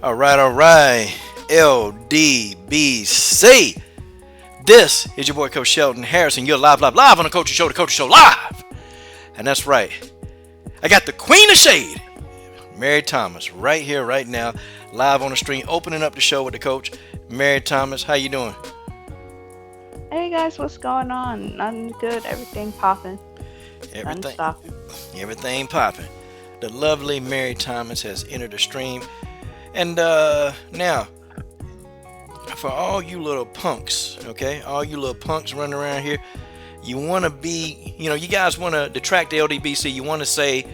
All right, all right. LDBC. This is your boy Coach Sheldon Harrison. You're live, live, live on the Coaching Show, the Coaching Show live. And that's right. I got the Queen of Shade, Mary Thomas, right here, right now, live on the stream, opening up the show with the coach. Mary Thomas, how you doing? Hey guys, what's going on? Nothing good, everything popping, nothing Everything, stopping. everything popping. The lovely Mary Thomas has entered the stream. And now, for all you little punks, okay, all you little punks running around here, you want to be, you guys want to detract the LDBC. You want to say,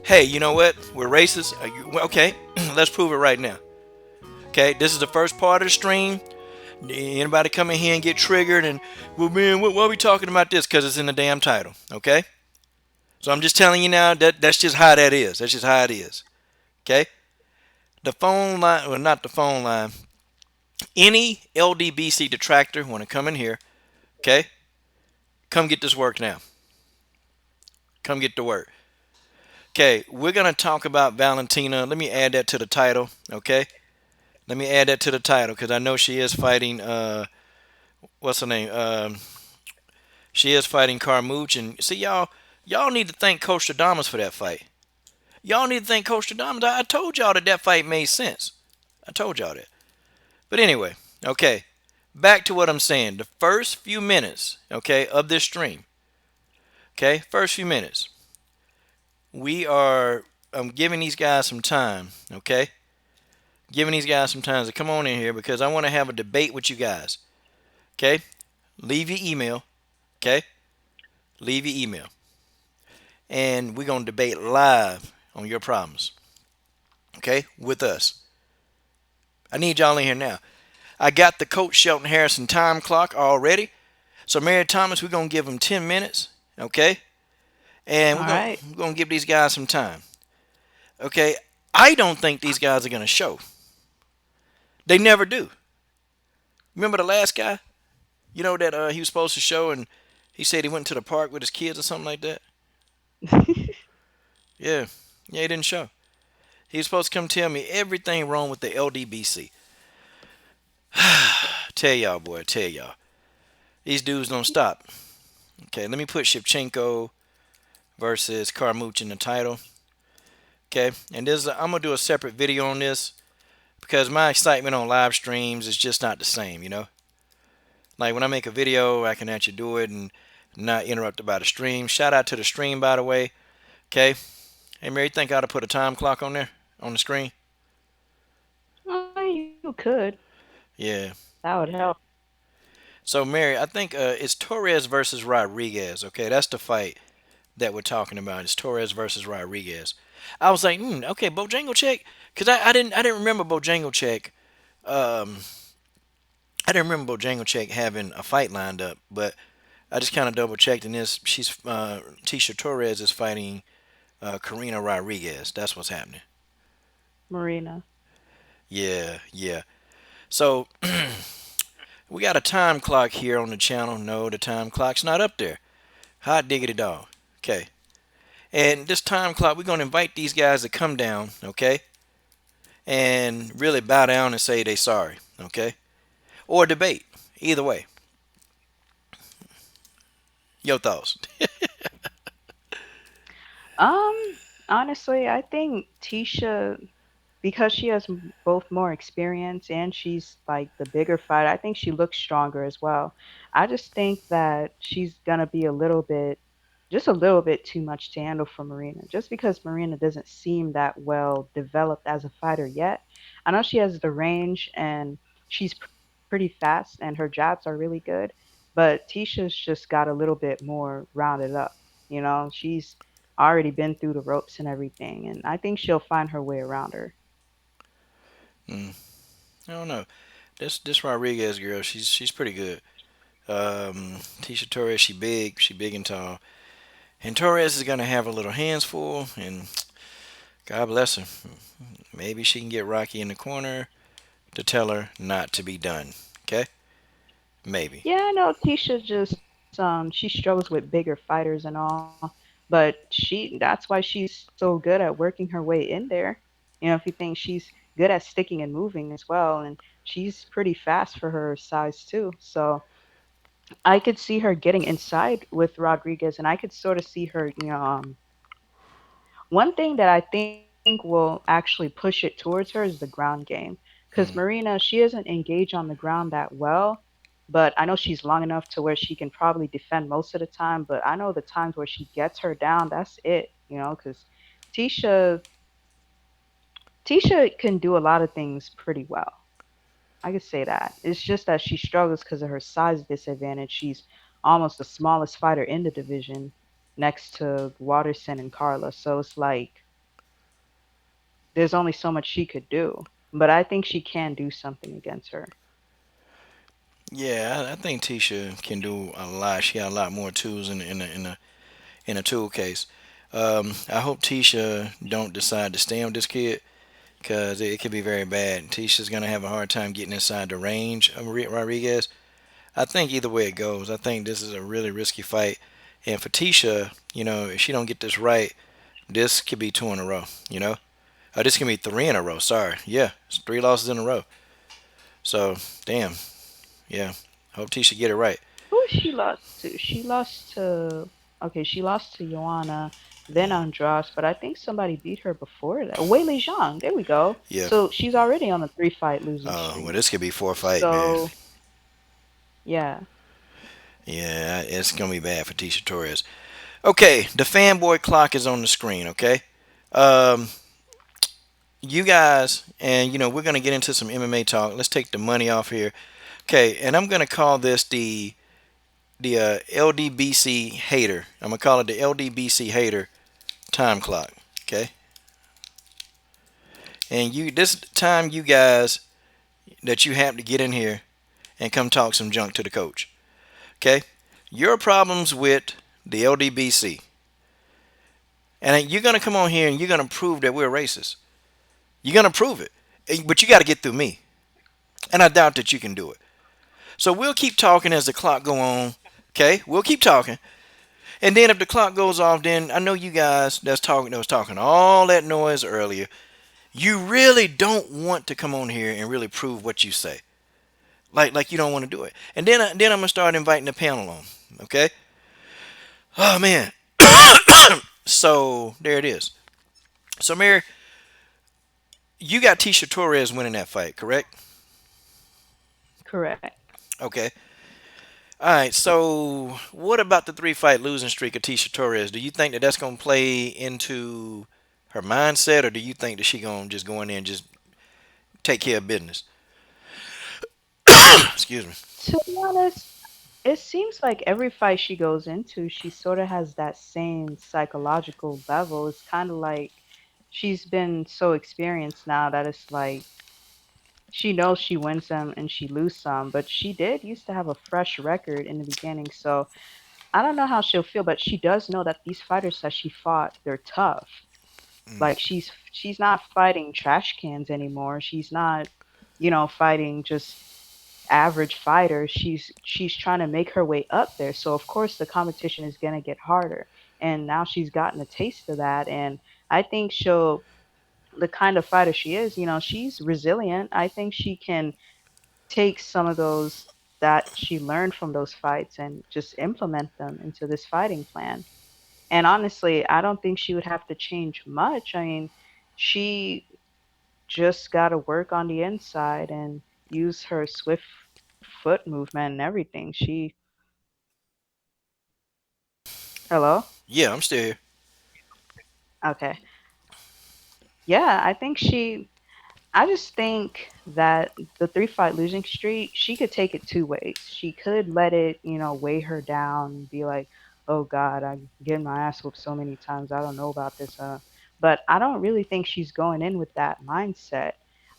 hey, you know what? We're racist. Okay, let's prove it right now. Okay, this is the first part of the stream. Anybody come in here and get triggered and, well, man, why are we talking about this? Because it's in the damn title. Okay, so I'm just telling you now that that's just how that is. That's just how it is. Okay, the phone line, well, not the phone line. Any LDBC detractor want to come in here? Okay, come get this work now. Come get to work. Okay, we're gonna talk about Valentina. Let me add that to the title. Okay, let me add that to the title because I know she is fighting. What's her name? She is fighting Carmouche, and see y'all need to thank Coach Adamas for that fight. Y'all need to thank Coach Adamas. I told y'all that fight made sense. I told y'all that. But anyway, okay, back to what I'm saying. The first few minutes, okay, of this stream. Okay, first few minutes. We are giving these guys some time, okay? Giving these guys some time to come on in here because I want to have a debate with you guys. Okay? Leave your email. Okay? Leave your email. And we're going to debate live on your problems. Okay? With us. I need y'all in here now. I got the Coach Shelton Harrison time clock already. So, Mary Thomas, we're going to give them 10 minutes. Okay? And All right. we're going to give these guys some time. Okay? I don't think these guys are going to show. They never do. Remember the last guy? You know that he was supposed to show and he said he went to the park with his kids or something like that? Yeah. Yeah, he didn't show. He was supposed to come tell me everything wrong with the LDBC. Tell y'all, boy, tell y'all. These dudes don't stop. Okay, let me put Shevchenko versus Carmouche in the title. Okay, and I'm going to do a separate video on this because my excitement on live streams is just not the same. Like when I make a video, I can actually do it and not interrupted by the stream. Shout out to the stream, by the way. Okay. Hey, Mary, you think I ought to put a time clock on there on the screen? Oh, you could. Yeah. That would help. So, Mary, I think it's Torres versus Rodriguez. Okay, that's the fight that we're talking about. It's Torres versus Rodriguez. I was like, okay, Bojangles, because I didn't remember Bojangles. Um, I didn't remember Bojangles having a fight lined up, but I just kind of double checked, and Tisha Torres is fighting Karina Rodriguez. That's what's happening. Marina. Yeah, yeah. So we got a time clock here on the channel. No, the time clock's not up there. Hot diggity dog. Okay. And this time clock, we're gonna invite these guys to come down, okay, and really bow down and say they sorry, okay, or debate. Either way. Your thoughts? Honestly, I think Tisha, because she has both more experience and she's like the bigger fighter, I think she looks stronger as well. I just think that she's gonna be just a little bit too much to handle for Marina, just because Marina doesn't seem that well developed as a fighter yet. I know she has the range and she's pretty fast and her jabs are really good, but Tisha's just got a little bit more rounded up. She's already been through the ropes and everything, and I think she'll find her way around her. Mm, I don't know. This Rodriguez girl, she's pretty good. Tisha Torres, she big and tall, and Torres is gonna have her little hands full, and God bless her. Maybe she can get Rocky in the corner to tell her not to be done. Okay, maybe. Yeah, I know Tisha just she struggles with bigger fighters and all, but that's why she's so good at working her way in there. If you think she's good at sticking and moving as well, and she's pretty fast for her size too. So I could see her getting inside with Rodriguez, and I could sort of see her, one thing that I think will actually push it towards her is the ground game. Because Mm. Marina, she doesn't engage on the ground that well, but I know she's long enough to where she can probably defend most of the time. But I know the times where she gets her down, that's it, because Tisha, Tisha can do a lot of things pretty well. I could say that. It's just that she struggles because of her size disadvantage. She's almost the smallest fighter in the division next to Waterson and Carla. So it's like there's only so much she could do. But I think she can do something against her. Yeah, I think Tisha can do a lot. She got a lot more tools in a tool case. I hope Tisha don't decide to stay on this kid because it could be very bad. Tisha's gonna have a hard time getting inside the range of Rodriguez. I think either way it goes, I think this is a really risky fight. And for Tisha, if she don't get this right, this could be two in a row. This can be three in a row. Sorry, yeah, it's three losses in a row. So damn, yeah. Hope Tisha get it right. Who she lost to? Okay, she lost to Joanna, then Andrade, but I think somebody beat her before that. Weili Zhang, there we go. Yeah. So she's already on a three-fight losing Well, streak. this could be four fight, man. So yeah, Yeah, it's gonna be bad for Tisha Torres. Okay, the fanboy clock is on the screen. Okay, um, you guys, and we're gonna get into some MMA talk. Let's take the money off here. Okay, and I'm gonna call this the LDBC hater. I'm gonna call it the LDBC hater time clock. Okay, and this time you guys that you have to get in here and come talk some junk to the coach. Okay, your problems with the LDBC, and you're gonna come on here and you're gonna prove that we're racist. You're gonna prove it, but you got to get through me, and I doubt that you can do it. So we'll keep talking as the clock go on. Okay, we'll keep talking, and then if the clock goes off, then I know you guys that was talking all that noise earlier. You really don't want to come on here and really prove what you say. Like you don't want to do it. And then I'm gonna start inviting the panel on. Okay. Oh man. So there it is. So Mary, you got Tisha Torres winning that fight, correct? correct. Okay. All right. So what about the three-fight losing streak of Tisha Torres? Do you think that that's gonna play into her mindset, or do you think that she gonna just go in there and just take care of business? Excuse me. To be honest, it seems like every fight she goes into, she sort of has that same psychological level. It's kind of like she's been so experienced now that it's like she knows she wins some and she loses some, but she did used to have a fresh record in the beginning. So I don't know how she'll feel, but she does know that these fighters that she fought, they're tough. Mm. Like she's not fighting trash cans anymore. She's not, fighting just average fighter. She's trying to make her way up there. So of course the competition is gonna get harder. And now she's gotten a taste of that. And I think she'll the kind of fighter she is, she's resilient. I think she can take some of those that she learned from those fights and just implement them into this fighting plan. And honestly, I don't think she would have to change much. I mean, she just got to work on the inside and use her swift foot movement and everything. Hello? Yeah, I'm still here. Okay. Yeah, I just think that the three-fight losing streak, she could take it two ways. She could let it, weigh her down and be like, "Oh God, I'm getting my ass whooped so many times. I don't know about this." But I don't really think she's going in with that mindset.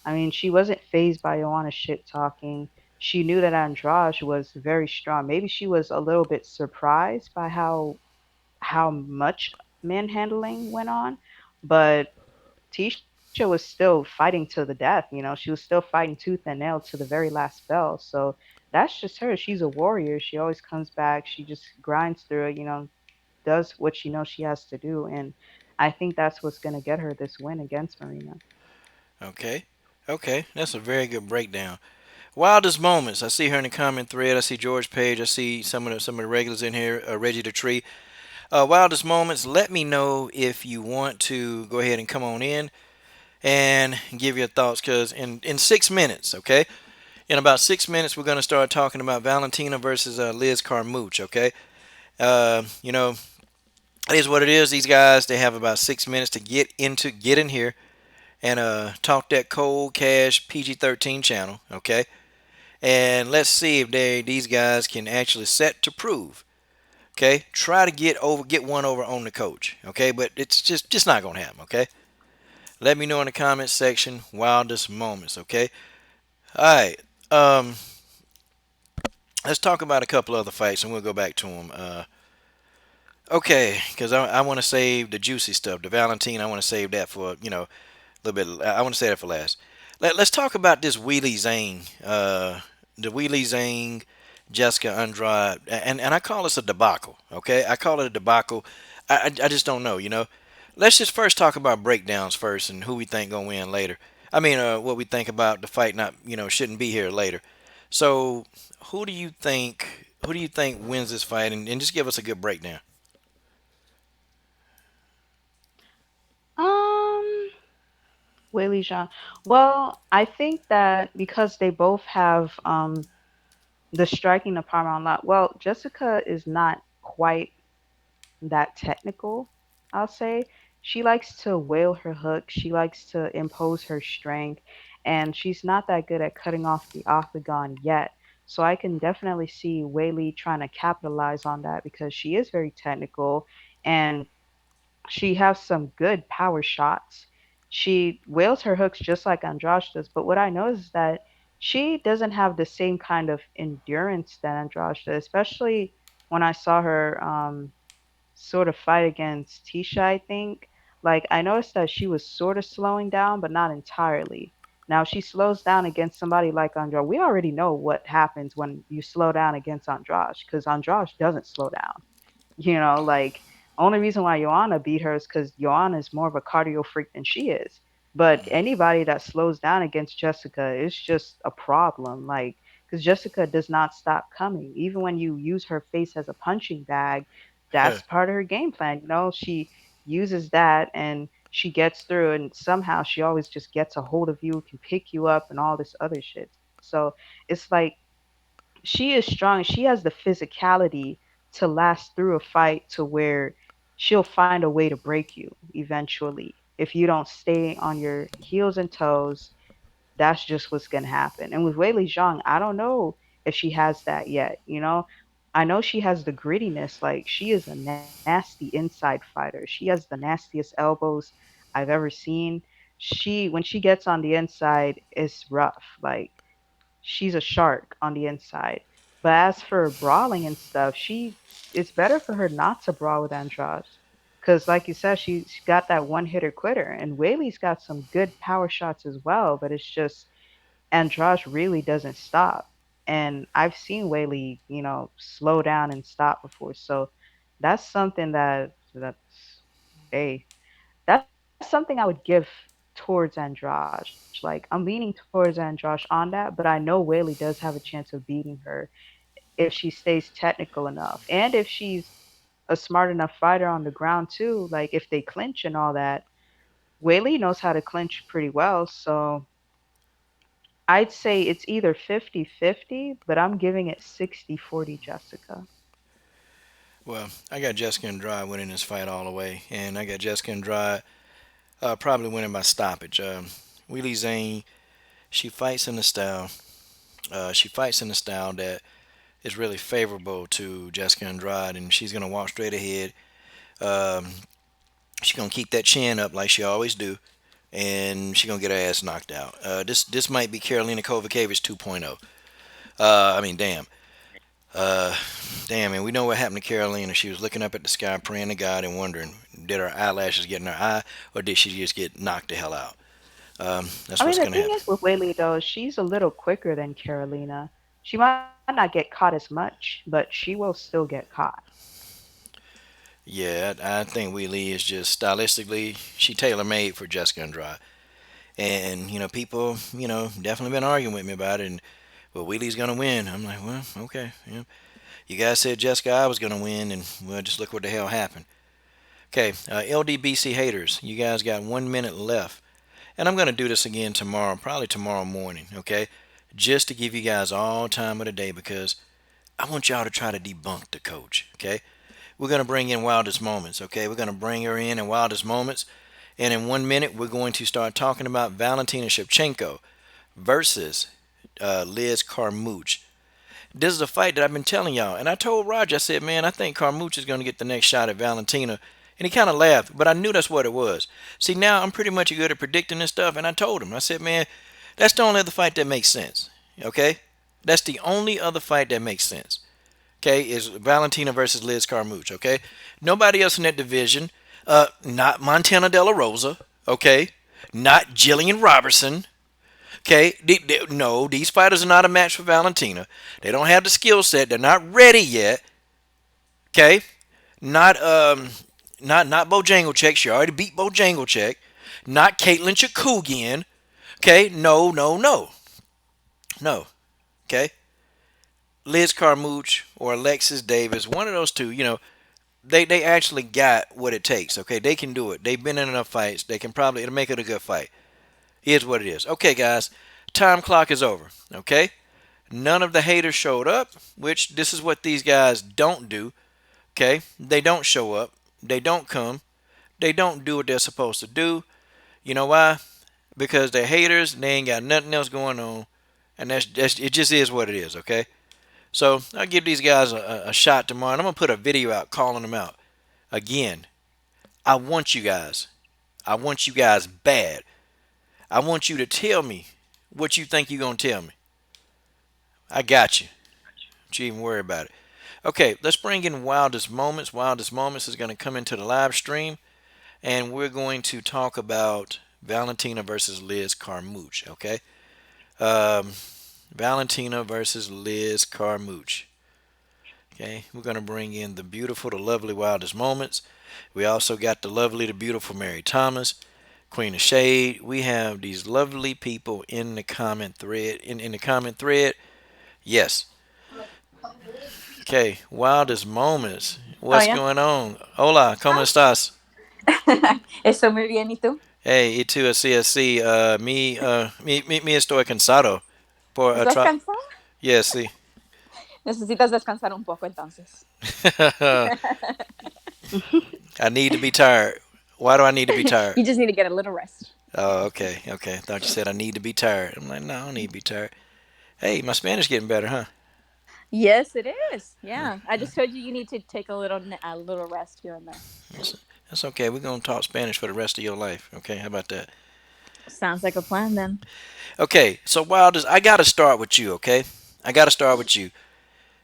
I mean, she wasn't phased by Joanna shit talking. She knew that Andrade was very strong. Maybe she was a little bit surprised by how much manhandling went on, but Tisha was still fighting to the death. She was still fighting tooth and nail to the very last bell. So that's just her. She's a warrior. She always comes back. She just grinds through it. Does what she knows she has to do, and I think that's what's gonna get her this win against Marina. Okay. Okay. That's a very good breakdown. Wildest moments. I see her in the comment thread. I see George Page. I see some of the regulars in here. Reggie the Tree. Wildest moments. Let me know if you want to go ahead and come on in and give your thoughts. Cause in 6 minutes, okay, in about 6 minutes, we're gonna start talking about Valentina versus Liz Carmouche. Okay. You know, it is what it is. These guys, they have about 6 minutes to get in here and talk that cold cash PG-13 channel. Okay. And let's see if these guys can actually set to prove. Okay, try to get one over on the coach. Okay, but it's just not gonna happen. Okay, let me know in the comments section wildest moments. Okay, all right. Um, let's talk about a couple other fights and we'll go back to them. Okay, because I want to save the juicy stuff, the Valentine. I want to save that for a little bit. I want to say that for last. Let's talk about this Wheelie Zhang, the Wheelie Zhang, Jessica Andrade, and I call this a debacle. Okay, I call it a debacle. I just don't know. Let's just first talk about breakdowns first and who we think gonna win later. I mean, what we think about the fight not shouldn't be here later. So who do you think wins this fight, and just give us a good breakdown. Um, Willie Jean. Well, I think that because they both have the striking department on lot. Well, Jessica is not quite that technical, I'll say. She likes to whale her hook, she likes to impose her strength, and she's not that good at cutting off the octagon yet. So I can definitely see Whaley trying to capitalize on that because she is very technical and she has some good power shots. She wails her hooks just like Andrade does, but what I know is that she doesn't have the same kind of endurance that Andrade does, especially when I saw her sort of fight against Tisha, I think. Like, I noticed that she was sort of slowing down, but not entirely. Now, she slows down against somebody like Andrade. We already know what happens when you slow down against Andrade because Andrade doesn't slow down. Like only reason why Joanna beat her is because Joanna is more of a cardio freak than she is. But anybody that slows down against Jessica is just a problem. Like, because Jessica does not stop coming. Even when you use her face as a punching bag, that's part of her game plan. She uses that and she gets through, and somehow she always just gets a hold of you, can pick you up, and all this other shit. So it's like she is strong. She has the physicality to last through a fight to where she'll find a way to break you eventually. If you don't stay on your heels and toes, that's just what's going to happen. And with Weili Zhang, I don't know if she has that yet. I know she has the grittiness. Like, she is a nasty inside fighter. She has the nastiest elbows I've ever seen. When she gets on the inside, it's rough. Like, she's a shark on the inside. But as for brawling and stuff, it's better for her not to brawl with Andrade. Because, like you said, she got that one hitter quitter. And Whaley's got some good power shots as well, but it's just Andrade really doesn't stop. And I've seen Whaley, slow down and stop before. So that's something that's hey, that's something I would give towards Andrade. Like, I'm leaning towards Andrade on that, but I know Whaley does have a chance of beating her if she stays technical enough. And if she's a smart enough fighter on the ground too, like if they clinch and all that, Whaley knows how to clinch pretty well. So I'd say it's either 50-50, but I'm giving it 60-40 Jessica. Well, I got Jessica Andrade winning this fight all the way, and I got Jessica Andrade probably winning by stoppage. Wheelie Zane, she fights in the style. She fights in the style that is really favorable to Jessica Andrade, and she's gonna walk straight ahead. Um, she's gonna keep that chin up like she always do, and she's gonna get her ass knocked out. This might be Karolina Kowalkiewicz 2.0. I mean, damn. Uh, Damn, and we know what happened to Carolina. She was looking up at the sky, praying to God, and wondering, did her eyelashes get in her eye, or did she just get knocked the hell out? That's I mean, what's the gonna thing happen. is with Whaley though, she's a little quicker than Carolina. She might not get caught as much, but she will still get caught. Yeah, I think Wee Lee is just stylistically, she tailor made for Jessica Andrade. And people, definitely been arguing with me about it. And well, Wheelie's gonna win. I'm like, well, okay. Yeah. You guys said Jessica I was gonna win, and well, just look what the hell happened. Okay, LDBC haters, you guys got 1 minute left, and I'm gonna do this again tomorrow, probably tomorrow morning. Okay, just to give you guys all time of the day because I want y'all to try to debunk the coach. Okay, we're gonna bring in Wildest Moments. Okay, we're gonna bring her in Wildest Moments, and in 1 minute we're going to start talking about Valentina Shevchenko versus Liz Carmouche. This is a fight that I've been telling y'all. And I told Roger, I said, man, I think Carmouche is going to get the next shot at Valentina. And he kind of laughed, but I knew that's what it was. See, now I'm pretty much good at predicting this stuff. And I told him, I said, man, that's the only other fight that makes sense. Okay? That's the only other fight that makes sense. Okay? Is Valentina versus Liz Carmouche. Okay? Nobody else in that division. Not Montana De La Rosa. Okay? Not Jillian Robertson. Okay, no, these fighters are not a match for Valentina. They don't have the skill set. They're not ready yet. Okay, not not Bojanglecheck. She already beat Bojanglecheck. Not Caitlin Chikugian. Okay, no, no, no, no. Okay, Liz Carmouche or Alexis Davis, one of those two. They actually got what it takes. Okay, they can do it. They've been in enough fights. They can probably it'll make it a good fight. Here's what it is. Okay, guys, time clock is over. Okay. None of the haters showed up, which this is what these guys don't do. Okay? They don't show up. They don't come. They don't do what they're supposed to do. You know why? Because they're haters. They ain't got nothing else going on. And that's it just is what it is, okay? So I'll give these guys a shot tomorrow. And I'm going to put a video out calling them out. Again, I want you guys. I want you guys bad. I want you to tell me what you think you're going to tell me. I got you. Don't you even worry about it. Okay, let's bring in Wildest Moments. Wildest Moments is going to come into the live stream, and we're going to talk about Valentina versus Liz Carmouche. Okay, um, Valentina versus Liz Carmouche. Okay, we're going to bring in the beautiful, the lovely Wildest Moments. We also got the lovely, the beautiful Mary Thomas, Queen of Shade. We have these lovely people in the comment thread. In the comment thread, yes. Okay, Wildest Moments. Oh, What's yeah. going on? Hola, ¿cómo estás? Estoy muy bien, ¿y tú? Hey, y tú así así, me estoy cansado por ¿Estás cansado? yes, sí. Necesitas descansar un poco entonces. I need to be tired. Why do I need to be tired? You just need to get a little rest. Oh, okay, okay. Thought you said I need to be tired. I'm like, no, I don't need to be tired. Hey, my Spanish getting better, huh? Yes, it is. Yeah, I just told you you need to take a little rest here and there. That's, that's okay. We're gonna talk Spanish for the rest of your life. Okay, how about that? Sounds like a plan then. Okay, so Wildest, I gotta start with you. Okay, I gotta start with you.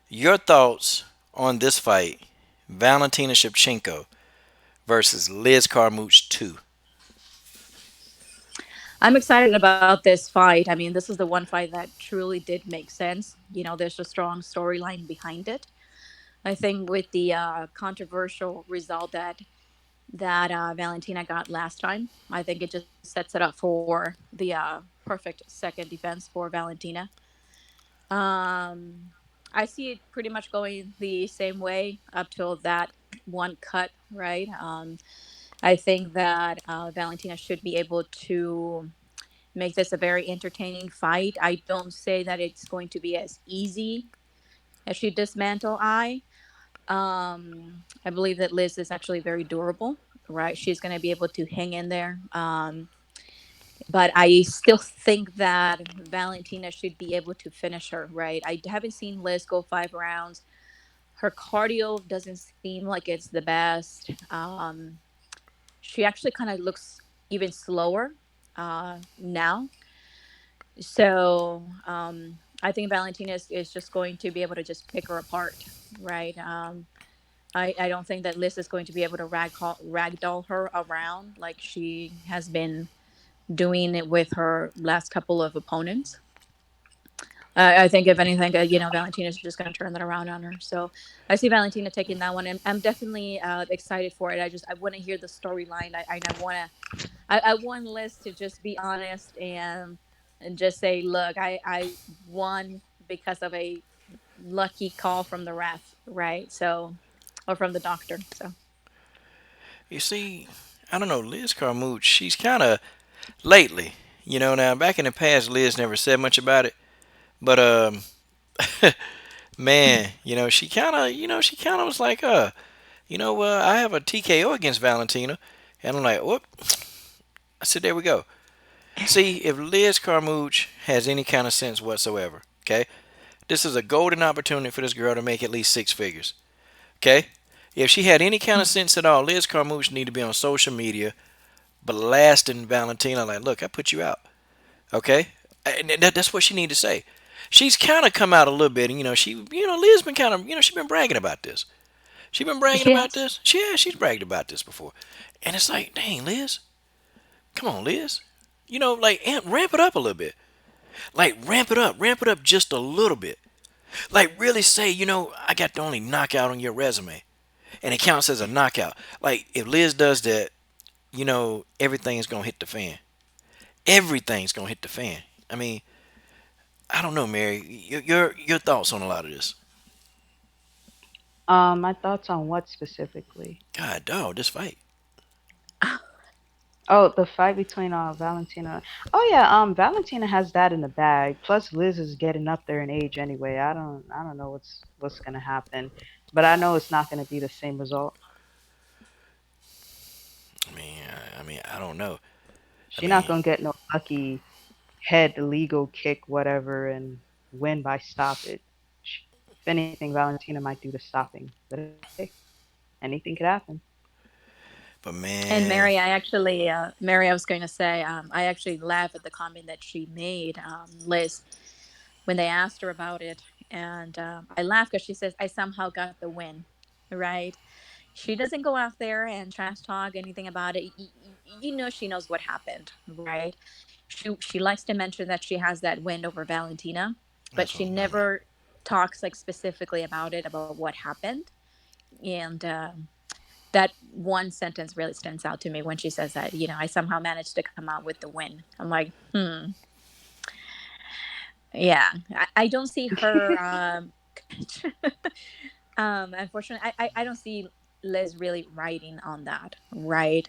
Your thoughts on this fight, Valentina Shevchenko versus Liz Carmouche 2. I'm excited about this fight. I mean, this is the one fight that truly did make sense. There's a strong storyline behind it. I think with the controversial result that Valentina got last time. I think it just sets it up for the perfect second defense for Valentina. I see it pretty much going the same way up till that one cut, right? I think that Valentina should be able to make this a very entertaining fight. I don't say that it's going to be as easy as she dismantle I. I believe that Liz is actually very durable, right? She's going to be able to hang in there. But I still think that Valentina should be able to finish her, right? I haven't seen Liz go 5 rounds. Her cardio doesn't seem like it's the best. She actually kind of looks even slower now. So I think Valentina is just going to be able to just pick her apart, right? I don't think that Liz is going to be able to ragdoll her around like she has been doing it with her last couple of opponents. I think if anything, Valentina's just going to turn that around on her. So I see Valentina taking that one, and I'm definitely excited for it. I want to hear the storyline. I want to. I want Liz to just be honest and just say, look, I won because of a lucky call from the ref, right? So, or from the doctor. So You see, I don't know, Liz Carmouche, she's kind of lately, now back in the past, Liz never said much about it, but man, she kind of was like, I have a TKO against Valentina, and I'm like, whoop. I said, there we go. See, if Liz Carmouche has any kind of sense whatsoever, okay, this is a golden opportunity for this girl to make at least six figures, okay. If she had any kind of sense at all, Liz Carmouche need to be on social media blasting Valentina like, look, I put you out. Okay? And that's what she need to say. She's kind of come out a little bit, and Liz been kind of, she's been bragging about this. She been bragging about yes, this. She's bragged about this before, and it's like, dang, Liz, come on, Liz, like ramp it up a little bit, like ramp it up just a little bit, like really say, I got the only knockout on your resume, and it counts as a knockout. Like if Liz does that, everything's gonna hit the fan. Everything's gonna hit the fan. I mean, I don't know, Mary. Your thoughts on a lot of this? My thoughts on what specifically? God, dog, this fight. Oh, the fight between Valentina. Oh yeah, Valentina has that in the bag. Plus Liz is getting up there in age anyway. I don't know what's gonna happen, but I know it's not gonna be the same result. I don't know. I She not mean, gonna get no lucky head legal kick whatever and win by stoppage. If anything, Valentina might do the stopping. But hey, anything could happen. but and man, Mary, Mary, I was going to say, I actually laugh at the comment that she made, Liz, when they asked her about it, and I laugh because she says, "I somehow got the win," right? She doesn't go out there and trash talk anything about it. She knows what happened, right? She likes to mention that she has that win over Valentina, but that's she what I'm talking about. never talks like specifically about it, about what happened. And that one sentence really stands out to me when she says that, I somehow managed to come out with the win. I'm like, yeah, I don't see her. Unfortunately, I don't see Liz really writing on that, right?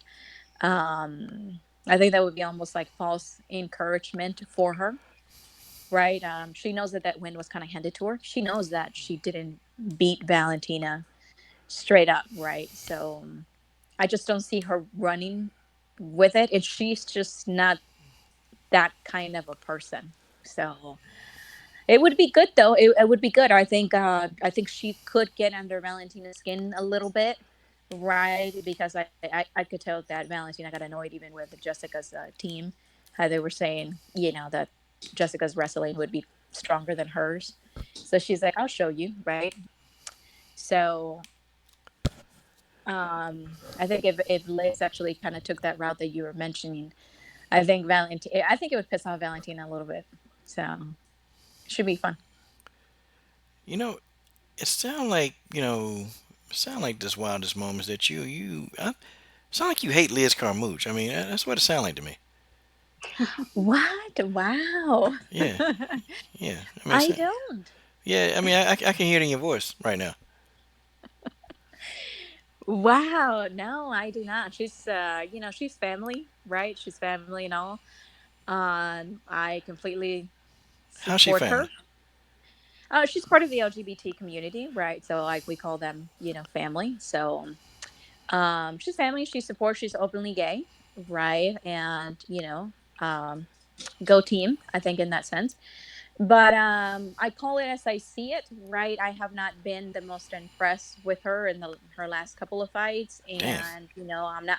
I think that would be almost like false encouragement for her, right? She knows that that win was kind of handed to her. She knows that she didn't beat Valentina straight up, right? So I just don't see her running with it. And she's just not that kind of a person. So it would be good though. It would be good. I think she could get under Valentina's skin a little bit, right? Because I could tell that Valentina got annoyed even with Jessica's team, how they were saying, that Jessica's wrestling would be stronger than hers. So she's like, I'll show you, right? So I think if Liz actually kind of took that route that you were mentioning, I think it would piss off Valentina a little bit. So should be fun. You know, it sound like this wildest moments that sound like you hate Liz Carmouche. I mean, that's what it sound like to me. What? Wow. Yeah, yeah. I mean, I don't. yeah. I mean, I can hear it in your voice right now. Wow. No, I do not. She's family, right? She's family and all. I completely How's she support family? her. She's part of the LGBT community, right? So like we call them, family. So she's family, she supports, she's openly gay, right? And, go team, I think in that sense. But I call it as I see it, right? I have not been the most impressed with her in her last couple of fights, Damn. and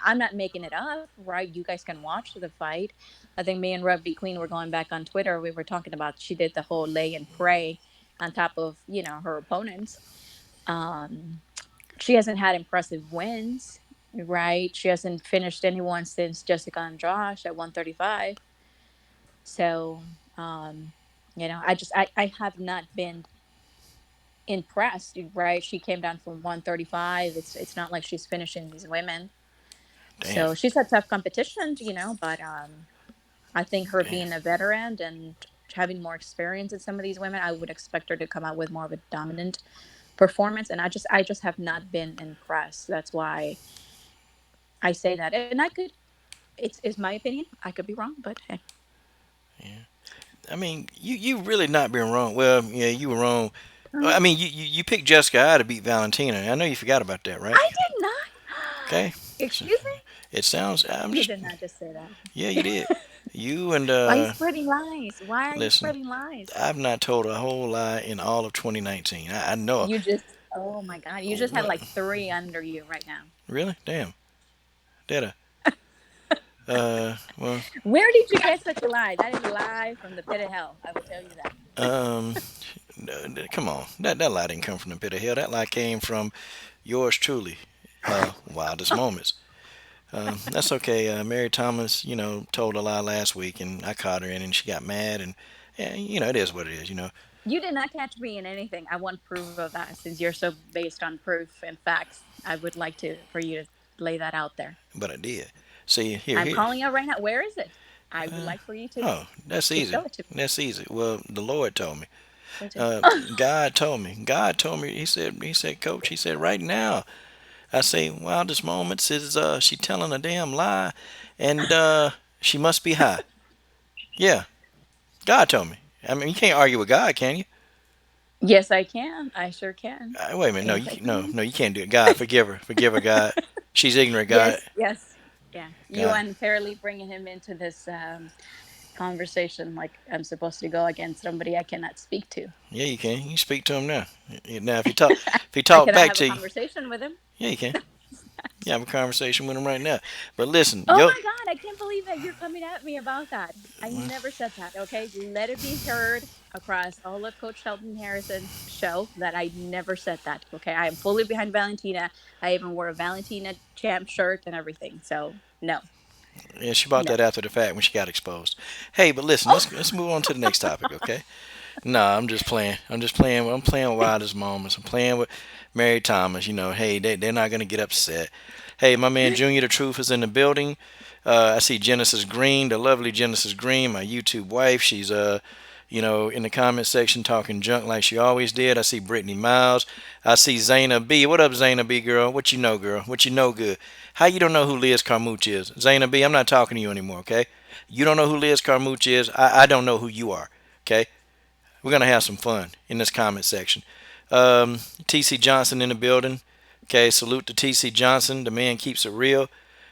I'm not making it up, right? You guys can watch the fight. I think me and Rugby Queen were going back on Twitter. We were talking about she did the whole lay and pray on top of her opponents. Um, she hasn't had impressive wins, right? She hasn't finished anyone since Jessica Andrade at 135. So, um, I have not been impressed, right? She came down from 135. It's not like she's finishing these women. Damn. So she's had tough competition, but I think her Damn. being a veteran and having more experience in some of these women, I would expect her to come out with more of a dominant performance. And I just have not been impressed. That's why I say that. And I could, it's my opinion. I could be wrong, but hey. Yeah. I mean, you really not been wrong. Well, yeah, you were wrong. I mean, you picked Jessica I to beat Valentina. I know you forgot about that, right? I did not. Okay. So Excuse me? it sounds. I'm You just. did not just say that. Yeah, you did. You and Why are you spreading lies? Why are you listen. spreading lies? I've not told a whole lie in all of 2019. I know. You just, oh my God, you just had What? like three under you right now. Really? Damn. Did I? Well. Where did you get such a lie? That is a lie from the pit of hell. I will tell you that. Um. Come on. That lie didn't come from the pit of hell. That lie came from yours truly. Wildest moments. That's okay. Mary Thomas, told a lie last week, and I caught her in, and she got mad, and yeah, it is what it is. You did not catch me in anything. I want proof of that. Since you're so based on proof and facts, I would like to for you to lay that out there. But I did. See, here, I'm here. calling out right now. Where is it? I would like for you Oh, that's to easy. show it to me. That's easy. Well, the Lord told me. Show it to me. God told me. God told me. He said, Coach. He said, right now. I say, wildest moments is she telling a damn lie, and she must be high. Yeah, God told me. I mean, you can't argue with God, can you? Yes, I can. I sure can. Wait a minute. No, Yes, I no, can. no. You can't do it. God, forgive her. Forgive her, God. She's ignorant, God. Yes, yes. Yeah. You God. unfairly bringing him into this conversation like I'm supposed to go against somebody I cannot speak to. Yeah, you can. You can speak to him now. Now, if he I talk cannot back have a to you, conversation with him. yeah, you can. You have a conversation with him right now. But listen, Oh yo, my God, I can't believe that you're coming at me about that. I never said that, okay? Let it be heard across all of Coach Shelton Harrison's show that I never said that, okay? I am fully behind Valentina. I even wore a Valentina champ shirt and everything. So, no, yeah, she bought no. that after the fact when she got exposed. Hey, but listen, let's move on to the next topic, okay? Nah, I'm just playing. I'm just playing. I'm playing with Wildest Moments. I'm playing with Mary Thomas. Hey, they're not gonna get upset. Hey, my man Junior the Truth is in the building. I see Genesis Green, the lovely Genesis Green, my YouTube wife. She's in the comment section talking junk like she always did. I see Brittany Miles. I see Zaina B. What up, Zaina B, girl? What you know, girl? What you know good? How you don't know who Liz Carmouche is? Zaina B, I'm not talking to you anymore, okay? You don't know who Liz Carmouche is. I don't know who you are, okay? We're gonna have some fun in this comment section. TC Johnson in the building. Okay, salute to TC Johnson. The man keeps it real.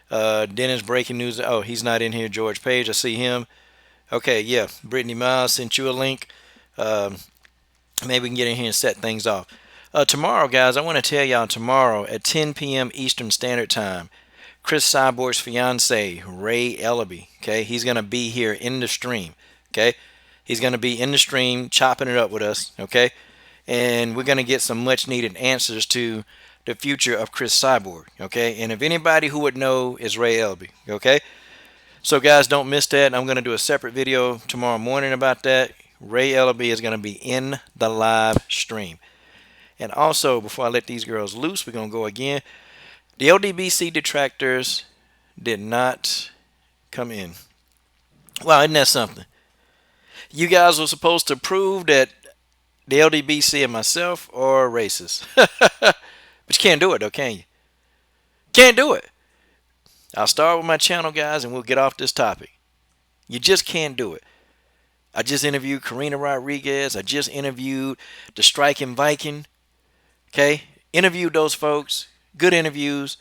Dennis breaking news. Oh, he's not in here. George Page. I see him. Okay, yeah. Brittany Miles sent you a link. Um, Maybe we can get in here and set things off. Tomorrow, guys, I want to tell y'all tomorrow at 10 p.m. Eastern Standard Time, Chris Cyborg's fiance, Ray Ldbc. Okay, he's gonna be here in the stream. Okay, he's gonna be in the stream chopping it up with us. Okay, and we're gonna get some much needed answers to the future of Chris Cyborg. Okay, and if anybody who would know is Ray Ldbc. Okay, so guys, don't miss that. I'm gonna do a separate video tomorrow morning about that. Ray Ldbc is gonna be in the live stream. And also, before I let these girls loose, we're gonna go again. The Ldbc detractors did not come in. Wow, isn't that something? You guys were supposed to prove that the Ldbc and myself are racist. But you can't do it though, can you? Can't do it. I'll start with my channel, guys, and we'll get off this topic. You just can't do it. I just interviewed Karina Rodriguez. I just interviewed the Striking Viking. Okay? Interviewed those folks. Good interviews.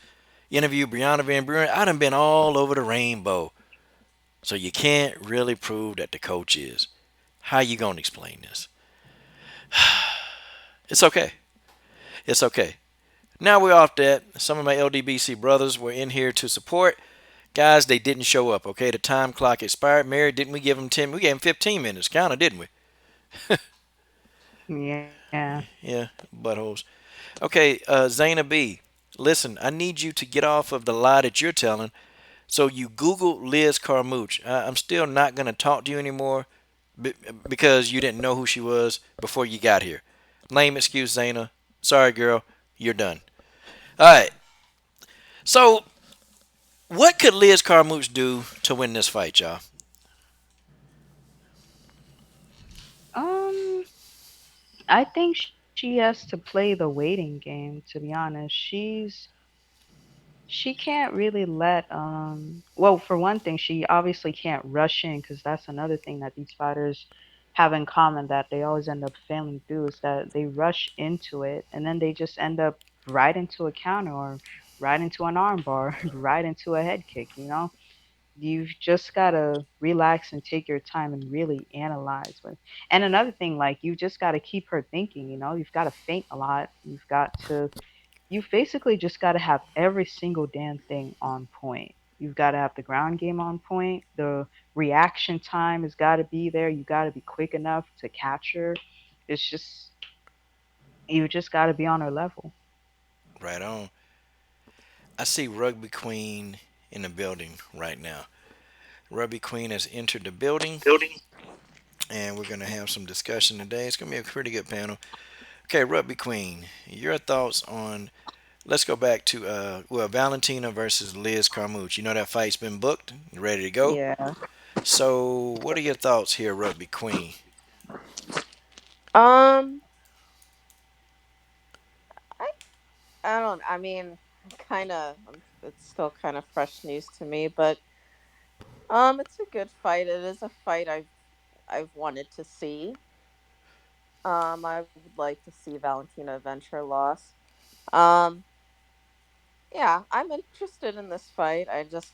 Interviewed Brianna Van Buren. I done been all over the rainbow. So you can't really prove that the coach is. How you gonna explain this? It's okay. It's okay. Now we're off that. Some of my Ldbc brothers were in here to support. Guys, they didn't show up, okay? The time clock expired. Mary, didn't we give them 10? We gave them 15 minutes. Counter, didn't we? Yeah. Yeah, buttholes. Okay, Zaina B, listen, I need you to get off of the lie that you're telling. So you Google Liz Carmouche. I'm still not going to talk to you anymore. be- because you didn't know who she was before you got here. Lame excuse, Zayna. Sorry, girl. You're done. All right. So, what could Liz Carmouche do to win this fight, y'all? Um, I think she has to play the waiting game, to be honest. She can't really let well, for one thing, she obviously can't rush in, because that's another thing that these fighters have in common that they always end up failing through, is that they rush into it and then they just end up right into a counter, or right into an armbar, right into a head kick. You've just got to relax and take your time and really analyze with. And another thing, like, you just got to keep her thinking. You've got to feint a lot. You've basically just got to have every single damn thing on point. You've got to have the ground game on point. The reaction time has got to be there. You got to be quick enough to catch her. It's just, you just got to be on her level. Right on. I see Rugby Queen in the building right now. Rugby Queen has entered the building, and we're going to have some discussion today. It's going to be a pretty good panel. Okay, Rugby Queen, your thoughts on. Let's go back to Valentina versus Liz Carmouche. You know that fight's been booked, ready to go. Yeah. So, what are your thoughts here, Rugby Queen? Um, I I don't. I mean, kind of. It's still kind of fresh news to me, but it's a good fight. It is a fight I've wanted to see. I would like to see Valentina avenge her loss. Um, yeah, I'm interested in this fight. I just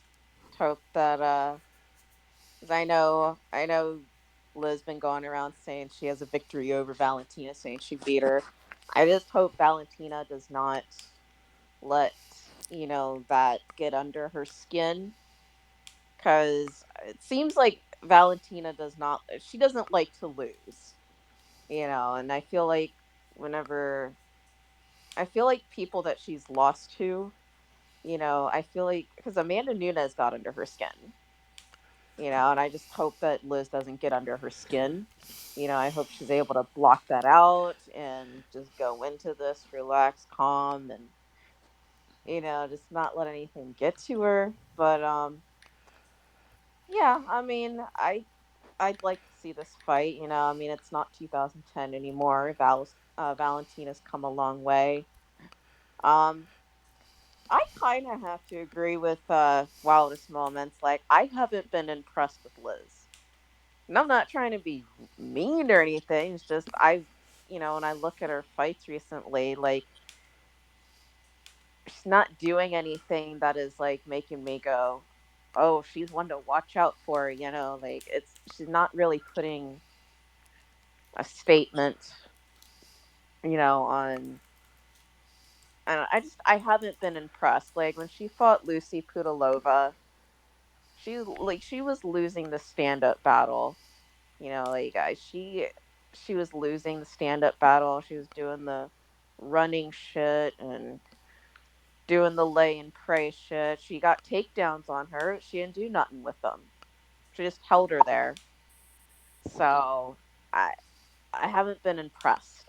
hope that 'cause I know Liz been going around saying she has a victory over Valentina, saying she beat her. I just hope Valentina does not let that get under her skin, because it seems like Valentina doesn't like to lose, and whenever I feel like people that she's lost to, I feel like, because Amanda Nunes got under her skin, and I just hope that Liz doesn't get under her skin. I hope she's able to block that out and just go into this relaxed, calm, and just not let anything get to her. But yeah, I mean, I'd like to see this fight. I mean, it's not 2010 anymore. Valentina's come a long way. Um, I kind of have to agree with Wildest Moments. Like, I haven't been impressed with Liz. And I'm not trying to be mean or anything. It's just when I look at her fights recently, like, she's not doing anything that is like making me go, "Oh, she's one to watch out for." Like, she's not really putting a statement, on. And I haven't been impressed. Like, when she fought Lucy Pudilova, she was losing the stand up battle. Like, she was losing the stand up battle. She was doing the running shit and doing the lay and pray shit. She got takedowns on her. She didn't do nothing with them. She just held her there. So I I haven't been impressed.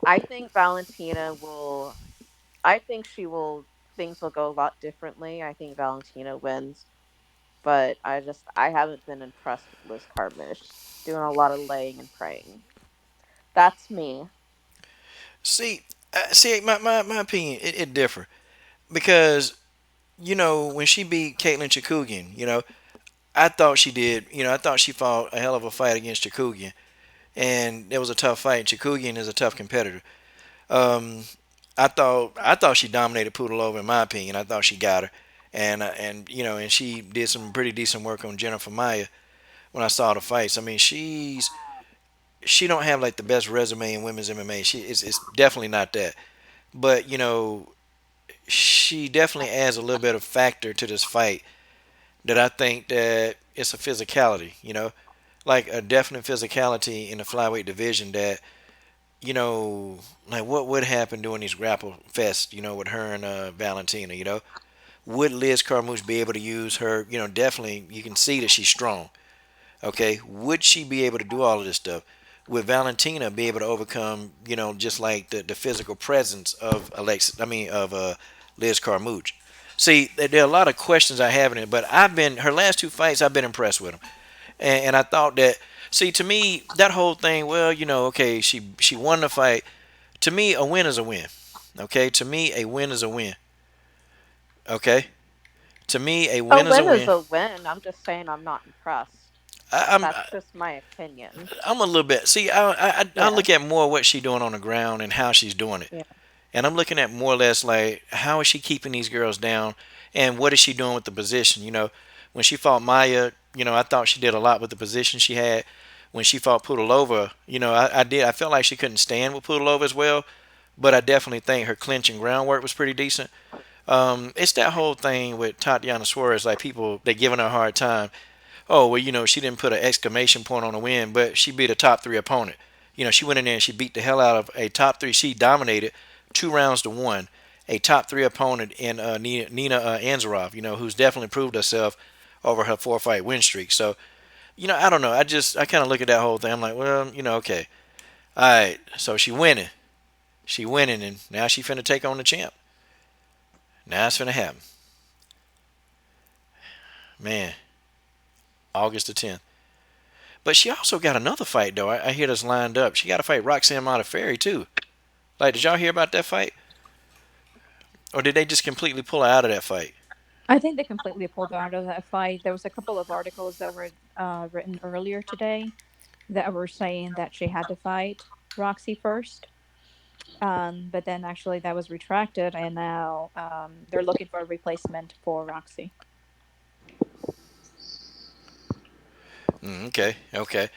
I think Valentina will. I think she will. Things will go a lot differently. I think Valentina wins, but I haven't been impressed with Liz Carmouche. She's doing a lot of laying and praying. That's me. My opinion, it differ because when she beat Caitlin Chikugian, I thought she fought a hell of a fight against Chikugian, and it was a tough fight. Chikugian is a tough competitor. Um, I thought she dominated Pudilova in my opinion. I thought she got her, and she did some pretty decent work on Jennifer Maya when I saw the fights. I mean, she don't have like the best resume in women's MMA. It's definitely not that, but she definitely adds a little bit of factor to this fight that I think that it's a physicality. Like a definite physicality in the flyweight division that you know, like what would happen during these grapple fests, with her and Valentina, would Liz Carmouche be able to use her, definitely you can see that she's strong. Okay, would she be able to do all of this stuff? Would Valentina be able to overcome, just like the physical presence of Liz Carmouche? See, there are a lot of questions I have in it, but her last two fights, I've been impressed with them, and I thought that. See, to me, that whole thing, well, okay, she won the fight. To me, a win is a win. Okay, to me, a win is a win. Okay, to me, a A win is a win is win. a win. I'm just saying I'm not impressed. I, I'm That's just my opinion. I'm a little bit. See, I Yeah. look at more what she's doing on the ground and how she's doing it, Yeah. and I'm looking at more or less like how is she keeping these girls down, and what is she doing with the position? When she fought Maya, I thought she did a lot with the position she had. When she fought Pudilova, I felt like she couldn't stand with Pudilova as well, but I definitely think her clinch and groundwork was pretty decent. It's that whole thing with Tatiana Suarez, like people they giving her a hard time. Oh well, she didn't put an exclamation point on the win, but she beat a top three opponent. She went in there and she beat the hell out of a top three. She dominated 2 rounds to one, a top three opponent in Nina Anzarov. Who's definitely proved herself over her 4 fight win streak. So I don't know. I kind of look at that whole thing. I'm like, well, okay, all right. So she winning, and now she finna take on the champ. Now it's finna happen, man. August the 10th. But she also got another fight though. I hear this lined up. She got to fight Roxanne Modafferi too. Like, did y'all hear about that fight, or did they just completely pull her out of that fight? I think they completely pulled her out of that fight. There was a couple of articles that were written earlier today that were saying that she had to fight Roxy first. But then actually that was retracted, and now they're looking for a replacement for Roxy. Okay, okay.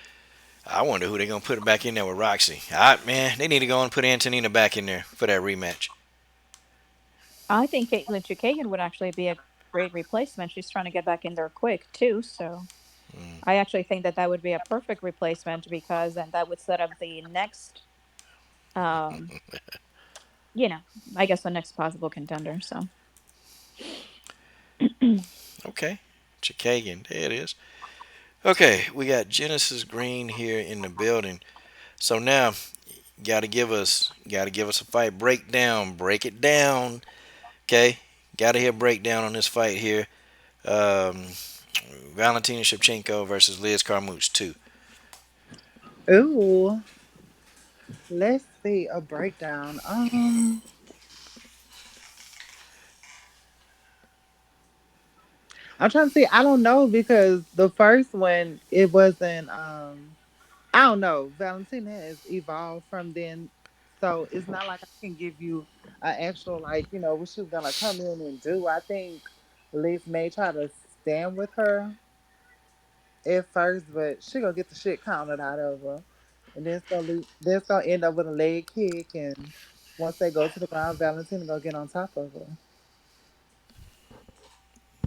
I wonder who they gonna put back in there with Roxy. Man, they need to go and put Antonina back in there for that rematch. I think Caitlin Chukagian would actually be a great replacement. She's trying to get back in there quick too, so I actually think that that would be a perfect replacement because then that would set up the next, um, you know, I guess the next possible contender. So Okay, Chikagian, there it is. Okay, we got Genesis Green here in the building. So now, gotta give us a fight breakdown. Break it down. Okay, gotta hear a breakdown on this fight here. Um, Valentina Shevchenko versus Liz Carmouche 2. Ooh, let's see a breakdown. I'm trying to see. I don't know because the first one it wasn't. I don't know. Valentina has evolved from then, so it's not like I can give you an actual what she's gonna come in and do. I think Liz may try to stand with her at first, but she gonna get the shit counted out of her, and then it's gonna end up with a leg kick, and once they go to the ground, Valentina gonna get on top of her.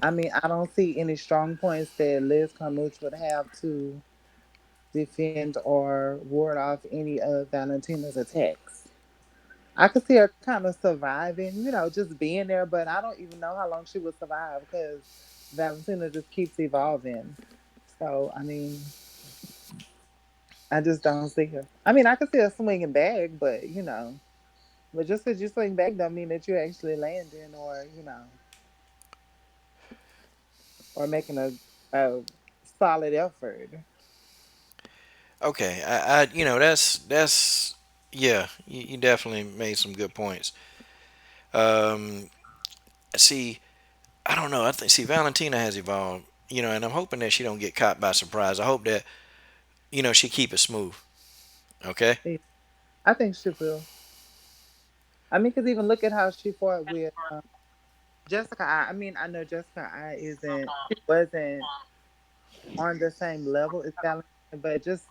I mean, I don't see any strong points that Liz Carmouche would have to defend or ward off any of Valentina's attacks. I could see her kind of surviving, just being there, but I don't even know how long she would survive because Valentina just keeps evolving. So, I mean, I just don't see her. I mean, I could see her swinging back, but just because you swing back don't mean that you're actually landing or making a solid effort. Okay, that's yeah. You definitely made some good points. Um, see, I don't know. I think see Valentina has evolved. And I'm hoping that she don't get caught by surprise. I hope that she keep it smooth. Okay. Yeah, I think she will. I mean, because even look at how she fought with Jessica. I mean, I know Jessica I isn't, she wasn't on the same level as Valentina, but just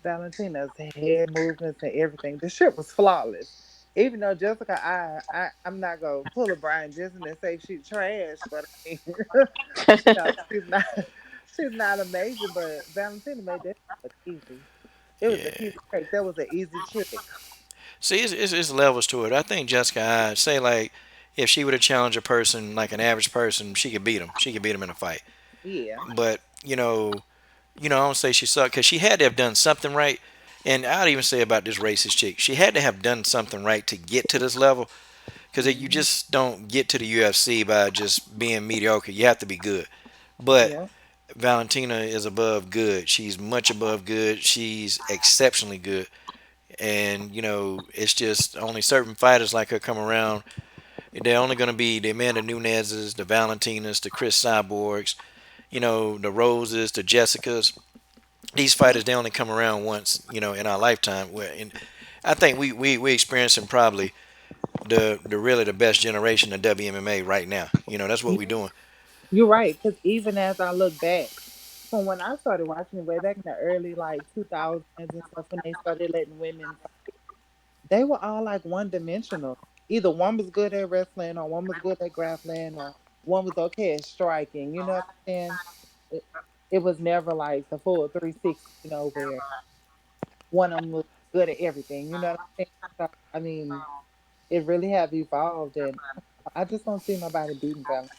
Valentina's head movements and everything. The shit was flawless. Even though Jessica, I'm not gonna pull a Brian Jensen and say she's trash, but I mean, she's not, she's not amazing. But Valentina made that look easy. It was an Yeah. easy trick. That was an easy trick. See, it's levels to it. I think Jessica, I say like, if she would have challenged a person like an average person, she could beat him. She could beat him in a fight. Yeah. But I don't say she sucked because she had to have done something right. And I'd even say about this racist chick, she had to have done something right to get to this level. Because you Hmm. just don't get to the UFC by just being mediocre. You have to be good. But Yeah. Valentina is above good. She's much above good. She's exceptionally good. And it's just only certain fighters like her come around. They're only going to be the Amanda Nunez's, the Valentinas, the Chris Cyborgs, the Roses, the Jessicas. These fighters, they only come around once, in our lifetime. And I think we experiencing probably the really the best generation of WMMA right now. That's what we're Yeah. doing. You're right. Because even as I look back from when I started watching it way back in the early like 2000s and stuff, when they started letting women fight, they were all like one dimensional. Either one was good at wrestling, or one was good at grappling, or one was okay at striking. You know what I'm saying? It, it was never like the full 360, where one of them was good at everything. You know what I'm saying? So, I mean, it really have evolved, and I just don't see nobody beating Valor.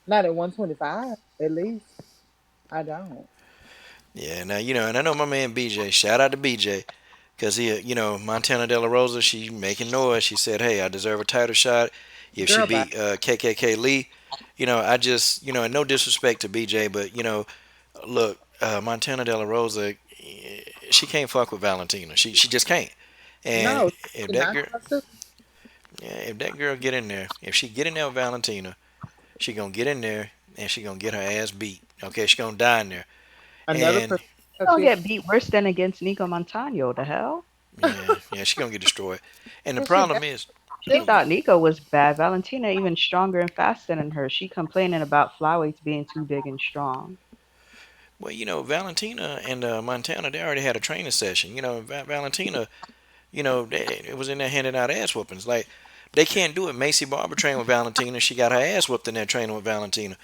Not at 125, at least. I don't. Yeah, now and I know my man BJ. Shout out to BJ because he, Montana De La Rosa. She making noise. She said, "Hey, I deserve a title shot if she Girl, bye. beat KKK Lee." I just, and no disrespect to BJ, but look, Montana De La Rosa, she can't fuck with Valentina. She just can't. And No, if she that not girl, supposed to. yeah, if that girl get in there, if she get in there with Valentina, she gonna get in there and she gonna get her ass beat. Okay, she gonna die in there. Another And person. She gonna get beat worse than against Nico Montano. The hell? yeah, yeah, she gonna get destroyed. And the Cause she problem got is, She them. thought Nico was bad. Valentina even stronger and faster than her. She complaining about flyweights being too big and strong. well, Valentina and Montana, they already had a training session. Valentina, it was in there handing out ass whoopings. Like they can't do it. Macy Barber trained with Valentina. She got her ass whooped in there training with Valentina.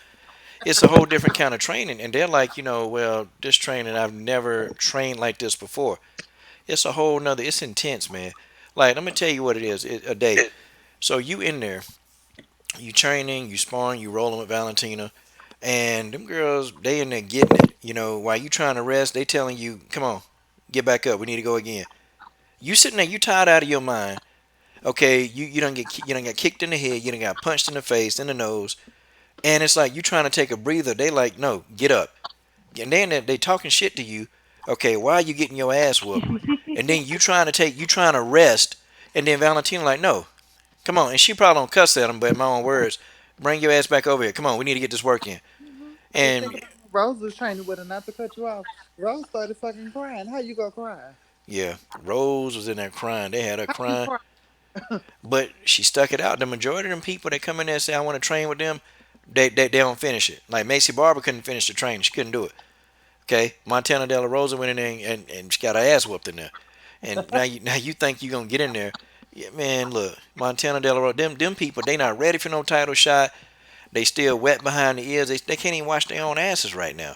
It's a whole different kind of training, and they're like, well, this training I've never trained like this before. It's a whole nother. It's intense, man. Like let me tell you what it is a day. So you in there, you training, you sparring, you rolling with Valentina, and them girls, they in there getting it. While you trying to rest, they telling you, come on, get back up. We need to go again. You sitting there, you tired out of your mind. Okay, you don't get kicked in the head, you don't got punched in the face, in the nose, and it's like you trying to take a breather. They like, no, get up. And then they talking shit to you. Okay, why are you getting your ass whooped? And then you trying to rest, and then Valentina like, no, come on. And she probably don't cuss at him, but in my own words, bring your ass back over here. Come on, we need to get this work in. Just think And about when Rose was training with her, not to cut you off. Rose started fucking crying. How you gonna cry? yeah, Rose was in there crying. They had her How you crying, cry? but she stuck it out. The majority of them people that come in there and say I want to train with them, they don't finish it. Like Macy Barber couldn't finish the training. She couldn't do it. Okay, Montana De La Rosa went in there and she got her ass whooped in there. And now you think you gonna get in there? Yeah, man, look, Montana De La Rosa, them people, they not ready for no title shot. They still wet behind the ears. They can't even wash their own asses right now.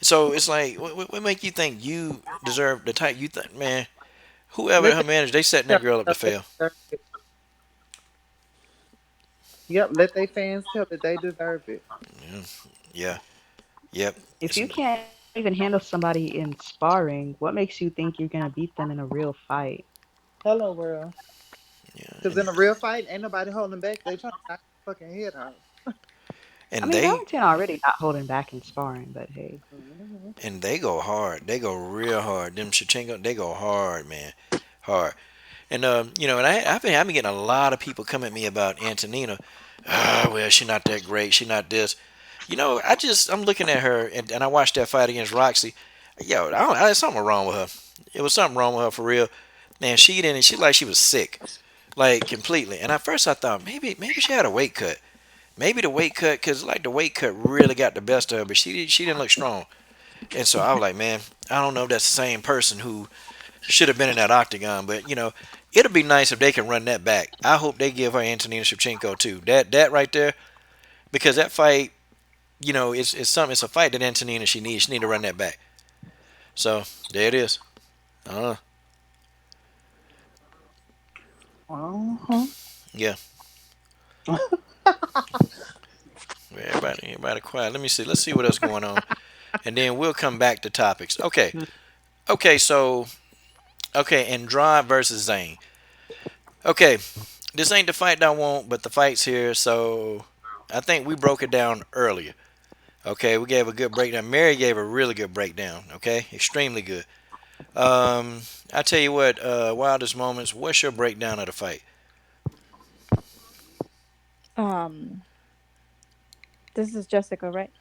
So it's like, what make you think you deserve the title? You think, man, whoever Let her the manager, they setting tell that girl up to that they fail. deserve it. Yep, let their fans tell that they deserve it. Yeah, yeah, yep. If It's you can't even handle somebody in sparring, what makes you think you're gonna beat them in a real fight? Hello, world. yeah, Because in a real fight, ain't nobody holding back. They trying to knock your fucking head off. I and mean, they Valentina already not holding back in sparring, but hey. Mhm. and they go hard. They go real hard. Them Shevchenko, they go hard, man, hard. And and I've been getting a lot of people come at me about Antonina. Ah, well, she's not that great. She's not this. I'm looking at her and I watched that fight against Roxy. Yo, there's something wrong with her. It was something wrong with her for real. And she didn't. She like she was sick, like completely. And at first I thought maybe she had a weight cut. Maybe the weight cut, cause like the weight cut really got the best of her, but she didn't look strong. And so I was like, man, I don't know if that's the same person who should have been in that octagon, but it'll be nice if they can run that back. I hope they give her Antonina Shevchenko too. That right there, because that fight, it's something. It's a fight that Antonina she needs. She need to run that back. So there it is. Uh, Uh-huh. yeah. Everybody quiet. Let me see. Let's see what else going on. and then we'll come back to topics. Okay, okay, so okay, Andrade versus Zane. Okay, this ain't the fight that I want, but the fight's here, so I think we broke it down earlier. Okay, we gave a good breakdown. Mary gave a really good breakdown. Okay, extremely good. Um, I tell you what, wildest moments. What's your breakdown of the fight? Um, this is Jessica, right?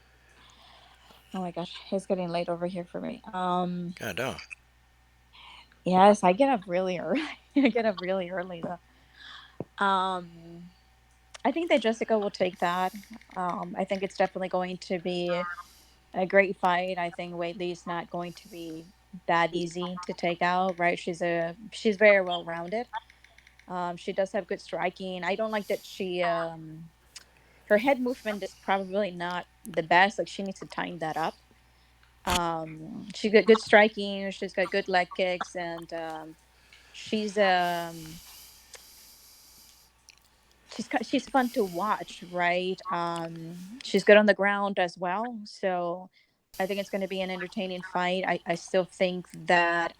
Oh my gosh, it's getting late over here for me. God damn. Yes, I get up really early. I get up really early though. I think that Jessica will take that. I think it's definitely going to be a great fight. I think Whaley's not going to be that easy to take out, right? She's very well rounded. She does have good striking. I don't like that she her head movement is probably not the best. Like she needs to tighten that up. She's got good striking. She's got good leg kicks, and she's she's fun to watch, right? She's good on the ground as well. So I think it's going to be an entertaining fight. I still think that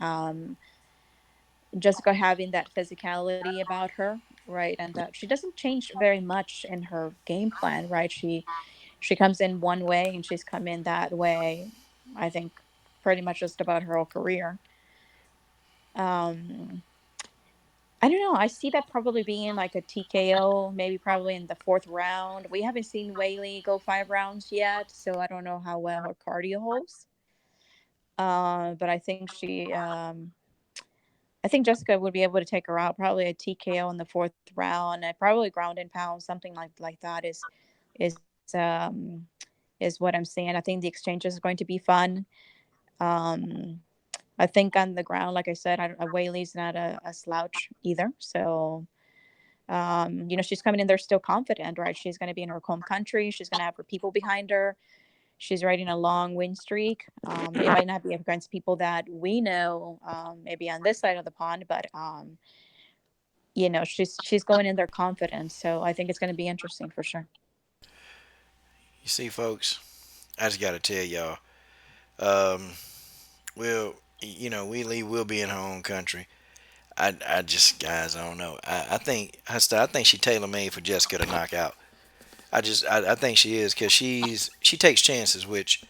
Jessica having that physicality about her, right, and she doesn't change very much in her game plan, right? She comes in one way and she's come in that way. I think pretty much just about her whole career. Um, I don't know. I see that probably being like a TKO, maybe probably in the fourth round. We haven't seen Whaley go 5 rounds yet, so I don't know how well her cardio holds. But I think Jessica would be able to take her out. Probably a TKO in the fourth round, and probably ground and pound, something like that is is what I'm saying. I think the exchanges is going to be fun. Um, I think on the ground, like I said, Whaley's not a slouch either. So she's coming in there still confident, right? She's going to be in her home country. She's going to have her people behind her. She's riding a long win streak. It might not be against people that we know, maybe on this side of the pond, but she's going in there confident. So I think it's going to be interesting for sure. You see, folks, I just gotta tell y'all. Um, well, we'll be in her own country. I just, guys, I don't know. I think she tailor made for Jessica to knock out. I think she is because she takes chances, which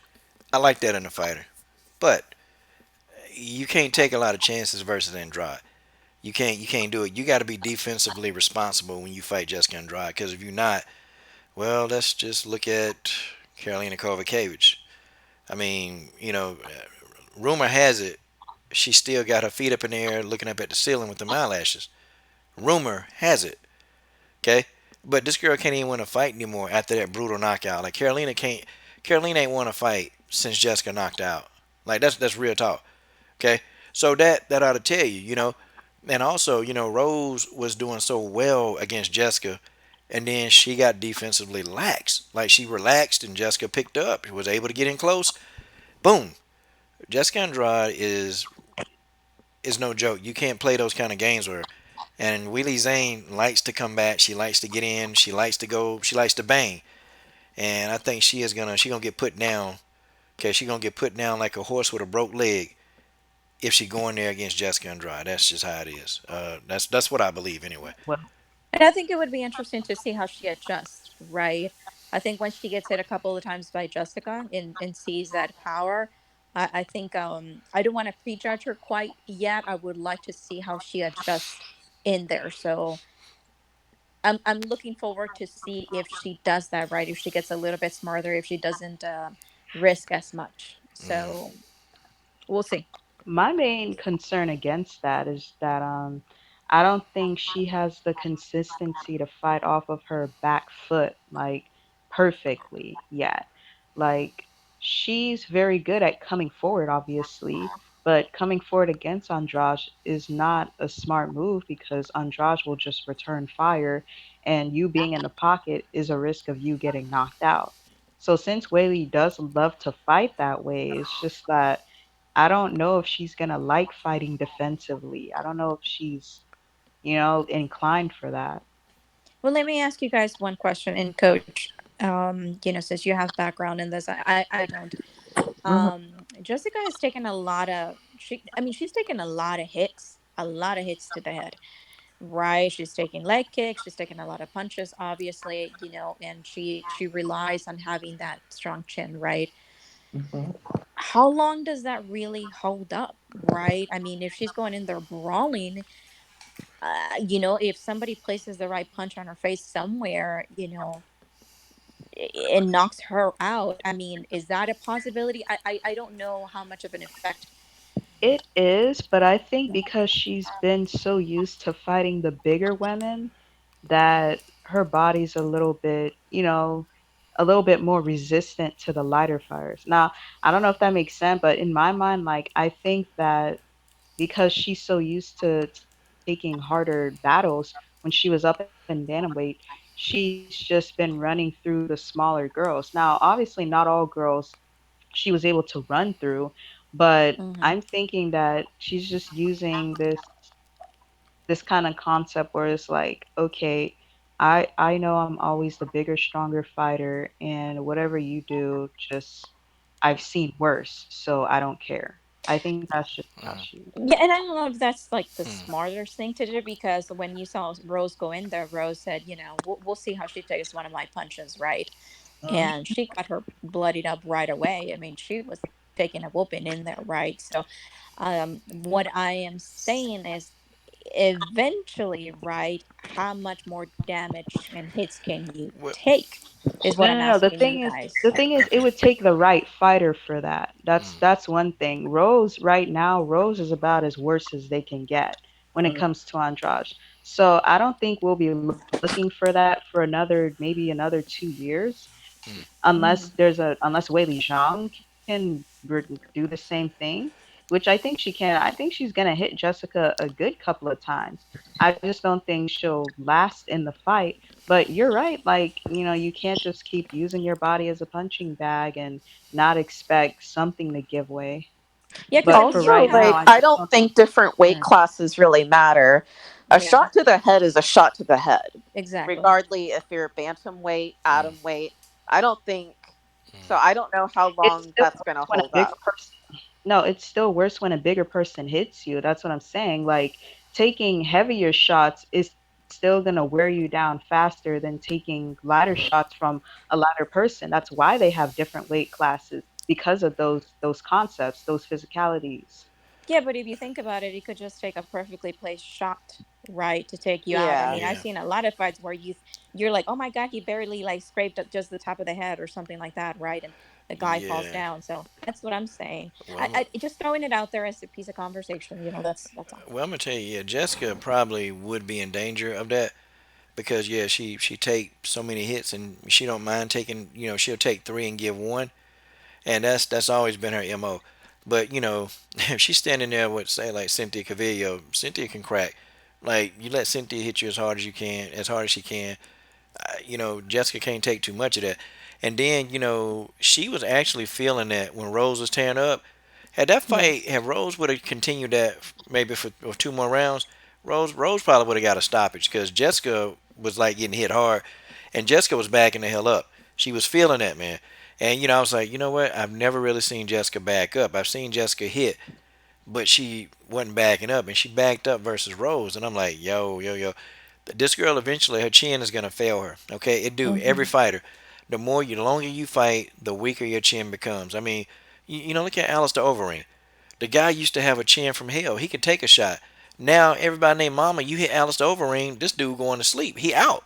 I like that in a fighter. But you can't take a lot of chances versus Andrade. You can't do it. You got to be defensively responsible when you fight Jessica Andrade. Because if you're not, well, let's just look at Karolina Kovacevic. I mean, rumor has it she still got her feet up in the air, looking up at the ceiling with the eyelashes. Rumor has it. Okay, but this girl can't even win a fight anymore after that brutal knockout. Like Carolina can't. Carolina ain't won a fight since Jessica knocked out. Like that's real talk. Okay, so that ought to tell you, and also, Rose was doing so well against Jessica, and then she got defensively lax. Like she relaxed, and Jessica picked up. She was able to get in close. Boom. Jessica Andrade is no joke. You can't play those kind of games with her. And Willie Zane likes to come back. She likes to get in. She likes to go. She likes to bang. And I think she gonna get put down. Okay, she gonna get put down like a horse with a broke leg if she go in there against Jessica Andrade. That's just how it is. That's what I believe anyway. Well, And I think it would be interesting to see how she adjusts, right? I think when she gets hit a couple of times by Jessica and sees that power, I think I don't want to prejudge her quite yet. I would like to see how she adjusts in there. So I'm looking forward to see if she does that right, if she gets a little bit smarter, if she doesn't risk as much. Mm, So we'll see. my main concern against that is that I don't think she has the consistency to fight off of her back foot like perfectly yet. Like she's very good at coming forward obviously, but coming forward against Andrade is not a smart move because Andrade will just return fire and you being in the pocket is a risk of you getting knocked out. So since Whaley does love to fight that way, it's just that I don't know if she's gonna like fighting defensively. I don't know if she's, inclined for that. Well, let me ask you guys one question. And coach, since you have background in this, I don't. Hmm. Jessica has taken a lot of I mean, she's taken a lot of hits to the head, right? She's taking leg kicks, she's taking a lot of punches, obviously, and she relies on having that strong chin, right? How long does that really hold up, right? I mean, if she's going in there brawling, if somebody places the right punch on her face somewhere, and knocks her out, I mean, is that a possibility? I don't know how much of an effect. It is, but I think because she's been so used to fighting the bigger women that her body's a little bit, a little bit more resistant to the lighter fires. Now, I don't know if that makes sense, but in my mind, like I think that because she's so used to taking harder battles when she was up in bantamweight, she's just been running through the smaller girls. Now, obviously, not all girls she was able to run through, but Hmm. I'm thinking that she's just using this kind of concept where it's like, okay, I know I'm always the bigger, stronger fighter, and whatever you do, just I've seen worse, so I don't care. I think that's just how Mm, she. Yeah, and I don't know if that's like the hmm, smartest thing to do, because when you saw Rose go in there, Rose said, we'll see how she takes one of my punches, right? And she got her bloodied up right away. I mean, she was taking a whooping in there, right? So, what I am saying is, eventually, right, how much more damage and hits can you well, take? Is what No, I'm no, no. The asking you thing is, guys. the thing is, it okay. would take the right fighter for that. That's Mm, that's one thing. Rose right now, Rose is about as worse as they can get when it Hmm. comes to Andrade. So I don't think we'll be looking for that for another maybe another 2 years, mm, unless Hmm. unless Weili Zhang can do the same thing, which I think she can. I think she's gonna hit Jessica a good couple of times. I just don't think she'll last in the fight. But you're right. Like, you can't just keep using your body as a punching bag and not expect something to give way. Yeah, because I But mean, for you Also, right have, now, like, I I just don't don't think. think different weight Yeah. classes really matter. A yeah, shot to the head is a shot to the head, exactly. regardless if you're bantamweight, mm, atom weight. I don't think so. mm. I don't know how It's long still that's going to worse when a hold bigger up. person. No, it's still worse when a bigger person hits you. That's what I'm saying. Like taking heavier shots is still gonna wear you down faster than taking lighter shots from a lighter person. That's why they have different weight classes because of those concepts, those physicalities. Yeah, but if you think about it, it could just take a perfectly placed shot, right, to take you out. I Yeah. mean, I've Yeah. seen a lot of fights where you're like, oh my god, he barely like scraped up just the top of the head or something like that, right? And the guy falls Yeah. down. So that's what I'm saying. Well, I just throwing it out there as a piece of conversation. That's all. I'm gonna tell you, yeah, Jessica probably would be in danger of that because yeah, she take so many hits and she don't mind taking. She'll take three and give one, and that's always been her mo. But if she's standing there with say like Cynthia Cavillo, Cynthia can crack. Like you let Cynthia hit you as hard as you can, as hard as she can. Jessica can't take too much of that. And then she was actually feeling that when Rose was tearing up. Had that Yeah. fight, had Rose would have continued that maybe for two more rounds, Rose probably would have got a stoppage because Jessica was like getting hit hard, and Jessica was backing the hell up. She was feeling that, man. And I was like, you know what? I've never really seen Jessica back up. I've seen Jessica hit, but she wasn't backing up, and she backed up versus Rose. And I'm like, yo, yo, yo, this girl eventually her chin is gonna fail her. Okay, it do every Hmm. fighter. The longer you fight, the weaker your chin becomes. I mean, look at Alistair Overeem. The guy used to have a chin from hell. He could take a shot. Now everybody named Mama, you hit Alistair Overeem, this dude going to sleep. He out.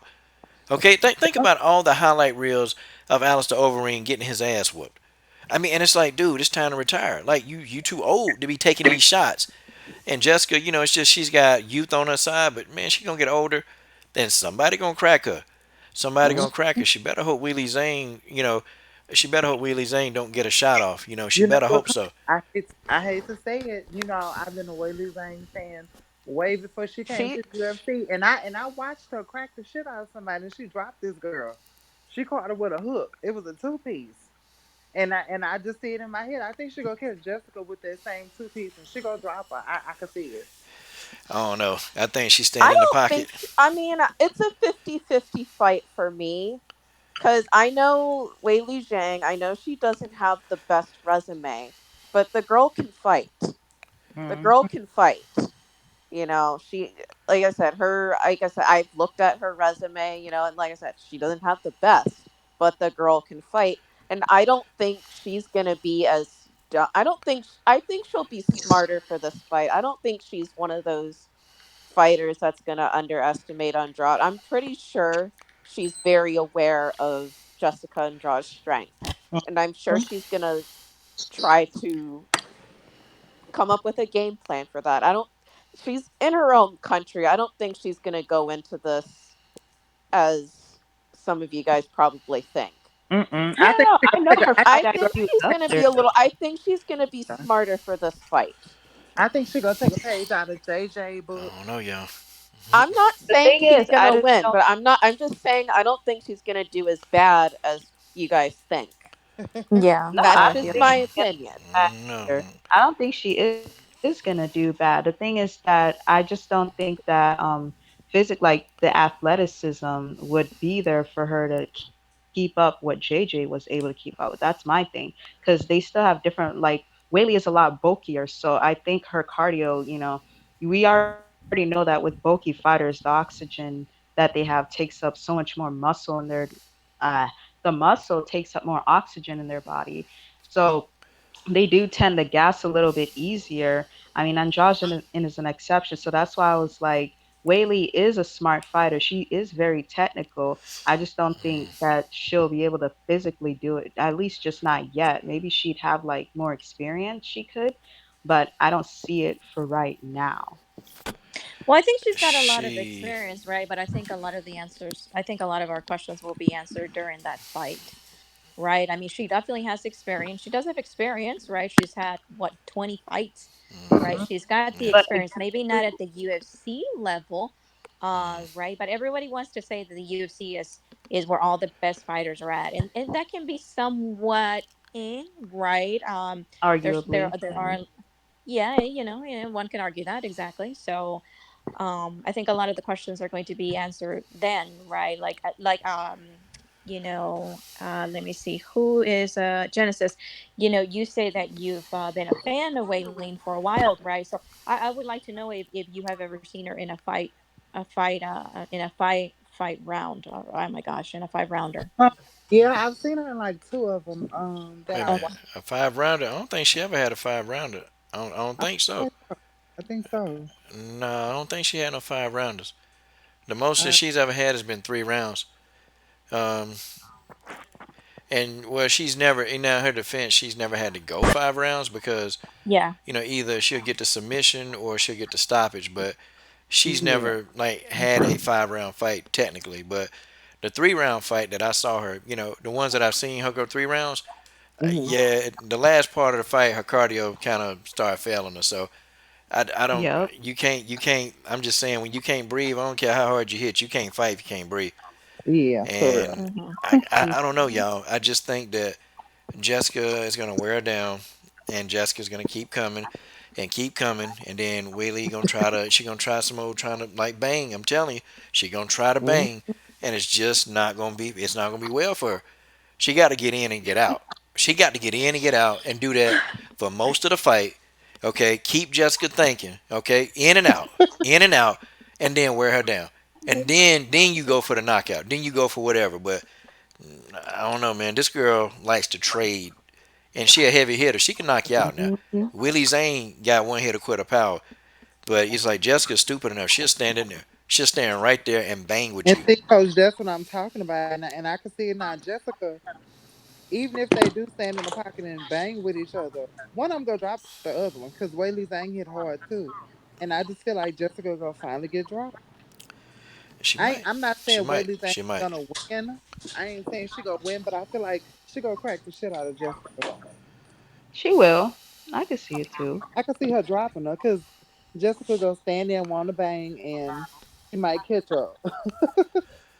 Okay, think about all the highlight reels of Alistair Overeem getting his ass whooped. I mean, and it's like, dude, it's time to retire. Like you too old to be taking these shots. And Jessica, it's just she's got youth on her side, but man, she gonna get older. Then somebody gonna crack her. Somebody Mhm. gonna crack her. She better hope Wheelie Zane, she better hope Wheelie Zane don't get a shot off. She You know better what? hope so. I hate to say it. I've been a Weili Zhang fan way before she came She to the UFC, and I watched her crack the shit out of somebody, and she dropped this girl. She caught her with a hook. It was a two piece, and I just see it in my head. I think she gonna catch Jessica with that same two piece, and she gonna drop her. I can see it. I don't know. I think she's I staying in the don't pocket. think I mean, it's a 50-50 fight for me. Because I know Weili Zhang, I know she doesn't have the best resume, but the girl can fight. The girl Mhm. can fight. You know, she, like I said, like I said, I've looked at her resume, and like I said, she doesn't have the best, but the girl can fight. And I don't think she's going to be as, I don't think, I think she'll be smarter for this fight. I don't think she's one of those fighters that's going to underestimate Andrade. I'm pretty sure she's very aware of Jessica Andrade's strength. And I'm sure she's going to try to come up with a game plan for that. I don't She's in her own country. I don't think she's going to go into this as some of you guys probably think. Mm-mm. I Yeah, think no, she I gonna know take her a. fight I think IQ she's going to be Thunder. a little I think she's going to be smarter for this fight. I think she gonna take a page out of JJ I book. don't know, y'all. I'm not The saying thing she's is, going I to just win, don't. but I'm just saying I don't think she's going to do as bad as you guys think. Yeah, No, I'm That's I with don't just you. think my she's gonna opinion. do bad No. either. I don't think she is gonna do bad. The thing is that I just don't think that like the athleticism would be there for her to keep up what JJ was able to keep up with. That's my thing, because they still have different. Like Whaley is a lot bulkier, so I think her cardio. We already know that with bulky fighters, the oxygen that they have takes up so much more muscle in their. Uh, the muscle takes up more oxygen in their body, so they do tend to gas a little bit easier. I mean, Andrade is an exception, so that's why I was like, Whaley is a smart fighter. She is very technical. I just don't think that she'll be able to physically do it. At least just not yet. Maybe she'd have like more experience. She could, but I don't see it for right now. Well, I think she's got a lot of She. experience, right? But I think a lot of our questions will be answered during that fight, right? I mean, she definitely has experience. She does have experience, right? She's had what, 20 fights, right? Mm-hmm. She's got the But Yeah. experience, maybe against not who? at the UFC level, right? But everybody wants to say that the UFC is where all the best fighters are at, and that can be somewhat right. Arguably, There yeah. are, yeah, one can argue that exactly. So I think a lot of the questions are going to be answered then, right? Let me see, who is Genesis. You say that you've been a fan of Wayleen for a while, right? So I would like to know if you have ever seen her in a fight round. Oh my gosh, in a 5 rounder. Uh, yeah, I've seen her in like two of them. That Wait a I minute. watched. A 5 rounder? I don't think she ever had a 5 rounder. I don't I think so. think so. I think so. No, I don't think she had no 5 rounders. The most that Uh, she's ever had has been 3 rounds. Um, and well, she's never, in her defense, she's never had to go 5 rounds because Yeah. either she'll get the submission or she'll get the stoppage. But she's yeah. never like had a 5 round fight technically. But the 3 round fight that I saw her, the ones that I've seen her go 3 rounds, Hmm. yeah, the last part of the fight, her cardio kind of started failing her. So I don't, Yep. you can't. I'm just saying when you can't breathe, I don't care how hard you hit, you can't fight if you can't breathe. Yeah, for real. And Hmm. I don't know, y'all. I just think that Jessica is gonna wear her down, and Jessica's gonna keep coming and keep coming, and then Whaley gonna she gonna try some old trying to like bang. I'm telling you, she gonna try to Mm-hmm. bang, and it's not gonna be well for her. She got to get in and get out. She got to get in and get out and do that for most of the fight. Okay, keep Jessica thinking. Okay, in and out, and then wear her down, and then you go for the knockout. Then you go for whatever. But I don't know, man. This girl likes to trade, and she a heavy hitter. She can knock you out now. Hmm. Willie Zane got one hit to quit her power, but it's like Jessica's stupid enough. She'll stand in there. She'll stand right there and bang with And you. see, Coach, that's what I'm talking about, and I can see it now. Jessica, even if they do stand in the pocket and bang with each other, one of them gonna drop the other one because Whaley Zhang hit hard too, and I just feel like Jessica gonna finally get dropped. She might. I'm not She saying might. Whaley Zhang She might. gonna win. I ain't saying she gonna win, but I feel like she gonna crack the shit out of Jessica. She will. I could see it too. I can see her dropping her because Jessica gonna stand there and want to bang, and she might catch her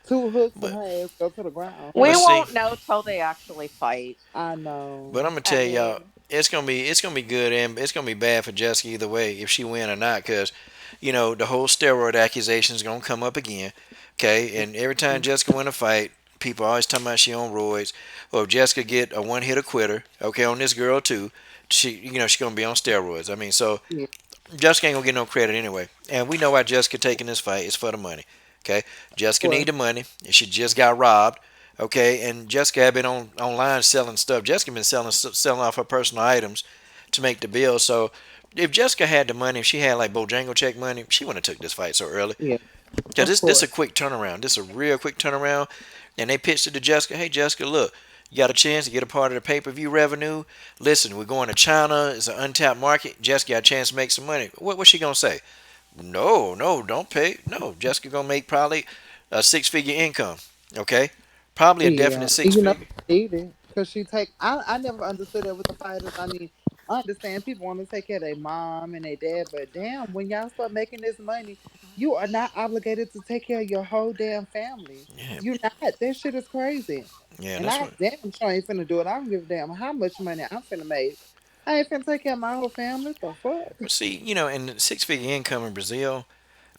two hooks and But her ass go to the ground. but We see, won't know till they actually fight. I but know. I'm gonna I tell y'all, mean, it's gonna be good and it's gonna be bad for Jessica either way if she win or not, because the whole steroid accusation is gonna come up again. Okay, and every time Jessica win a fight, People are always talking about she on roids, or if Jessica get a one hitter quitter, okay, on this girl too, she's gonna be on steroids. I mean, so Yeah, Jessica ain't gonna get no credit anyway, and we know why Jessica taking this fight is for the money. Okay, of Jessica course. need the money, and she just got robbed. Okay, and Jessica had been on online selling stuff. Jessica been selling off her personal items to make the bill. So if Jessica had the money, if she had like Bojangle check money, she wouldn't have took this fight so early. Yeah, Cause of this course. a quick turnaround. This a real quick turnaround. And they pitched it to Jessica. Hey Jessica, look, you got a chance to get a part of the pay-per-view revenue. Listen, we're going to China. It's an untapped market. Jessica got a chance to make some money. What's she gonna say? No, no, don't pay. No, Jessica gonna make probably a six-figure income. Okay, probably a Yeah, definite and you know six-figure. she need it because she take. I never understood that with the fighters. I mean, I understand people want to take care of their mom and their dad, but damn, when y'all start making this money, you are not obligated to take care of your whole damn family. Yeah, You not. That shit is crazy. yeah, And that's I what. damn sure ain't finna do it. I don't give a damn how much money I'm finna make. I ain't finna take care of my whole family. The fuck? But see, and six-figure income in Brazil,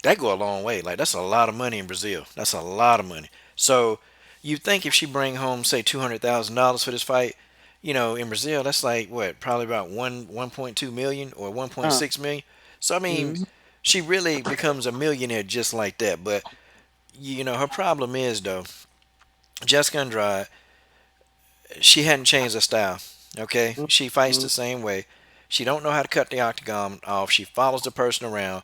that go a long way. Like that's a lot of money in Brazil. That's a lot of money. So you think if she bring home say $200,000 for this fight, in Brazil that's like what probably about 1.2 million or one point Uh, six million. So I mean, mm-hmm. she really becomes a millionaire just like that. But her problem is though, Jessica Andrade, she hadn't changed her style. Okay, she fights Mm-hmm. the same way. She don't know how to cut the octagon off. She follows the person around.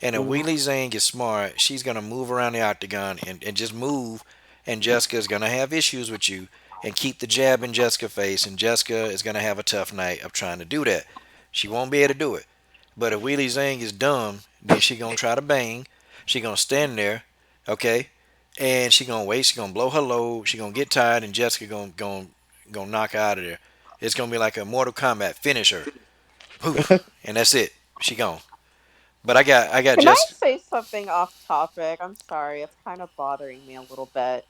And if Mm-hmm. Wheelie Zhang is smart, she's gonna move around the octagon and just move. And Jessica's gonna have issues with you and keep the jab in Jessica's face. And Jessica is gonna have a tough night of trying to do that. She won't be able to do it. But if Wheelie Zhang is dumb, then she gonna try to bang. She gonna stand there, okay, and she gonna wait. She gonna blow her load. She gonna get tired, and Jessica gonna knock her out of there. It's gonna be like a Mortal Kombat finisher, poof, and that's it. She gone. But I got Can I Jessica. say something off topic? I'm sorry, it's kind of bothering me a little bit.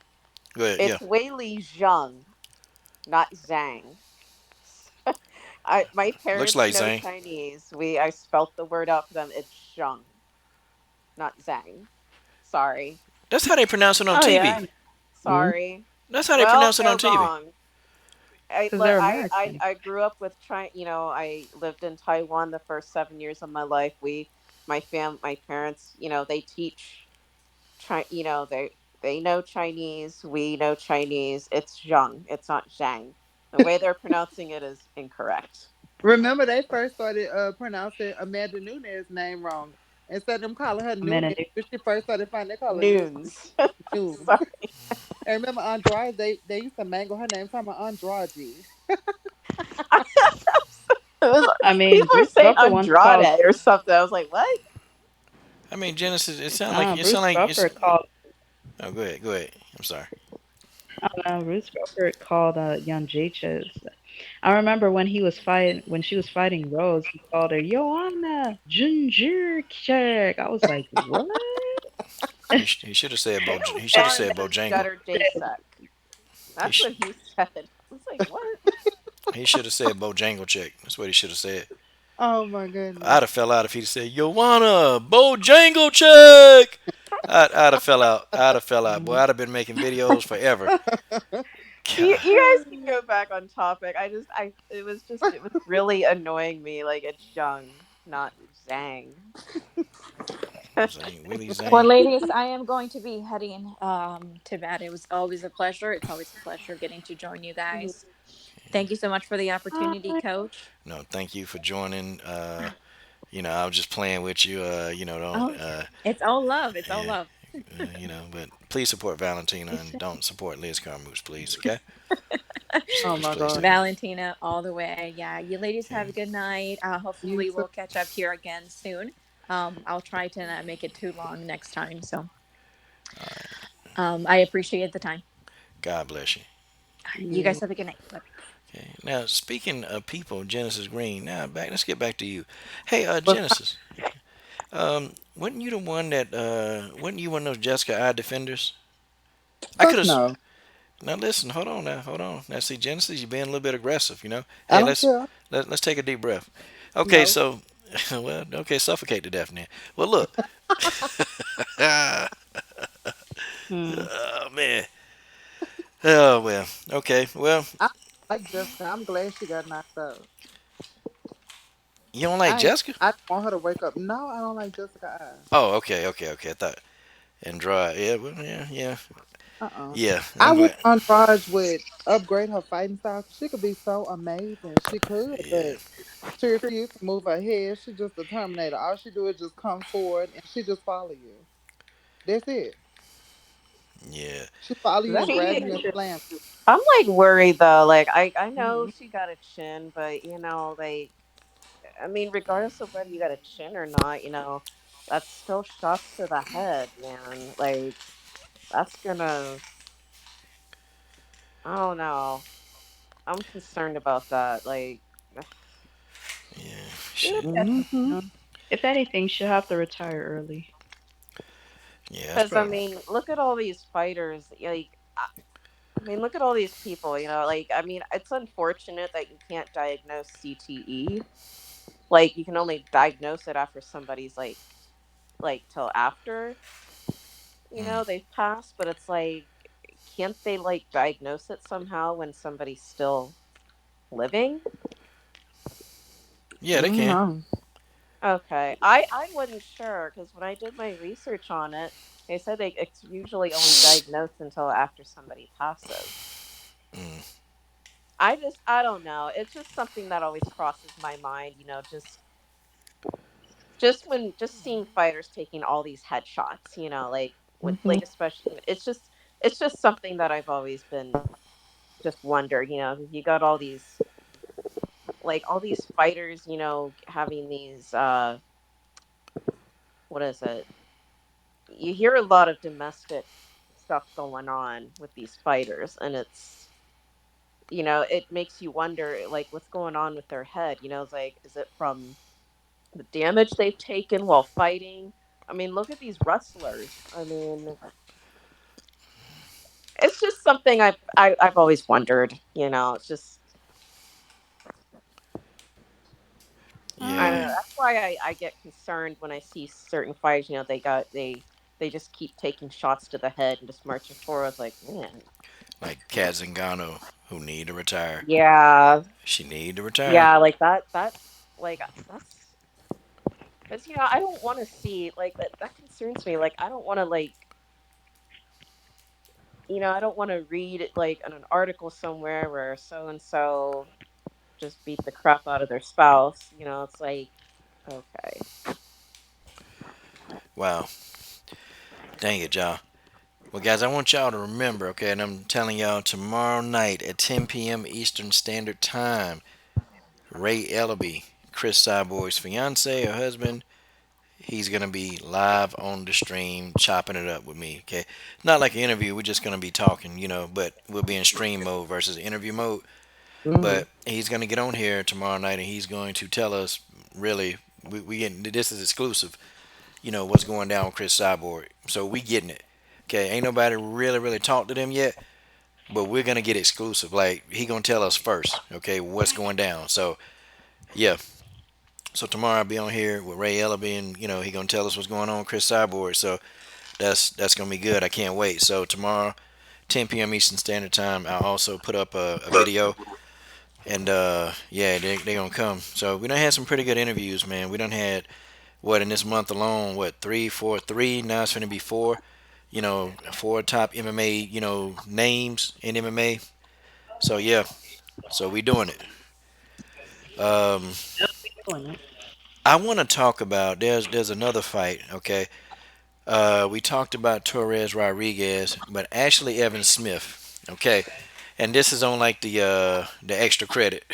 Go ahead, yeah. It's Weili Zhang, not Zhang. My Looks parents like know Zhang. Chinese. I spelt the word out for them. It's Zhang, not Zhang. Sorry. That's how they pronounce it on Oh TV. yeah, Mm-hmm. Sorry. That's how they Well, pronounce it on they're TV. wrong. I, because li- they're I American. I grew up with I lived in Taiwan the first 7 years of my life. My parents, they teach they know Chinese. We know Chinese. It's Zhang. It's not Zhang. The way they're pronouncing it is incorrect. Remember, they first started pronouncing Amanda Nunes' name wrong. Instead of them calling her I'm in a Nunes, new. when she first started fighting, they call her Noons. Nunes. Sorry. And remember Andrade, they used to mangle her name, talking about Andrade. It was, I mean, people are Bruce saying Buffer once called. Andrade or something. I was like, what? I mean, Genesis. It sound Bruce like it's. Buffer called. Oh, go ahead, go ahead. I'm sorry. Bruce Buffer called Young Jachez. I remember when she was fighting Rose, he called her Joanna Jędrzejczyk. I was like, what? He should have said They He don't should have sound said any Bojangle. better J-Sec. He That's sh- what he said. I was like, what? he should have said Bojangle check. That's what he should have said. Oh my goodness. I'd have fell out if he'd said Joanna Bojangle check. I'd have fell out. I'd have fell out. Boy, Mhm. I'd have been making videos forever. You God. guys can go back on topic. It was really annoying me. Like it's Zhang, not Zhang. Zane, Willie Well, Zane. ladies, I am going to be heading to bed. It was always a pleasure. It's always a pleasure getting to join you guys. Thank you so much for the opportunity, Hi. Coach. No, thank you for joining. I was just playing with you. Don't. Oh, it's all love. It's all Yeah. love. But please support Valentina and don't support Liz Carmouche, please. Okay. Oh Just my please god. do. Valentina, all the way. Yeah, you ladies have Okay. a good night. You Hopefully, too. we'll catch up here again soon. I'll try to not make it too long next time. So, All right. I appreciate the time. God bless you. All right, you Yeah. guys have a good night. Bye. Okay. Now, speaking of people, Genesis Green. Now, back. Let's get back to you. Hey, But Genesis. Wasn't you the one that? Wasn't you one of those Jessica I defenders? I could fuck have. no. Now listen. Hold on. Now, hold on. Now, see, Genesis, you're being a little bit aggressive. I Hey, don't care. let's take a deep breath. Okay. No. So, well, okay, suffocate to death now. Well, look. Oh Hmm. man. Oh well. Okay. Well, I like Jessica. I'm glad she got knocked out. you don't like I ain't, Jessica? I don't want her to wake up. No, I don't like Jessica Oh, okay, okay, okay. I thought Andrade. Yeah, well, yeah, yeah, I. yeah. I I'm wish glad. Andrade would upgrade her fighting style. 'Cause she could be so amazing. She could, Yeah, but she refused to move her head. She just a Terminator. All she do is just come forward and she just follow you. That's it. yeah, She follow you That's and grab She, you and true. slam I'm like worried though. Like I know you. she got a chin, but like I mean, regardless of whether you got a chin or not, that's still shots to the head, man. Like that's gonna, I don't know. I'm concerned about that. Like, yeah. It'll She, get her Mm-hmm. soon. If anything, she'll have to retire early. yeah. That's because I probably. mean, look at all these fighters. Like, I mean, look at all these people. Like I mean, it's unfortunate that you can't diagnose CTE. Like, you can only diagnose it after somebody's like till after Mm. they've passed. But it's like, can't they like diagnose it somehow when somebody's still living? Yeah, they can. Mm-hmm. Okay, I wasn't sure because when I did my research on it, they said it's usually only diagnosed until after somebody passes. Mm. I don't know. It's just something that always crosses my mind. Just seeing fighters taking all these headshots. Like with Mm-hmm. like especially it's just something that I've always been just wondered. You got all these fighters. Having these what is it? You hear a lot of domestic stuff going on with these fighters, and it makes you wonder like what's going on with their head. It's like, is it from the damage they've taken while fighting? I mean, look at these wrestlers. I mean, it's just something I've always wondered. It's just, I don't Yeah, know. Um, That's why I get concerned when I see certain fighters. They just keep taking shots to the head and just marching forward. It's like, man, like Kat Zingano, who need to retire. yeah, She need to retire. yeah, like that, like that's because I don't want to see like that. That concerns me. Like I don't want to I don't want to read like an article somewhere where so and so just beat the crap out of their spouse. It's like, okay. Wow, dang it, y'all. Well, guys, I want y'all to remember, okay, and I'm telling y'all tomorrow night at 10 p.m. Eastern Standard Time, Ray Ellaby, Chris Cyborg's fiance or husband, he's gonna be live on the stream chopping it up with me. Okay, not like an interview. We're just gonna be talking, but we'll be in stream mode versus interview mode. mm-hmm. But he's gonna get on here tomorrow night and he's going to tell us really. We getting this is exclusive. What's going down with Chris Cyborg. So we getting it. Okay, ain't nobody really talked to them yet, but we're gonna get exclusive. Like he gonna tell us first. Okay, what's going down. So yeah, so tomorrow I'll be on here with Ray Ellaby, and he gonna tell us what's going on with Chris Cyborg. So that's gonna be good. I can't wait. So tomorrow, 10 p.m. Eastern Standard Time, I'll also put up a video, and yeah, they gonna come. So we done had some pretty good interviews, man. We done had what in this month alone, what three, four, three. Now it's gonna be four. Four top MMA names in MMA. So yeah, so we doing it. Um, Doing it. I want to talk about there's another fight. Okay, we talked about Torres Rodriguez, but Ashley Evans Smith. Okay, and this is on like the extra credit.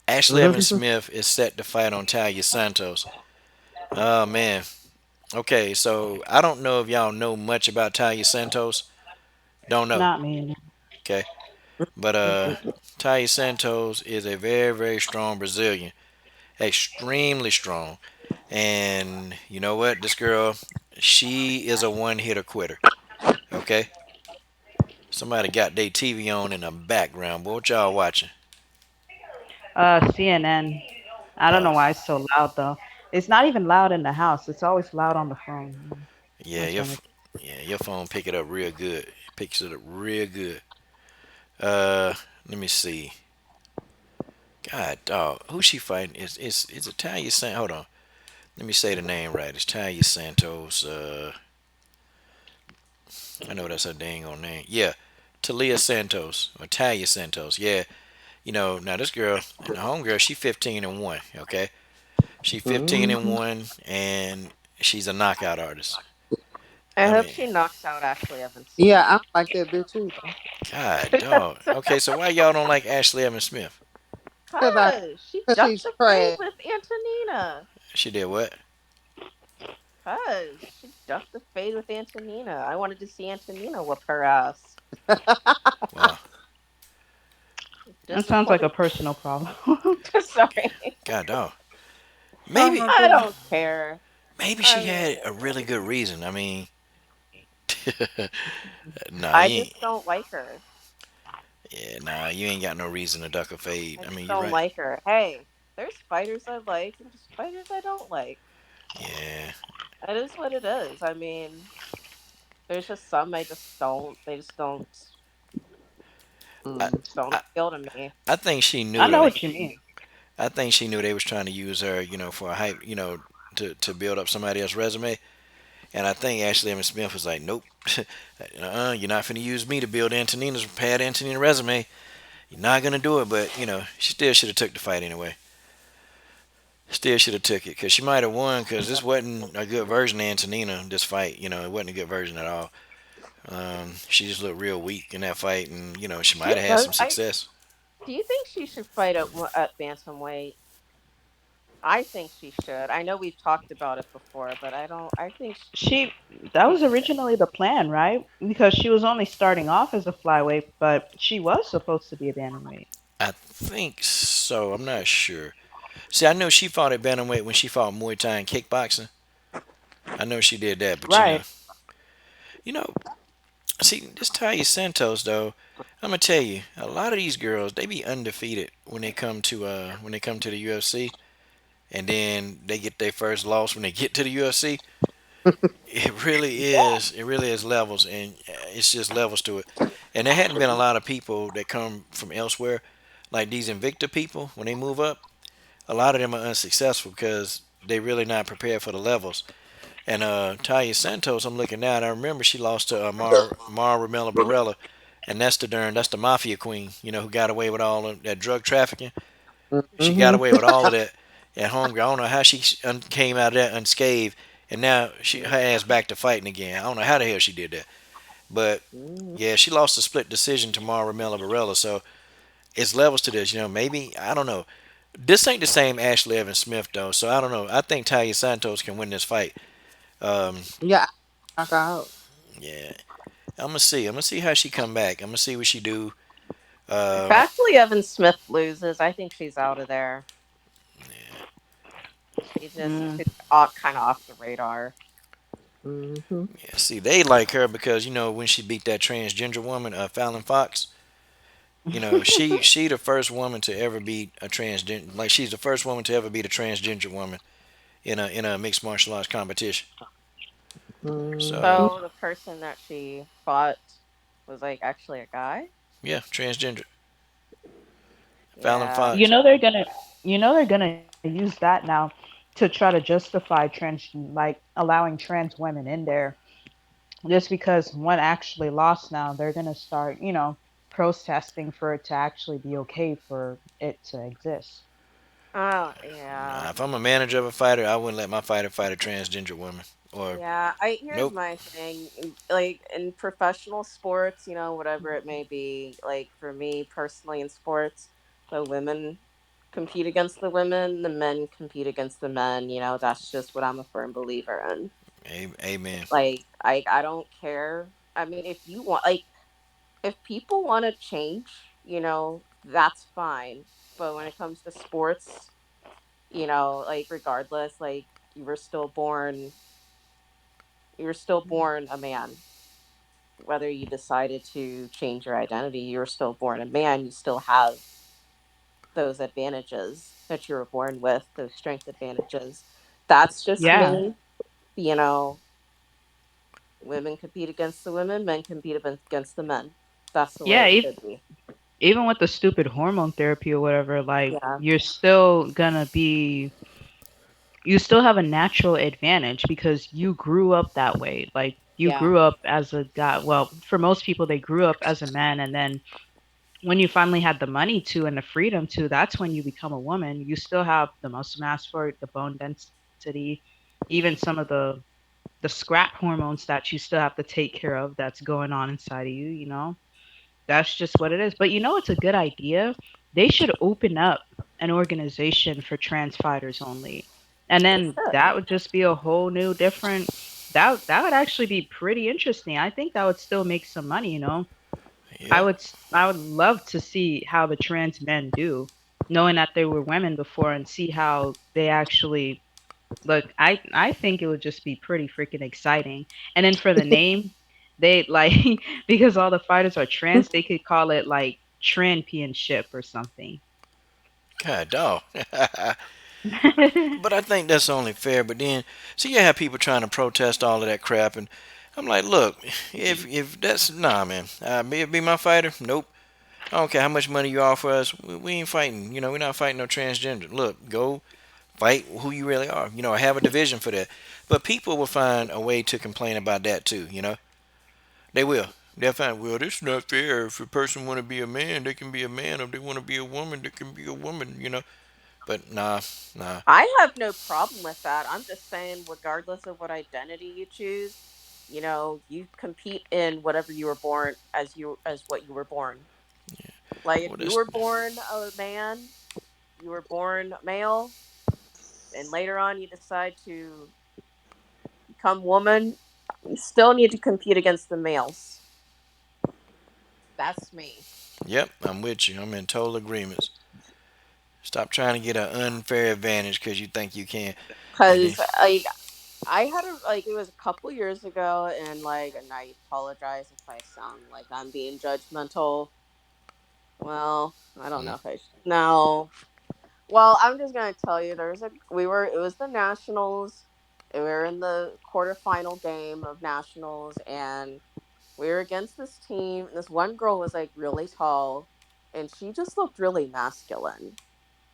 Ashley Evans Smith is set to fight on Talia Santos. Oh man. Okay, so I don't know if y'all know much about Talia Santos. Don't know. Not me. Okay, but Talia Santos is a very strong Brazilian, extremely strong. And you know what? This girl, she is a one hitter quitter. Okay, somebody got their TV on in the background. Boy, what y'all watching? CNN. I don't Uh, know why it's so loud though. It's not even loud in the house. It's always loud on the phone. yeah, I'll turn it. your phone pick it up real good. It picks it up real good. Uh, let me see. God, dog, who's she fighting? It's Talia Santos. Hold on, let me say the name right. It's Talia Santos. I know that's her dang on name. Yeah, Talia Santos or Talia Santos. Yeah, now this girl, the homegirl, she 15-1. Okay, she 15-1, and she's a knockout artist. I I hope mean, she knocks out Ashley Evans Yeah, Smith. I don't like that bitch either. God, dog. Okay, so why y'all don't like Ashley Evans Smith? Cause I, Cause she cause ducked she's the fade trash. with Antonina. She did what? Cause she ducked the fade with Antonina. I wanted to see Antonina whoop her ass. Wow. That sounds like a Disappointed. personal problem. Sorry. God, dog. Oh Maybe, my I goodness. don't care. maybe I she really had a don't care. really good reason. I mean, nah, I you ain't. just don't like her. Yeah, nah, you ain't got no reason to duck a I fade. I just mean, you're don't right. like her. Hey, there's fighters I like and just fighters I don't like. Yeah, That is what it is. I mean, there's just some I just don't. They I, Mm. just don't I, appeal to me. I think she I knew know though. what you mean. I think she knew they was trying to use her, for a hype, to build up somebody else's resume. And I think Ashley Evans Smith was like, nope, you're not finna use me to build Antonina's pad Antonina resume. You're not gonna do it. But she still should have took the fight anyway. Still should have took it because she might have won because this wasn't a good version of Antonina. This fight, it wasn't a good version at all. She just looked real weak in that fight, and she She might have had does. some I success. Do you think she should fight at bantamweight? I think she should. I know we've talked about it before, but I don't. I think She That she was should. originally the plan, right? Because she was only starting off as a flyweight, but she was supposed to be a bantamweight. I think so. I'm not sure. See, I know she fought at bantamweight when she fought Muay Thai and kickboxing. I know she did that, but Right. you know. See, this Talia Santos though, I'm gonna tell you, a lot of these girls they be undefeated when they come to the UFC, and then they get their first loss when they get to the UFC. It really is levels, and it's just levels to it. And there hadn't been a lot of people that come from elsewhere, like these Invicta people. When they move up, a lot of them are unsuccessful because they really not prepared for the levels. And Talia Santos, I'm looking now, and I remember she lost to Mara Ramela Barella, and that's the mafia queen, who got away with all of that drug trafficking. She got Hmm. away with all of that at home. I don't know how she came out of that unscathed, and now her ass back to fighting again. I don't know how the hell she did that, but yeah, she lost a split decision to Mara Ramela Barella. So it's levels to this. Maybe I don't know. This ain't the same Ashley Evans Smith though, so I don't know. I think Talia Santos can win this fight. Um, Yeah, knock her out. yeah, I'm gonna see. I'm gonna see how she come back. I'm gonna see what she do. If Um, Ashley Evans Smith loses, I think she's out of there. Mm. She's kind of off the radar. Hmm. yeah, see, they like her because when she beat that transgender woman, Fallon Fox. She the first woman to ever beat a transgender. Like she's the first woman to ever beat a transgender woman in a mixed martial arts competition. Hmm. So So the person that she fought was like actually a guy. yeah, transgender Fallon Yeah. You Fox. know they're gonna use that now to try to justify allowing trans women in there. Just because one actually lost now, they're gonna start, protesting for it to actually be okay for it to exist. Oh yeah. Nah, if I'm a manager of a fighter, I wouldn't let my fighter fight a transgender woman. Or Yeah, I here's nope. my thing. Like in professional sports, whatever it may be, like for me personally in sports, the women compete against the women, the men compete against the men, that's just what I'm a firm believer in. Amen. Like I don't care. I mean, if you want if people want to change, that's fine. But when it comes to sports, like regardless, like you were still born a man. Whether you decided to change your identity, you were still born a man. You still have those advantages that you were born with, those strength advantages. That's just Yeah. me. You know, Women compete against the women, men compete against the men. That's the way Yeah, it should be. even with the stupid hormone therapy or whatever, like Yeah. you're still gonna be you still have a natural advantage because you grew up that way. Like you Yeah. grew up as a guy. Well, for most people, they grew up as a man, and then when you finally had the money to and the freedom to, that's when you become a woman. You still have the muscle mass for it, the bone density, even some of the scrap hormones that you still have to take care of that's going on inside of you, you know? That's just what it is. But you know it's a good idea? They should open up an organization for trans fighters only. And They then should. that would just be a whole new different that would actually be pretty interesting. I think that would still make some money, you know. Yeah. I would love to see how the trans men do, knowing that they were women before and see how they actually look. I think it would just be pretty freaking exciting. And then for the name, they like because all the fighters are trans, they could call it like Championship or something. God dog. But I think that's only fair. But then, see, you have people trying to protest all of that crap, and I'm like, look, if that's nah, man, be my fighter. Nope. I don't care how much money you offer us. We ain't fighting. You know, we're not fighting no transgender. Look, go fight who you really are. You know, have a division for that. But people will find a way to complain about that too. You know, they will. They'll find, well, this is not fair. If a person want to be a man, they can be a man. If they want to be a woman, they can be a woman. You know, but nah, nah. I have no problem with that. I'm just saying, regardless of what identity you choose, you compete in whatever you were born as what you were born. Like if Well, you this were born a man, you were born male, and later on you decide to become woman, you still need to compete against the males. That's me. Yep, I'm with you. I'm in total agreements. Stop trying to get an unfair advantage because you think you can. And then, Cause like I had a like it was a couple years ago, and I apologize if I sound like I'm being judgmental. Well, I don't know mm, if I should. No. Well, I'm just gonna tell you, it was the Nationals. We were in the quarterfinal game of Nationals, and we were against this team. And this one girl was like really tall, and she just looked really masculine,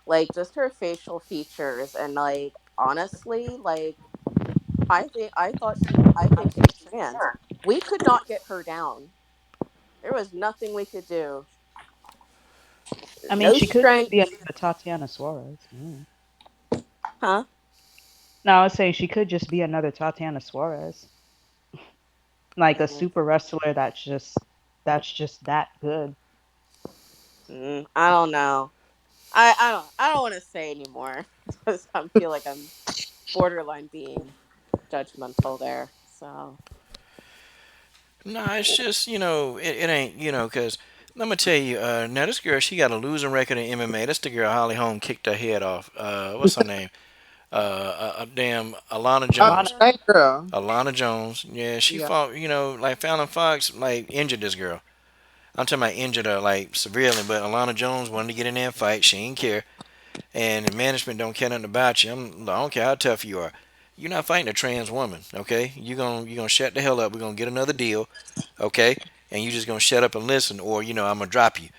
like just her facial features, and like honestly, like I think she's trans. We could not get her down. There was nothing we could do. I mean, No she could just be strength, another Tatiana Suarez. Mm. huh? No, I was saying she could just be another Tatiana Suarez, like a Mm, super wrestler that's just that good. I don't know. I don't want to say anymore because I feel like I'm borderline being judgmental there. So nah, it's just, it ain't, because I'm going to tell you, now this girl, she got a losing record in MMA. That's the girl Holly Holm kicked her head off. What's her name? Damn, Alana Oh, Lana, Jones. that girl. Alana Jones. Yeah, she Yeah. fought, like Fallon Fox, like injured this girl. I'm talking about injured her, like severely, but Alana Jones wanted to get in there and fight. She didn't care. And the management don't care nothing about you. I don't care how tough you are. You're not fighting a trans woman, okay? You gonna shut the hell up. We're gonna get another deal, okay? And you just gonna shut up and listen, or I'm gonna drop you.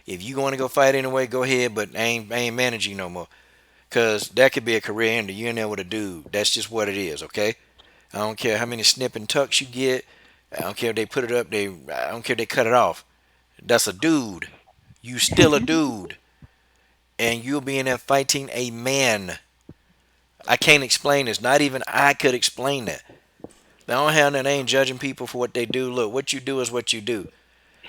If you want to go fight anyway, go ahead. But I ain't managing you no more, cause that could be a career ender. You're in there with a dude. That's just what it is, okay? I don't care how many snip and tucks you get. I don't care if they put it up. I don't care if they cut it off. That's a dude. You still a dude, and you'll be in there fighting a man. I can't explain this. Not even I could explain that. I don't have that. I ain't judging people for what they do. Look, what you do is what you do.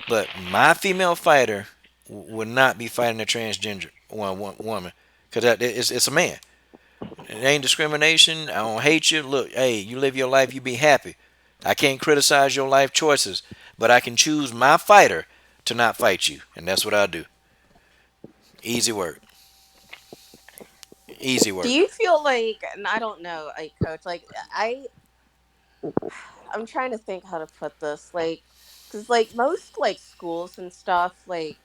But my female fighter would not be fighting a transgender woman because it's a man. It ain't discrimination. I don't hate you. Look, hey, you live your life. You be happy. I can't criticize your life choices, but I can choose my fighter to not fight you, and that's what I do. Easy work. Easy do work. you feel like, and I don't know, like coach, like I'm trying to think how to put this, like, because like most like schools and stuff, like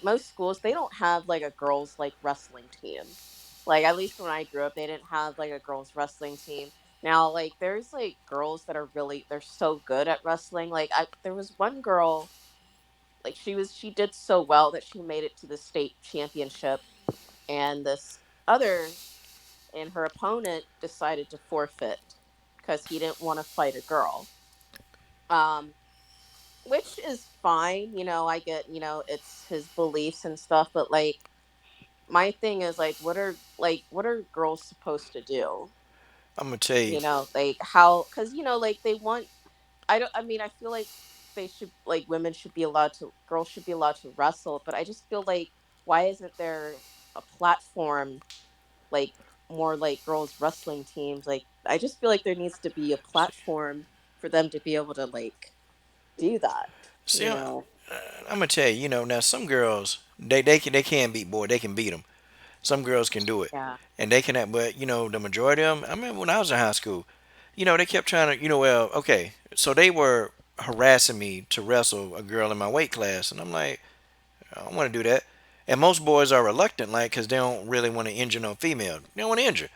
most schools, they don't have like a girls like wrestling team. Like at least when I grew up, they didn't have like a girls wrestling team. Now, like there's like girls that are really they're so good at wrestling. Like there was one girl. like she did so well that she made it to the state championship, and this other and her opponent decided to forfeit because he didn't want to fight a girl. Um, which is fine, I get, it's his beliefs and stuff, but like my thing is like what are girls supposed to do? I'm gonna tell you. Like how, cuz like they want, I mean, I feel like they should, like, women should be allowed to, girls should be allowed to wrestle, but I just feel like why isn't there a platform, like, more like girls wrestling teams? Like, I just feel like there needs to be a platform for them to be able to, like, do that, See, you know. I'm gonna tell you. Now some girls they can beat boy. They can beat them. Some girls can do it, Yeah. and they can. But the majority of them. I remember when I was in high school. They kept trying to. Well, okay. So they were harassing me to wrestle a girl in my weight class, and I'm like, I don't want to do that. And most boys are reluctant, like, because they don't really want to injure no female. They don't want to injure.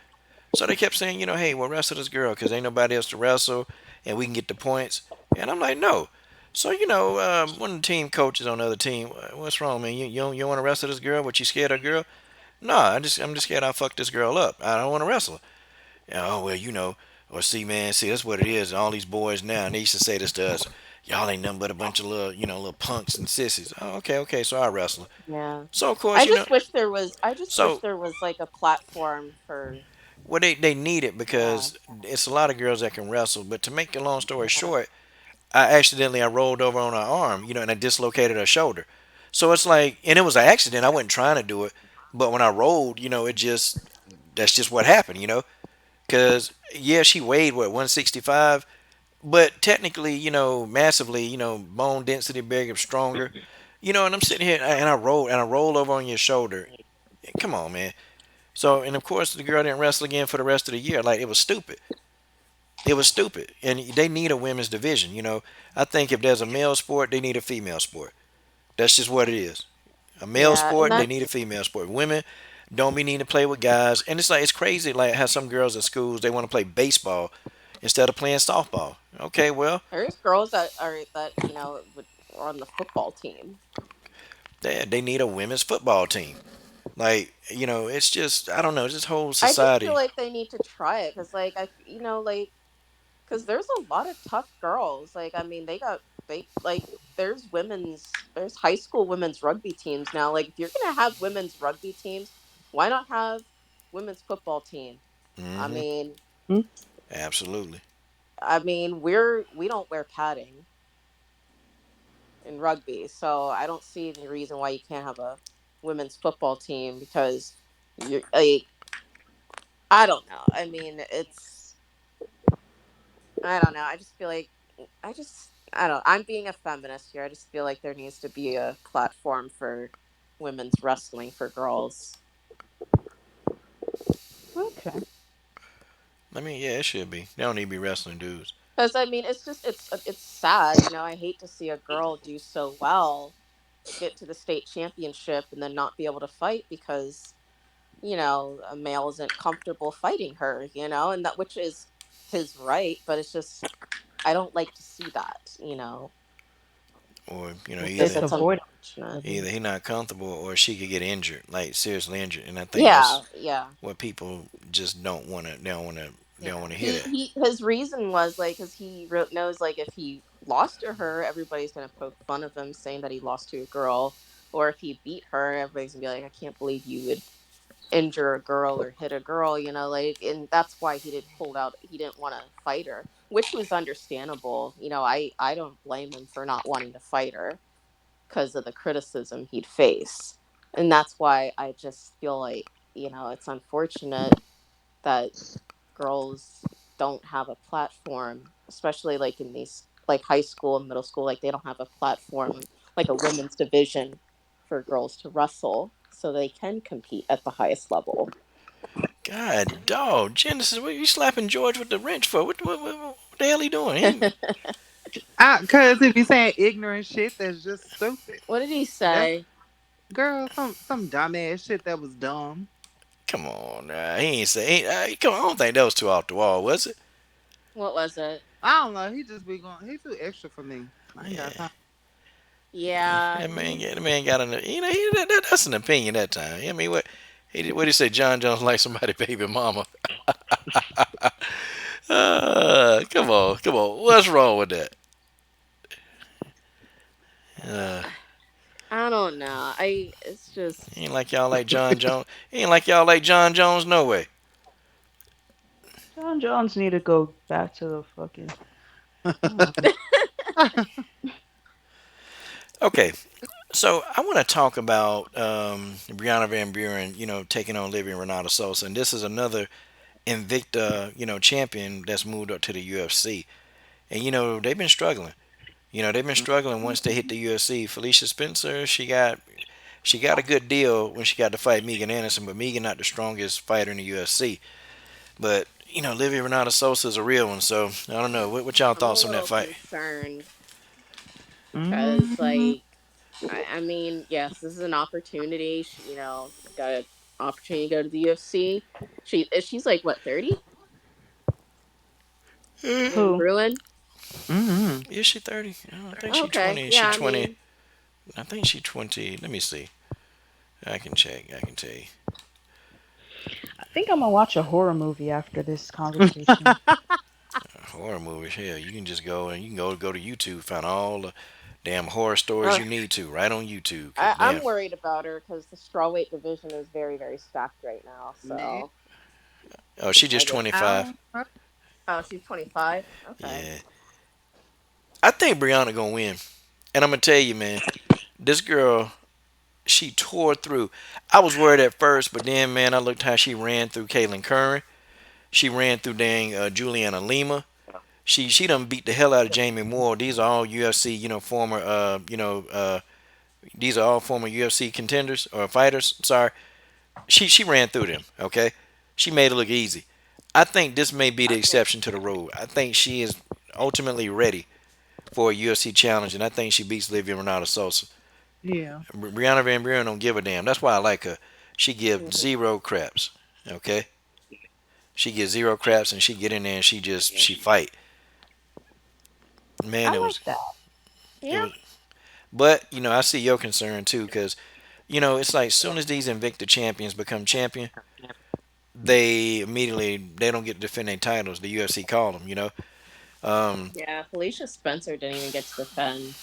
So they kept saying, hey, we'll wrestle this girl because ain't nobody else to wrestle, and we can get the points. And I'm like, no. So one of the team coaches on the other team, what's wrong, man? You don't want to wrestle this girl? But you scared of girl? No, I'm just scared I'll fuck this girl up. I don't want to wrestle her. Oh well, Or see, man, see that's what it is. All these boys now, and they used to say this to us. Y'all ain't nothing but a bunch of little punks and sissies. Oh, okay, okay. So I wrestle. Yeah. So of course, I just wish so there was like a platform for, well they need it yeah. because it's a lot of girls that can wrestle. But to make a long story Yeah. short, I rolled over on her arm, and I dislocated her shoulder. So it's like, and it was an accident. I wasn't trying to do it, but when I rolled, it just that's just what happened, Because yeah, she weighed what 165, but technically, massively, bone density bigger, stronger, And I'm sitting here and I rolled over on your shoulder. Come on, man. So and of course the girl didn't wrestle again for the rest of the year. Like it was stupid. It was stupid, and they need a women's division. I think if there's a male sport, they need a female sport. That's just what it is. A male Yeah, and sport, they need a that's female sport. Women don't be needing to play with guys, and it's crazy. Like how some girls at schools they want to play baseball instead of playing softball. Okay, well, there's girls that would are on the football team. they need a women's football team. Like it's just I don't know. This whole I just feel society. like they need to try it because, like, like, because there's a lot of tough girls. Like, I mean, they like there's high school women's rugby teams now. Like, if you're gonna have women's rugby teams, why not have women's football team? I Hmm. mean, Mm. Absolutely. we don't wear padding in rugby, so I don't see any reason why you can't have a women's football team because you're like, I don't know. I mean, I don't know. I just feel like I don't. I'm being a feminist here. I just feel like there needs to be a platform for women's wrestling for girls. Okay. I mean, yeah, it should be. They don't need to be wrestling dudes. Because I mean, it's just it's sad. I hate to see a girl do so well, get to the state championship, and then not be able to fight because a male isn't comfortable fighting her. And that, which is his right, but it's just I don't like to see that. Or Just Because either it's avoid unfortunate. either he not comfortable or she could get injured, like seriously injured. And I think Yeah, that's yeah. what people just don't want to. They don't want to. They don't Yeah, want to hear he that. he his reason was like because knows, like, if he lost to her, everybody's gonna poke fun of him, saying that he lost to a girl, or if he beat her, everybody's gonna be like, I can't believe you would injure a girl or hit a girl, like, and that's why he didn't pull out. He didn't want to fight her, which was understandable. I don't blame him for not wanting to fight her because of the criticism he'd face, and that's why I just feel like it's unfortunate that girls don't have a platform, especially like in these, like, high school and middle school, like they don't have a platform, like a women's division for girls to wrestle so they can compete at the highest level. God, dog, Genesis, what you slapping George with the wrench for? What the hell he doing? He ain't, Cause if you saying ignorant shit, that's just stupid. What did he That's say? girl, some dumbass shit that was dumb. come on, he ain't say. Come on, I don't think that was too off the wall, was it? What was it? I don't know. He just be going. He too extra for me. I ain't got Yeah, time. Yeah, That man got an, that's an opinion that time. I mean, what did he say? John Jones like somebody baby mama. Come on, come on. What's wrong with that? Uh, I don't know. It's just ain't like y'all like John Jones. Ain't like y'all like John Jones. No way. John Jones need to go back to the fucking. Oh, Okay, so I want to talk about Brianna Van Buren. Taking on Livia Renata Sosa, and this is another Invicta, champion that's moved up to the UFC. And they've been struggling. They've been struggling once they hit the UFC. Felicia Spencer, she got a good deal when she got to fight Megan Anderson, but Megan not the strongest fighter in the UFC. But Livia Renata Sosa is a real one, so I don't know. What y'all I'm a thoughts on that little fight? concerned because, mm-hmm. like, I mean, yes, this is an opportunity. She, got an opportunity to go to the UFC. She's like what 30? Van Who? Bruin. Mm-hmm. Is she 30? I think she Okay, 20. She yeah. I 20. mean, I think she 20. Let me see. I can check. I can tell you. I think I'm gonna watch a horror movie after this conversation. Horror movies. Hell, you can just go and you can go to YouTube, find all the damn horror stories uh, you need to right on YouTube. Cause I'm damn, worried about her because the strawweight division is very, very stacked right now. Yeah. So oh, she I just just, 25. oh, she's 25. Okay. Yeah, I think Brianna gonna win, and I'm gonna tell you, man, this girl, she tore through. I was worried at first, but then, man, I looked how she ran through Caitlin Curran. She ran through dang Juliana Lima. She done beat the hell out of Jamie Moore. These are all UFC, former, these are all former UFC contenders or fighters. Sorry, she ran through them. Okay, she made it look easy. I think this may be the exception to the rule. I think she is ultimately ready for a UFC challenge, and I think she beats Livia Renata Sosa. Yeah. Brianna Van Buren don't give a damn. That's why I like her. She give Mhm. zero craps. Okay, she gives zero craps, and she get in there and she fight. Man, I it like was that. it Yeah. was. But I see your concern too, because it's like soon as these Invicta champions become champion, they immediately they don't get to defend their titles. The UFC call them. Um, Yeah. Felicia Spencer didn't even get to defend.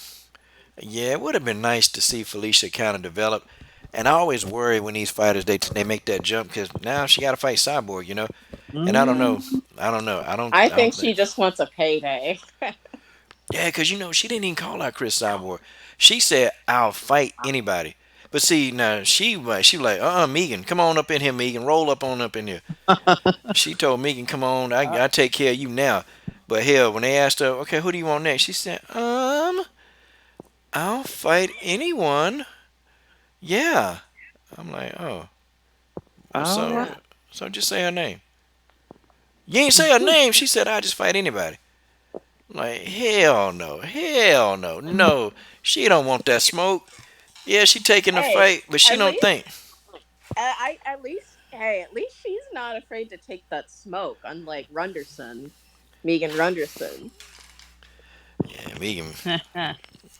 yeah, it would have been nice to see Felicia kind of develop. And I always worry when these fighters they make that jump because now she got to fight Cyborg. And I don't know. Mm-hmm. I don't know. I I don't think think. she just wants a payday. Yeah, because she didn't even call out Chris Cyborg. She said, "I'll fight anybody." But see, now she like, Megan, come on up in here, Megan, roll up on up in here. She told Megan, come on, I take care of you now. But hell, when they asked her, okay, who do you want next? She said, I'll fight anyone. Yeah. I'm like, oh, well, All right. so just say her name. You ain't say her name. She said, I just fight anybody. I'm like, hell no, hell no, no. She don't want that smoke. Yeah, she taking the Hey, fight, but she at don't least think. at least hey, at least she's not afraid to take that smoke, unlike Runderson, Megan Runderson. Yeah,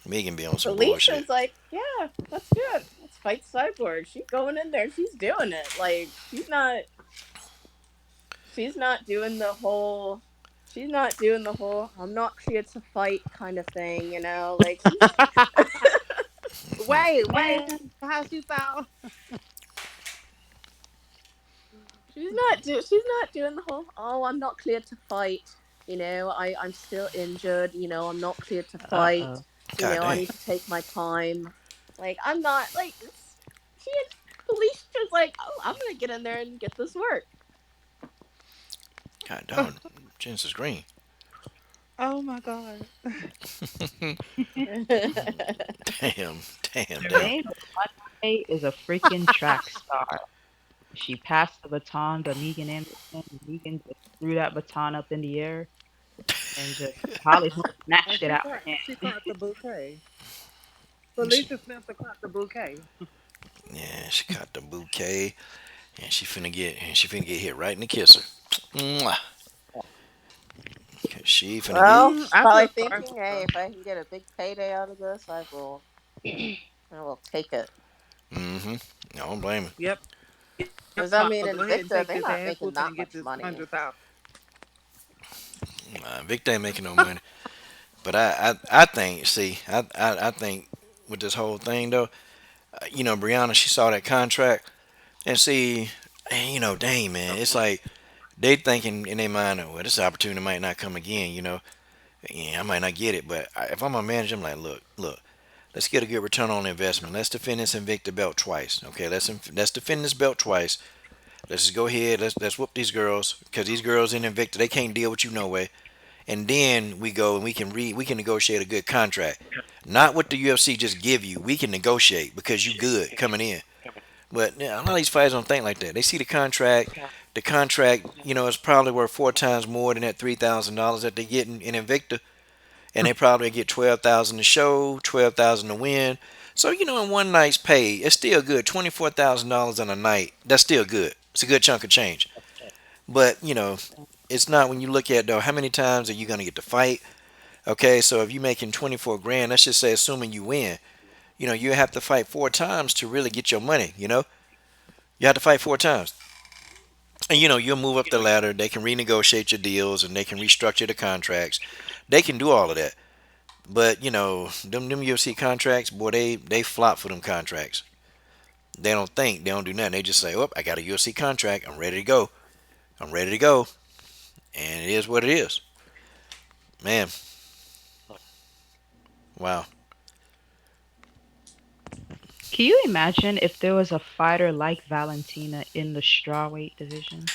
Megan be on some bullshit. Felicia's like, yeah, let's do it. Let's fight Cyborg. She's going in there. She's doing it. Like she's not doing the whole. She's not doing the whole. I'm not here to fight kind of thing. Like she's Wait. Man, How she sound? she's not doing the whole. Oh, I'm not cleared to fight. I'm still injured. I'm not cleared to fight. uh-oh. God I dang. need to take my time. Like I'm not like she and Felicia's like, oh, I'm gonna get in there and get this work. God darn. Jens is green. Oh my god. Damn, damn, damn. Jermaine Monday is a freaking track star. She passed the baton to Megan Anderson. Megan just threw that baton up in the air and just probably And snatched it out her she hand. caught the bouquet. She, Felicia Spencer caught the bouquet. yeah, she caught the bouquet, and she finna get hit right in the kisser. Mwah. 'Cause she finna get. Well, Mm, she's I probably feel sorry thinking, for hey, her. if I can get a big payday out of this, I will. I will take it. Mm-hmm. I don't blame him. Yep. Yep. Because I Mama, mean, go ahead and Invicta, take they're this not ass making whooping that and get much this money. 100,000. Victor ain't making no money. But I think, see, I think with this whole thing though, Brianna, she saw that contract and see, and, dang man, it's like they thinking in their mind, well, this opportunity might not come again. Yeah, I might not get it, but if I'm a manager, I'm like, look, let's get a good return on investment. Let's defend this Invicta belt twice. Okay, let's defend this belt twice. Let's just go ahead. Let's whoop these girls because these girls in Invicta they can't deal with you no way. And then we go and we can negotiate a good contract. Not what the UFC just give you. We can negotiate because you good coming in. But yeah, a lot of these fighters don't think like that. They see the contract. The contract, is probably worth 4 times more than that $3,000 that they get in Invicta, and they probably get 12,000 to show, 12,000 to win. So in one night's pay, it's still good. $24,000 in a night. That's still good. It's a good chunk of change. But it's not when you look at though how many times are you gonna get to fight. Okay, so if you're making 24 grand, let's just say assuming you win, you have to fight 4 times to really get your money. You have to fight 4 times. And you'll move up the ladder. They can renegotiate your deals and they can restructure the contracts. They can do all of that. But them UFC contracts, boy, they flop for them contracts. They don't think, they don't do nothing. They just say, "Oh, I got a UFC contract. I'm ready to go. I'm ready to go." And it is what it is. Man, wow. Can you imagine if there was a fighter like Valentina in the strawweight division?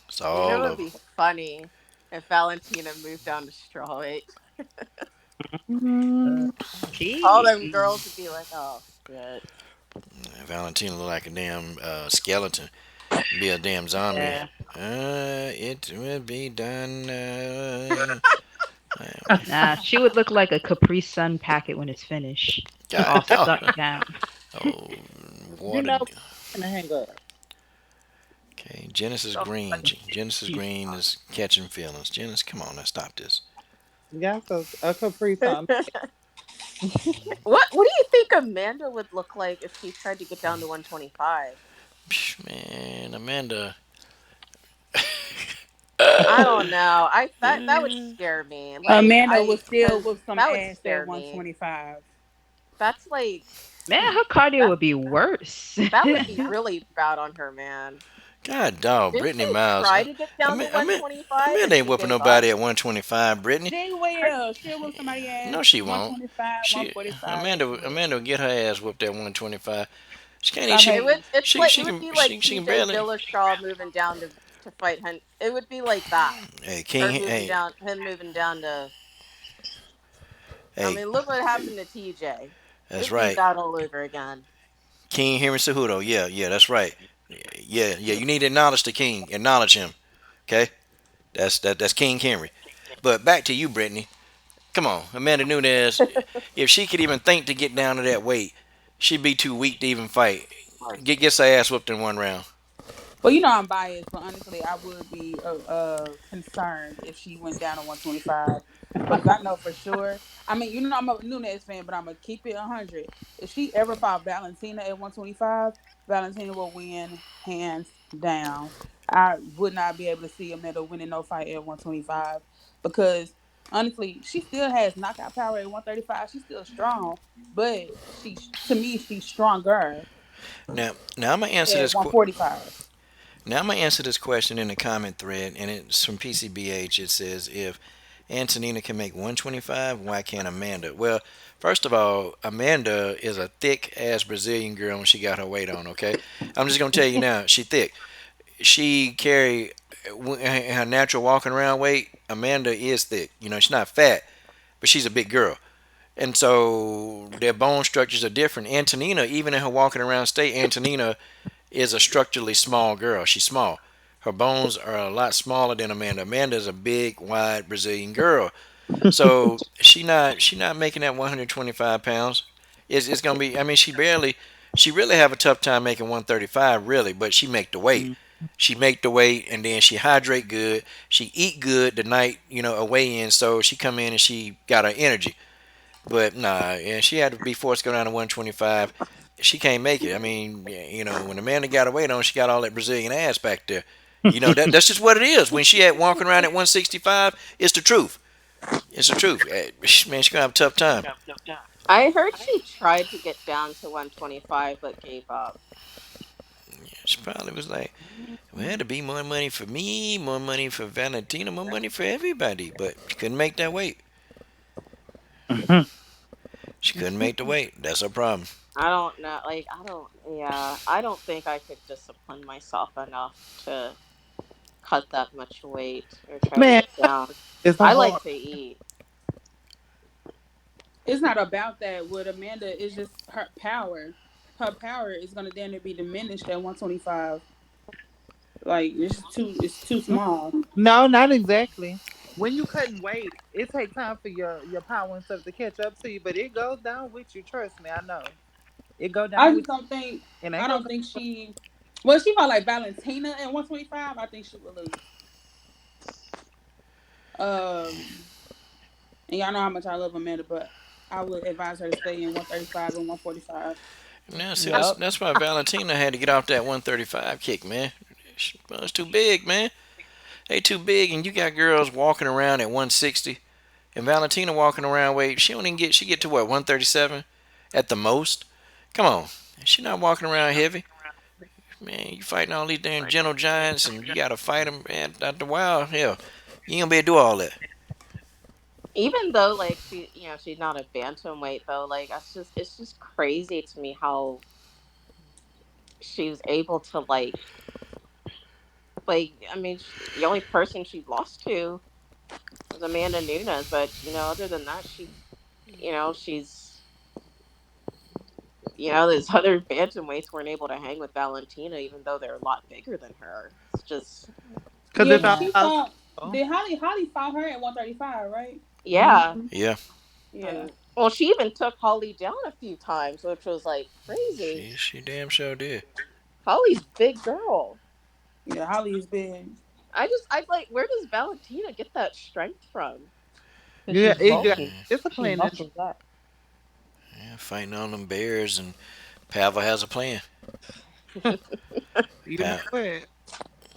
It's You know, all it would over. be funny if Valentina moved down to strawweight. Uh, Mm, All them she. girls would be like, "Oh shit." Valentina look like a damn skeleton. Be a damn zombie. Yeah. It will be done. Nah, she would look like a Capri Sun packet when it's finished, God all dog. stuck down. Oh, you water. know, and hang up. Okay, Genesis So Green. funny. Genesis Green is catching feelings. Genesis, come on now, stop this. Yeah, so a Capri Sun. What do you think Amanda would look like if she tried to get down to 125? Psh, man, Amanda. I don't know. I that would scare me. Amanda was still Cuz with some that would ass at scare me. 125. That's like Man, her cardio that would be worse. that would be really bad on her, man. God dog, Didn't Brittany she Miles. try to get down to Amanda, Amanda, 125 and Amanda ain't she whooping gave up? nobody at 125, Brittany. She will. She'll whoop somebody ass. No, she won't. 125, She 145. Yes, she will. Amanda will get her ass whooped at 125. She can't even. Okay. She It would can be like she can TJ barely. Dillashaw moving down to fight Hunt. It would be like that. Hey Her King. moving Hey down, him moving down to. I hey. mean, look what happened to TJ. That's It'd be right. that all over again. King Henry Cejudo. Yeah, that's right. Yeah. You need to acknowledge the king. Acknowledge him. Okay. That's King Henry. But back to you, Brittany. Come on, Amanda Nunes. If she could even think to get down to that weight, she'd be too weak to even fight. Gets her ass whooped in one round. Well, I'm biased, but honestly, I would be concerned if she went down to 125 because I know for sure. I mean, I'm a Nunez fan, but I'm gonna keep it 100. If she ever fought Valentina at 125, Valentina will win hands down. I would not be able to see Amanda winning no fight at 125 because honestly, she still has knockout power at 135. She's still strong, but to me she's stronger Now I'm gonna answer at this. 145. Now I'm gonna answer this question in the comment thread, and it's from PCBH. It says, if Antonina can make 125, why can't Amanda? Well, first of all, Amanda is a thick ass Brazilian girl when she got her weight on. Okay, I'm just gonna tell you now, she thick. She carry her natural walking around weight. Amanda is thick. She's not fat, but she's a big girl. And so their bone structures are different. Antonina, even in her walking around state, Antonina is a structurally small girl. She's small. Her bones are a lot smaller than Amanda. Amanda's a big, wide Brazilian girl. So she not making that 125 pounds. It's gonna be. I mean, she really have a tough time making 135 really, but she make the weight. She make the weight, and then she hydrate good. She eat good the night away in. So she come in and she got her energy. But nah, and she had to be forced to go down to 125. She can't make it. I mean, when Amanda got her weight on, she got all that Brazilian ass back there. That's just what it is. When she had walking around at 165, it's the truth. It's the truth. Man, she's gonna have a tough time. I heard she tried to get down to 125 but gave up. She probably was like, well, to be more money for me, more money for Valentina, more money for everybody. But she couldn't make that weight. She couldn't make the weight. That's her problem. I don't know. Like, yeah, I don't think I could discipline myself enough to cut that much weight or try to Man, get down. it's a I like hard. to eat. It's not about that. With Amanda, it's just her power. Her power is gonna damn near be diminished at 125. Like it's too small. No, not exactly. When you cutting weight, it takes time for your power and stuff to catch up to you, but it goes down with you. Trust me, I know. It go I down with just don't think. you, and ain't I gonna don't go. think she. Well, she fought like Valentina at 125. I think she would lose. Um, and y'all know how much I love Amanda, but I would advise her to stay in 135 and 145. Now, see, that's Yep. that's why Valentina had to get off that 135 kick, man. It's too big, man. They too big, and you got girls walking around at 160, and Valentina walking around weight. She don't even get. She get to what 137 at the most. Come on, she not walking around heavy, man. You fighting all these damn gentle giants, and you gotta fight them. Man, after a while, hell, you ain't gonna be able to do all that. Even though, like, she's not a bantamweight though. Like, it's just crazy to me how she was able to I mean, the only person she lost to was Amanda Nunes, but other than that, she's those other bantamweights weren't able to hang with Valentina, even though they're a lot bigger than her. It's just, Because Yeah, if but I Yeah. she was fought. oh, Did Holly fought her at 135, right? yeah. mhm. Yeah, Yeah. And well, she even took Holly down a few times, which was like crazy. she damn sure did. Holly's big girl. Yeah, Holly is big. I like, where does Valentina get that strength from? Because Yeah, she's it got bulky. Yeah, She discipline and muscles up. yeah, fighting on them bears, and Pavel has a plan. you know Pa- what?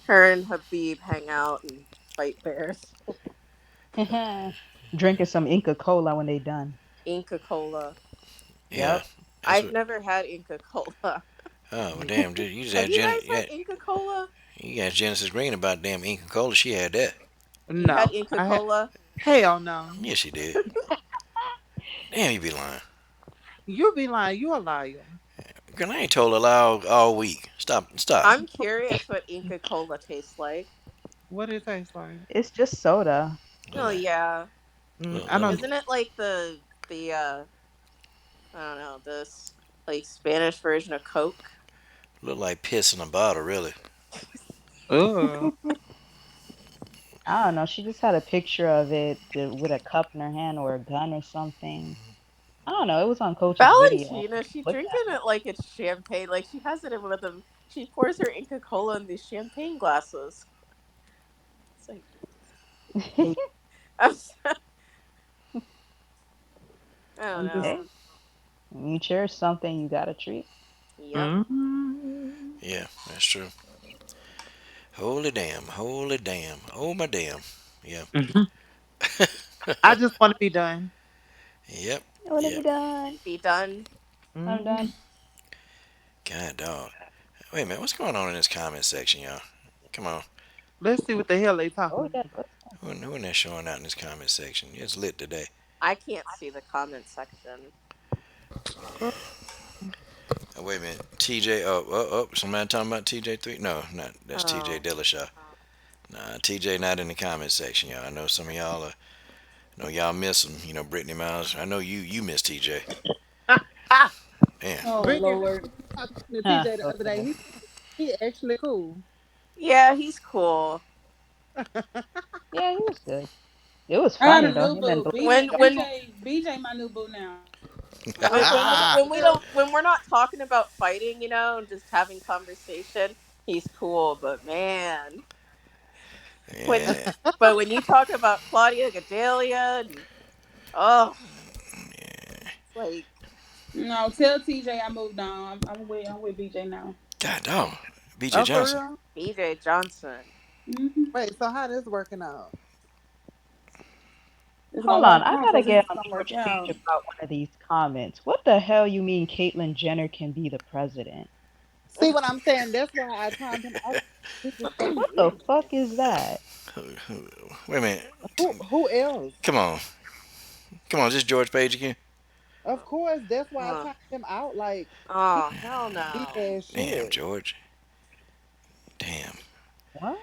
Her and Habib hang out and fight bears. Drinking some Inca Cola when they done. Inca Cola. yeah, Yep. that's I've what. never had Inca Cola. Oh well, damn, dude, you just Have had you Jen. guys Yeah, had Inca Cola? you got Genesis Green about damn Inca Cola. She had that. You had No, Inca I had Cola? hell no. Yeah, she did. Damn, you be lying. You be lying. You a liar. Girl, I ain't told a lie all week. Stop, stop. I'm curious what Inca Cola tastes like. What it taste like? It's just soda. Look Oh like, yeah. I look, don't. Isn't it like the I don't know, this like Spanish version of Coke? look like piss in a bottle, really. Ugh. I don't know. She just had a picture of it with a cup in her hand or a gun or something. I don't know. It was on Coach's video. Valentina, she Look drinking it like it's champagne. Like she has it in one of them. She pours her Inca Cola in these champagne glasses. It's like at it. I'm, I don't I'm just. know. Hey, you cherish something, you got a treat. Yep. Mm, Yeah, that's true. Holy damn, holy damn, oh my damn. Yeah. I just want to be done. Yep, I want to be yep. done. Be done. I'm Hmm. done. God dog. Wait a minute, what's going on in this comment section, y'all? Come on. Let's see what the hell they Oh, talking yeah. about. Who in there showing out in this comment section? It's lit today. I can't see the comment section. Oh, wait a minute. TJ, oh, somebody talking about TJ3? No, not. That's TJ Oh. Dillashaw. Nah, TJ not in the comment section, y'all. I know some of y'all know y'all miss him. Brittany Miles. I know you miss TJ. Ah, Damn. Oh Brittany, Lord. I was talking to Huh. TJ the other day. He actually cool. Yeah, he's cool. Yeah, he was good. It was I got funny a though. new Him and boo. Ldbc. BJ my new boo now. When we're not talking about fighting, and just having conversation, he's cool. But man, when Yeah. but when you talk about Claudia Gadelia, and oh, Like, No, tell TJ I moved on. I'm with BJ now. God dog, B.J. Oh, for Johnson. real? BJ Johnson. Hmm. Wait, so how this working out? It's Hold gonna on, work I out gotta because this get is on gonna work George page out. about one of these comments. What the hell you mean Caitlyn Jenner can be the president? See what I'm saying? That's why I timed him out. He was fucking What the idiot. fuck is that? Wait a minute. Who else? Come on. Come on, is this George Page again? Of course, that's why I Ugh. timed him out. Like he Oh, hell deep no. ass Damn, shit. George. Damn. What?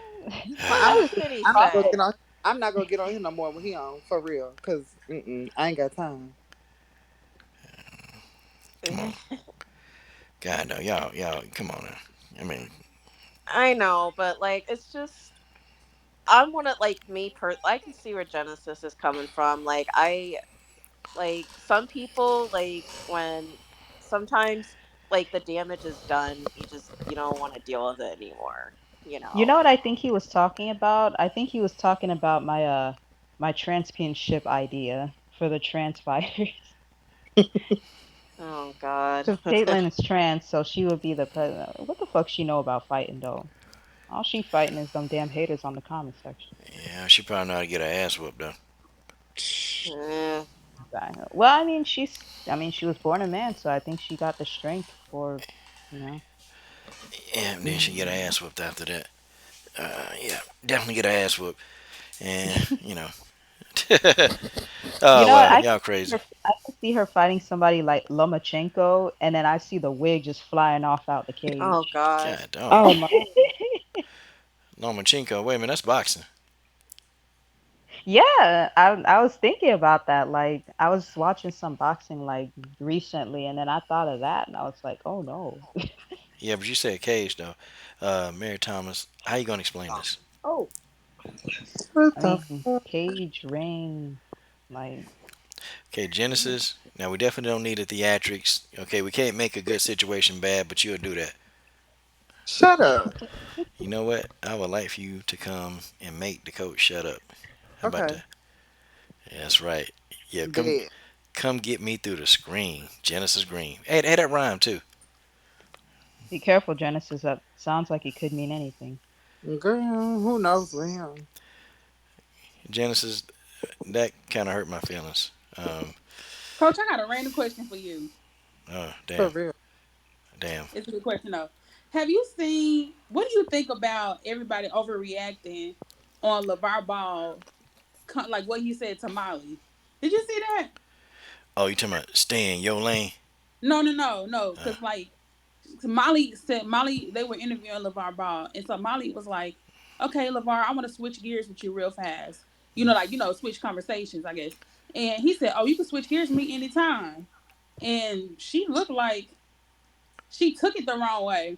What I else was did he I'm not gonna say? get on. I'm not gonna get on him no more when he on for real. Cause I ain't got time. Come on. God, no. Y'all, come on now. I mean, I know, but like, it's just I'm one of like me per. I can see where Genesis is coming from. Like, I like some people like when sometimes like the damage is done, you don't want to deal with it anymore. You You know know. what I think he was talking about? I think he was talking about my championship idea for the trans fighters. Oh God. Because Caitlyn is trans, so she would be the president. What the fuck she know about fighting though? All she fighting is them damn haters on the comment section. yeah, she probably know how to get her ass whooped though. Eh, Well, I mean, she was born a man, so I think she got the strength for, you know. Yeah, and then she get her ass whooped after that. Yeah, definitely get her ass whooped. And You oh know what? wow, I can y'all see crazy. her, I can see her fighting somebody like Lomachenko, and then I see the wig just flying off out the oh cage. God. God dog. Oh my. Lomachenko. Wait a minute, that's boxing. Yeah, I was thinking about that. Like, I was watching some boxing like recently, and then I thought of that, and I was like, oh no. Yeah, but you said cage though. Mary Thomas, how you gonna explain this? Oh. What I the mean, fuck? cage ring, like, Okay, Genesis. Now we definitely don't need the theatrics. Okay, we can't make a good situation bad, but you'll do that. Shut up. You know what? I would like for you to come and make the coach shut up. How about Okay. that? Yeah, that's right. Yeah, Dead. come get me through the screen. Genesis Green. Hey, that rhyme too. be careful, Genesis. That sounds like it could mean anything. Girl, who knows with him? Genesis, that kind of hurt my feelings. Coach, I got a random question for you. Oh, For damn, real. damn. It's a good question though. Have you seen? What do you think about everybody overreacting on LeVar Ball? Like what he said to Molly. Did you see that? Oh, you talking about stay in your lane? No, no, no, no. Uh, Because like Molly said, Molly they were interviewing LeVar Ball, and so Molly was like, "Okay, LeVar, I want to switch gears with you real fast. Switch conversations, I guess." And he said, "Oh, you can switch gears with me anytime." And she looked like she took it the wrong way.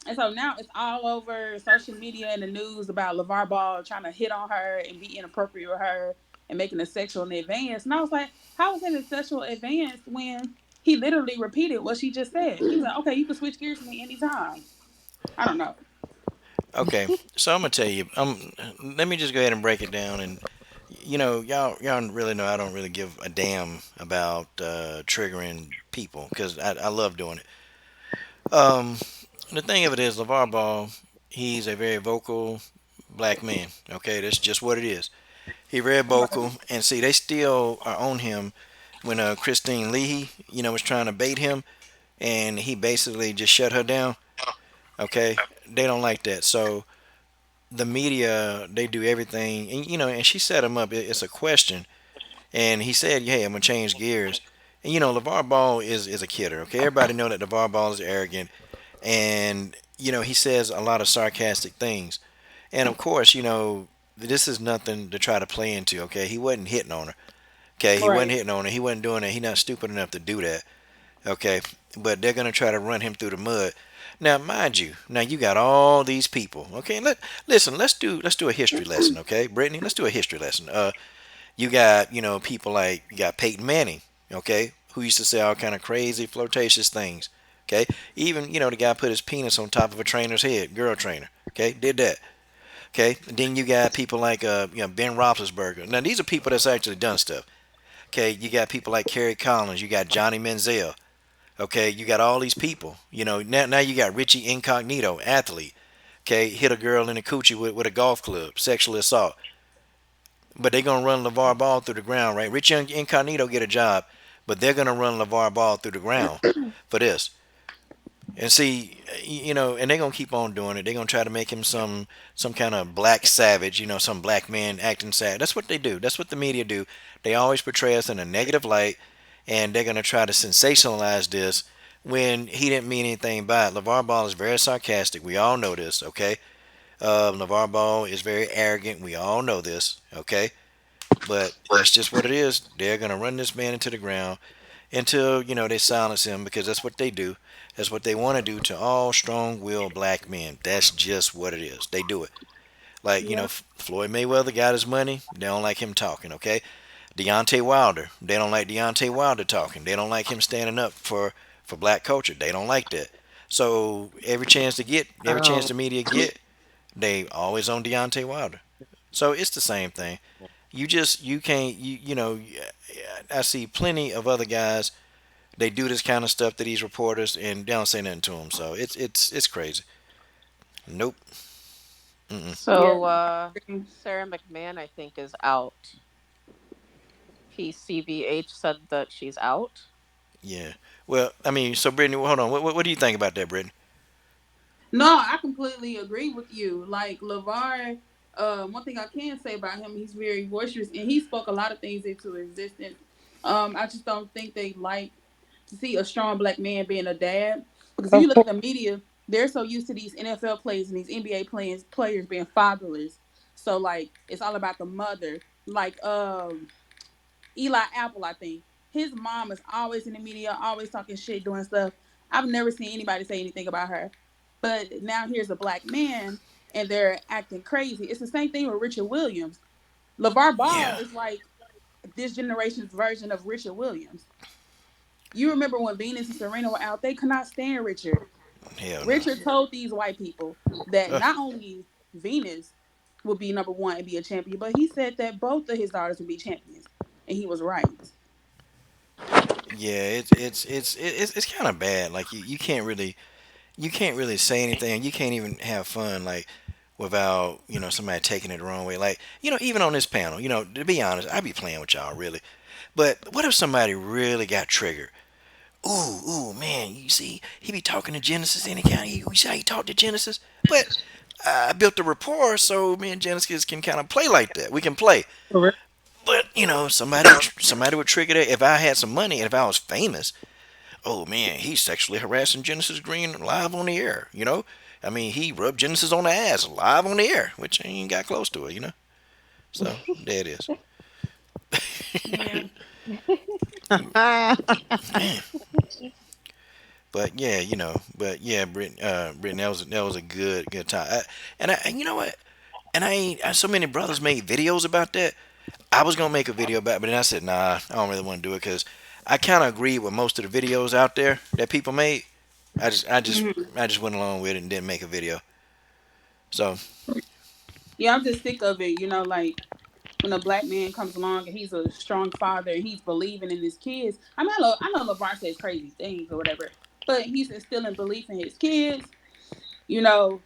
And so now it's all over social media and the news about LeVar Ball trying to hit on her and be inappropriate with her and making a sexual advance. And I was like, how was that a sexual advance when he literally repeated what she just said? He was like, okay, you can switch gears with me anytime. I don't know. okay, so I'm gonna tell you. Let me just go ahead and break it down. And y'all really know I don't really give a damn about triggering people because I love doing it. Um, the thing of it is, LeVar Ball, he's a very vocal black man. Okay, that's just what it is. He very Right. vocal, and see, they still are on him when Christine Leahy, was trying to bait him, and he basically just shut her down. Okay, they don't like that. So the media, they do everything, and and she set him up. It's a question, and he said, "Hey, I'm gonna change gears." And LeVar Ball is a kidder. Okay, everybody know that LeVar Ball is arrogant, and he says a lot of sarcastic things. And of course, this is nothing to try to play into. Okay, he wasn't hitting on her. Okay, he wasn't Right. hitting on her. He wasn't doing that. He's not stupid enough to do that. Okay, but they're gonna try to run him through the mud. Now, mind you, now you got all these people. Okay, listen. Let's do a history lesson. Okay, Brittany, let's do a history lesson. You got people like you got Peyton Manning. Okay, who used to say all kind of crazy flirtatious things. Okay, even the guy put his penis on top of a trainer's head, girl trainer. Okay, did that. Okay, then you got people like Ben Roethlisberger. Now these are people that's actually done stuff. Okay, you got people like Kerry Collins, you got Johnny Manziel. Okay, you got all these people. Now you got Richie Incognito, athlete. Okay, hit a girl in the coochie with a golf club, sexual assault. But they're gonna run LeVar Ball through the ground, right? Richie Incognito get a job, but they're gonna run LeVar Ball through the ground for this. And see, and they're gonna keep on doing it. They're gonna try to make him some kind of black savage, some black man acting sad. That's what they do. That's what the media do. They always portray us in a negative light, and they're gonna try to sensationalize this when he didn't mean anything by it. LeVar Ball is very sarcastic. We all know this, okay? LeVar Ball is very arrogant. We all know this, okay? But that's just what it is. They're gonna run this man into the ground until they silence him, because that's what they do. That's what they want to do to all strong-willed black men. That's just what it is. They do it. Like, Yep. Floyd Mayweather got his money. They don't like him talking. Okay, Deontay Wilder. They don't like Deontay Wilder talking. They don't like him standing up for black culture. They don't like that. So every chance Oh, the media get, they always on Deontay Wilder. So it's the same thing. You can't I see plenty of other guys. They do this kind of stuff to these reporters, and they don't say nothing to them. So it's crazy. Nope. Mm-mm. Yeah. so Sarah McMahon, I think, is out. PCBH said that she's out. Yeah. Well, I mean, so Brittany, hold on. What do you think about that, Brittany? No, I completely agree with you. Like LeVar, one thing I can say about him, he's very boisterous and he spoke a lot of things into existence. I just don't think they like to see a strong black man being a dad. Because if you Of look at course. the media, they're so used to these NFL players and these NBA players being fatherless. So like it's all about the mother. Like Eli Apple, I think. His mom is always in the media, always talking shit, doing stuff. I've never seen anybody say anything about her. But now here's a black man and they're acting crazy. It's the same thing with Richard Williams. LeVar Ball Yeah. is like this generation's version of Richard Williams. You remember when Venus and Serena were out, they could not stand Richard. Hell no. Richard told these white people that Uh, not only Venus would be number one and be a champion, but he said that both of his daughters would be champions. And he was right. yeah. It's kind of bad. Like you can't really say anything. You can't even have fun like without somebody taking it the wrong way. Like even on this panel, to be honest, I be playing with y'all really. But what if somebody really got triggered? Ooh, man, you see, he be talking to Genesis any kind of, you see how he talked to Genesis? But I built a rapport so me and Genesis can kind of play like that. We can play. Correct. But, somebody would trigger that. If I had some money and if I was famous, oh man, he's sexually harassing Genesis Green live on the air. I mean, he rubbed Genesis on the ass live on the air, which I ain't got close to it. So, there it is. Yeah. Man. But yeah, Brittany, that was a good time. And you know what? And so many brothers made videos about that. I was gonna make a video about it, but then I said, nah, I don't really want to do it because I kind of agree with most of the videos out there that people made. I just, I just, Mhm. I just went along with it and didn't make a video. So Yeah, I'm just sick of it. Like when a black man comes along and he's a strong father and he's believing in his kids. I know LeVar says crazy things or whatever, but he's instilling belief in his kids. You know,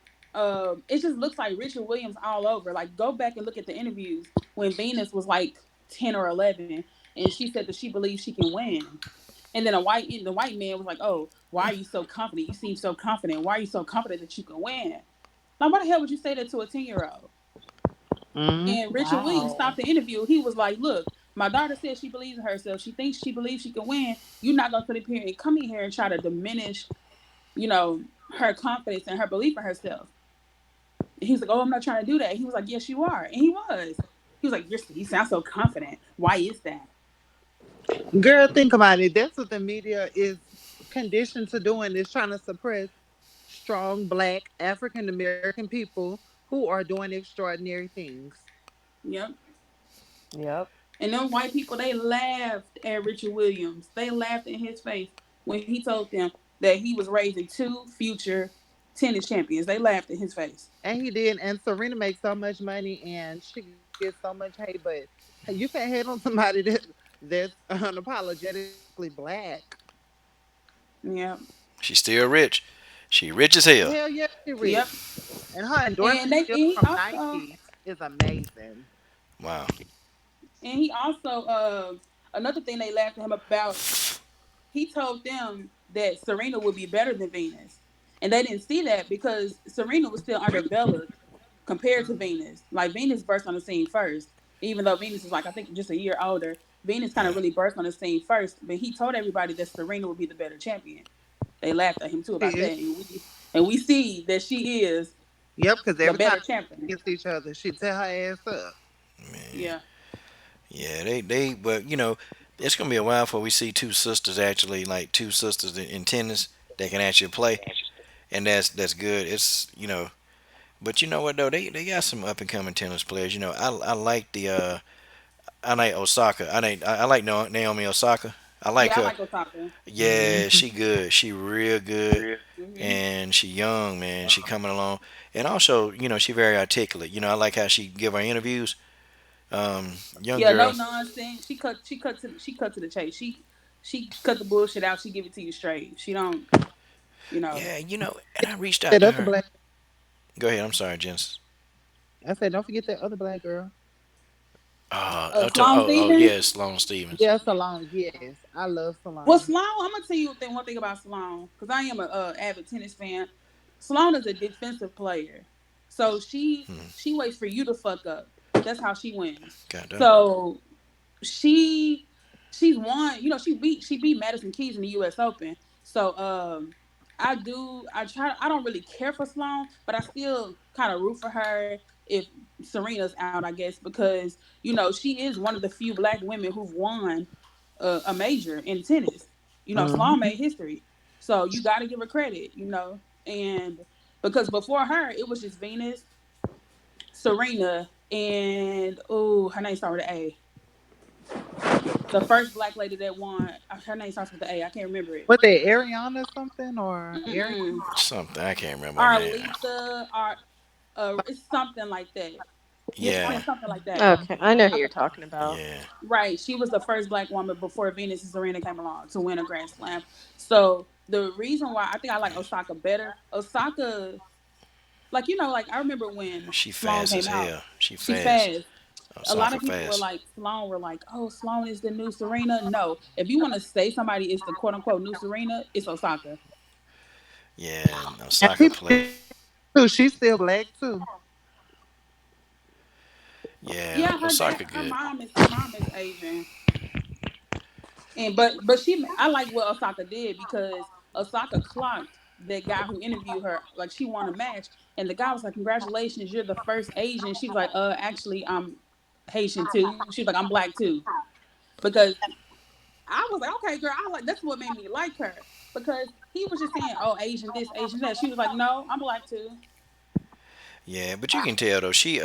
it just looks like Richard Williams all over. Like, go back and look at the interviews when Venus was like 10 or 11, and she said that she believes she can win. And then the white man was like, "Oh, why are you so confident? You seem so confident. Why are you so confident that you can win?" Now, why the hell would you say that to a 10-year-old? Mm-hmm. And Richard Williams Wow. stopped the interview. He was like, "Look, my daughter says she believes in herself. She thinks she believes she can win. You're not gonna sit up here and come in here and try to diminish, you know, her confidence and her belief in herself." And he's like, "Oh, I'm not trying to do that." He was like, "Yes, you are," and he was. He was like, "You sound so confident. Why is that?" Girl, think about it. That's what the media is conditioned to doing, is trying to suppress strong black African American people who are doing extraordinary things. Yep. Yep. And them white people, they laughed at Richard Williams. They laughed in his face when he told them that he was raising two future tennis champions. They laughed in his face. And he did. And Serena makes so much money and she gets so much hate, but you can't hate on somebody that that's unapologetically black. Yep. She's still rich. She rich as hell. Hell yeah, she Yep. rich. And her And endorsement they and deal he from also Nike is amazing. Wow. and he also another thing they laughed at him about, he told them that Serena would be better than Venus. And they didn't see that because Serena was still underdeveloped compared to Venus. Like Venus burst on the scene first. Even though Venus is like I think just a year older, Venus kind of Yeah. really burst on the scene first. But he told everybody that Serena would be the better champion. They laughed at him too about She that, is. and we see that she is Yep, because the every time better champion. they against each other, she tear her ass up. Man. Yeah, Yeah, but it's gonna be a while before we see two sisters actually, like two sisters in tennis that can actually play, and that's good. It's but you know what though, they got some up and coming tennis players. I like I like Osaka. I like Naomi Osaka. I like yeah, I her. like Osaka. Yeah, Hmm. she good. She real good, Hmm. and she young, man. She coming along, and also she very articulate. I like how she give her interviews. Young Yeah, no girl. nonsense. She cut to the chase. She cut the bullshit out. She give it to you straight. She don't, you know. Yeah, and I reached out That to other her. black. Go ahead. I'm sorry, Jens. I said, don't forget that other black girl. Sloane Stevens. Yes, Sloane Stevens. Yeah, Salon. Yes, I love Well, Salon. Sloane, I'm gonna tell you one thing about Sloane because I am a avid tennis fan. Sloane is a defensive player, so she waits for you to fuck up. That's how she wins. Goddamn. So she she's won. You know, she beat Madison Keys in the U.S. Open. So I don't really care for Sloane, but I still kind of root for her if Serena's out, I guess, because she is one of the few black women who've won a major in tennis. Sloane Hmm. made history, so you got to give her credit. And because before her, it was just Venus, Serena, and her name started with an A. The first black lady that won, her name starts with the A. I can't remember it. What they Ariana something or Ariana? Mm-mm. Something I can't remember her name. Arlita, it's something like that. Yeah, It's something like that. Okay, I know who you're Okay. talking about. yeah. Right. She was the first black woman before Venus and Serena came along to win a Grand Slam. So the reason why I think I like Osaka better, Osaka, like I remember when She Sloane fast as came out. hell. She She's fast. fast. A lot Osaka of people were fast. like Sloane were like, oh, Sloane is the new Serena. No, if you want to say somebody is the quote unquote new Serena, it's Osaka. Yeah, and And Osaka people play. too. She's still black too. Yeah, Yeah, Osaka good. her mom is Asian, and but I like what Osaka did because Osaka clocked that guy who interviewed her. Like she won a match, and the guy was like, "Congratulations, you're the first Asian." She was like, actually, I'm Haitian too." She was like, "I'm black too," because I was like, "Okay, girl, I like." That's what made me like her because he was just saying, "Oh, Asian this, Asian that." She was like, "No, I'm black too." Yeah, but you can tell though. She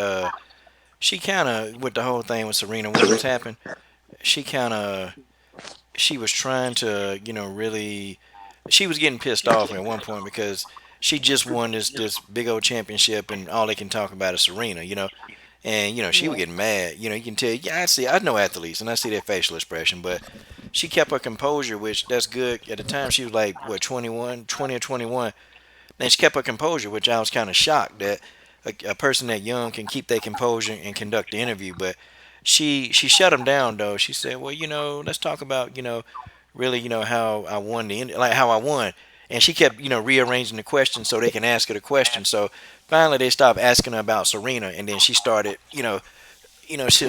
kind of with the whole thing with Serena Williams happened. She kind of she was trying to really. She was getting pissed off at one point because she just won this big old championship and all they can talk about is Serena. And she was Yeah. getting mad. You can tell. Yeah, I know athletes and I see their facial expression, but she kept her composure, which that's good. At the time, she was like what 21, 20 or 21, and she kept her composure, which I was kind of shocked that a person that young can keep their composure and conduct the interview. But she shut him down though. She said, well, let's talk about really how I won like how I won. And she kept rearranging the question so they can ask her the question. So finally they stopped asking her about Serena, and then she started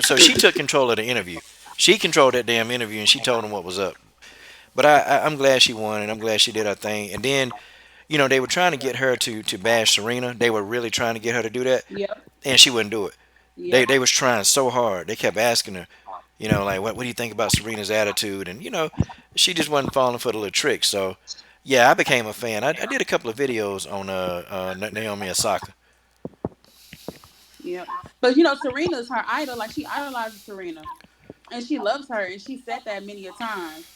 so she took control of the interview. She controlled that damn interview and she told them what was up. But I'm glad she won and I'm glad she did her thing. And then they were trying to get her to bash Serena. They were really trying to get her to do that, Yep. and she wouldn't do it. They Yep. they was trying so hard. They kept asking her, like what do you think about Serena's attitude? And she just wasn't falling for the little tricks. So yeah, I became a fan. I did a couple of videos on Naomi Osaka. Yep. But Serena's her idol. Like she idolizes Serena, and she loves her, and she said that many a times.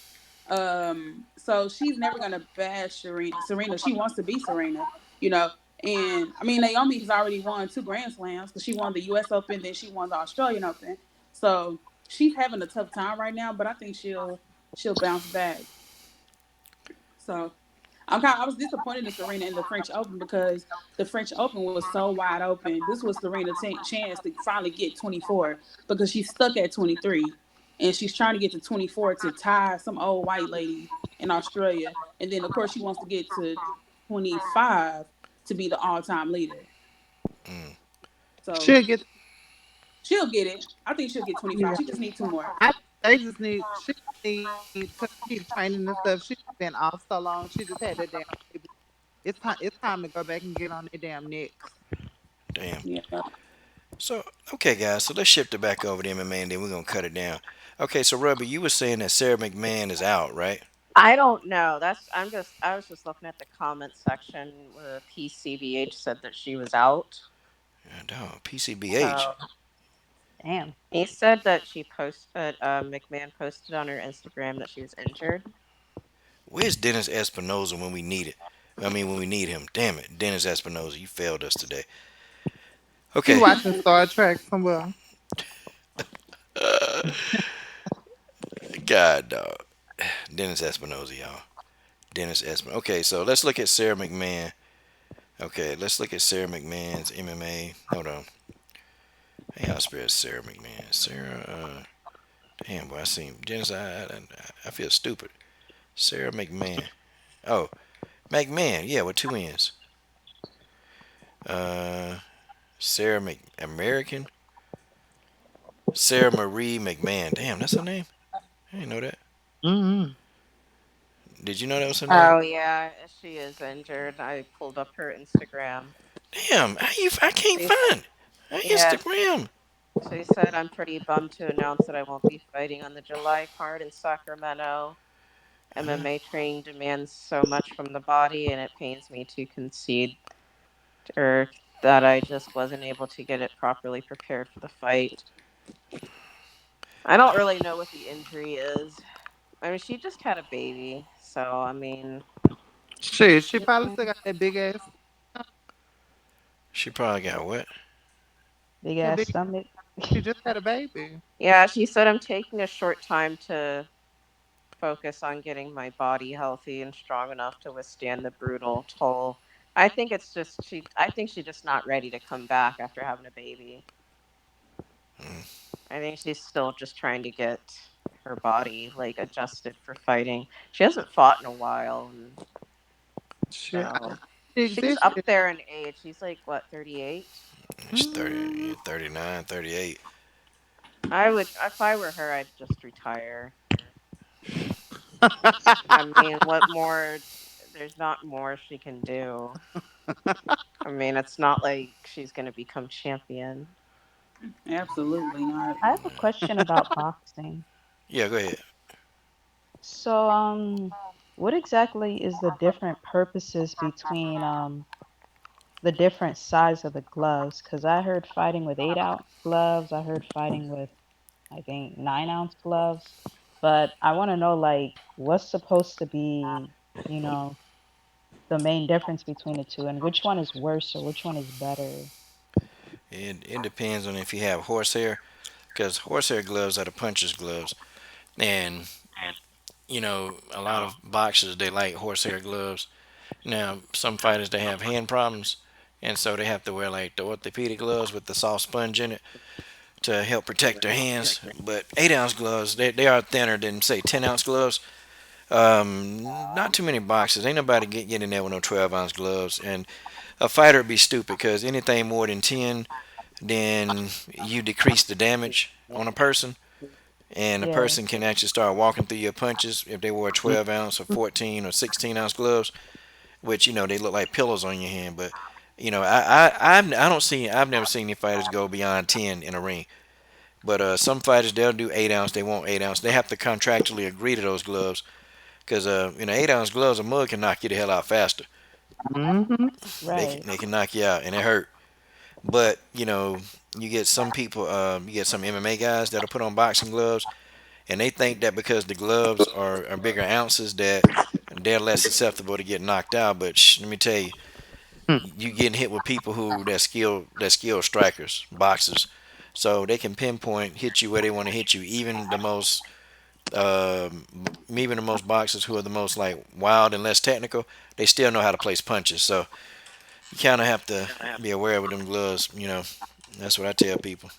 So she's never gonna bash Serena. Serena, she wants to be Serena, you know. And I mean, Naomi has already won two Grand Slams because she won the U.S. Open, then she won the Australian Open. So she's having a tough time right now, but I think she'll bounce back. So I was disappointed in Serena in the French Open because the French Open was so wide open. This was Serena's chance to finally get 24 because she's stuck at 23 and she's trying to get to 24 to tie some old white lady in Australia. And then of course she wants to get to 25 to be the all-time leader. Mm. So She'll get. she'll get it. I think she'll get 25. Yeah, She just needs two more. I they just need. She need to keep training and stuff. She's been off so long. She just had that damn baby. It's time. It's time to go back and get on their damn necks. Damn. Yeah. So, okay, guys. So let's shift it back over to MMA, and then we're gonna cut it down. Okay, so Rubber, you were saying that Sarah McMahon is out, right? I don't know. I was just looking at the comment section where PCBH said that she was out. I don't. PCBH. So Damn. he said that McMahon posted on her Instagram that she was injured. Where's Dennis Espinoza when we need it? I mean, when we need him. Damn it, Dennis Espinoza, you failed us today. He Okay. watching Star Trek somewhere. God, dog. Dennis Espinoza, y'all. Dennis Espinoza. Okay, so let's look at Sarah McMahon. Okay, let's look at Sarah McMahon's MMA. Hold on. Hey, I'll spell Sarah McMahon. Sarah, damn, boy, I seen Dennis. I feel stupid. Sarah McMahon. Oh, McMahon. Yeah, with two N's. Uh, Sarah American. Sarah Marie McMahon. Damn, that's her name. I didn't know that. Mm-hmm. Did you know that was her name? Oh yeah, she is injured. I pulled up her Instagram. Damn, how you? I can't She's find her yeah, Instagram. she said I'm pretty bummed to announce that I won't be fighting on the July card in Sacramento. Uh, MMA training demands so much from the body, and it pains me to concede or that I just wasn't able to get it properly prepared for the fight. I don't really know what the injury is. I mean, she just had a baby, so I mean, Shit, she probably still got that big ass. she probably got what? Big That ass big. stomach. She just had a baby. yeah, she said I'm taking a short time to focus on getting my body healthy and strong enough to withstand the brutal toll. I think she's just not ready to come back after having a baby. Mm. I think she's still just trying to get her body like adjusted for fighting. She hasn't fought in a while, and Shit, I so she she's up existed. there in age. She's like what, 38? She's 30, Mm. yeah, 39, 38. I would, if I were her, I'd just retire. I mean, what more? There's not more she can do. I mean, it's not like she's going to become champion. Absolutely not. I have a question about boxing. Yeah, go ahead. So, what exactly is the different purposes between the different size of the gloves? Because I heard fighting with 8 ounce gloves. I heard fighting with, I think, 9 ounce gloves. But I want to know, like, what's supposed to be, you know, the main difference between the two, and which one is worse or which one is better? It depends on if you have horsehair, because horsehair gloves are the puncher's gloves, and a lot of boxers they like horsehair gloves. Now, some fighters they have hand problems, and so they have to wear like the orthopedic gloves with the soft sponge in it to help protect their hands. But 8 ounce gloves, they are thinner than say 10 ounce gloves. Not too many boxers. Ain't nobody get in there with no 12 ounce gloves. And a fighter would be stupid because anything more than 10, then you decrease the damage on a person. And a Yeah, person can actually start walking through your punches if they wore 12 ounce or 14 or 16 ounce gloves, which they look like pillows on your hand. But I don't see I've never seen any fighters go beyond 10 in a ring. But some fighters they'll do 8 ounce. They want 8 ounce. They have to contractually agree to those gloves because 8 ounce gloves a mug can knock you the hell out faster. Mm-hmm. right. They can knock you out and it hurt. But you get some people, you get some MMA guys that'll put on boxing gloves and they think that because the gloves are bigger ounces that they're less susceptible to get knocked out. But let me tell you, you getting hit with people who that skilled strikers, boxers. so they can pinpoint hit you where they want to hit you. Uh, Even the most boxers who are the most like wild and less technical, they still know how to place punches. So you kind of have to be aware with them gloves. That's what I tell people.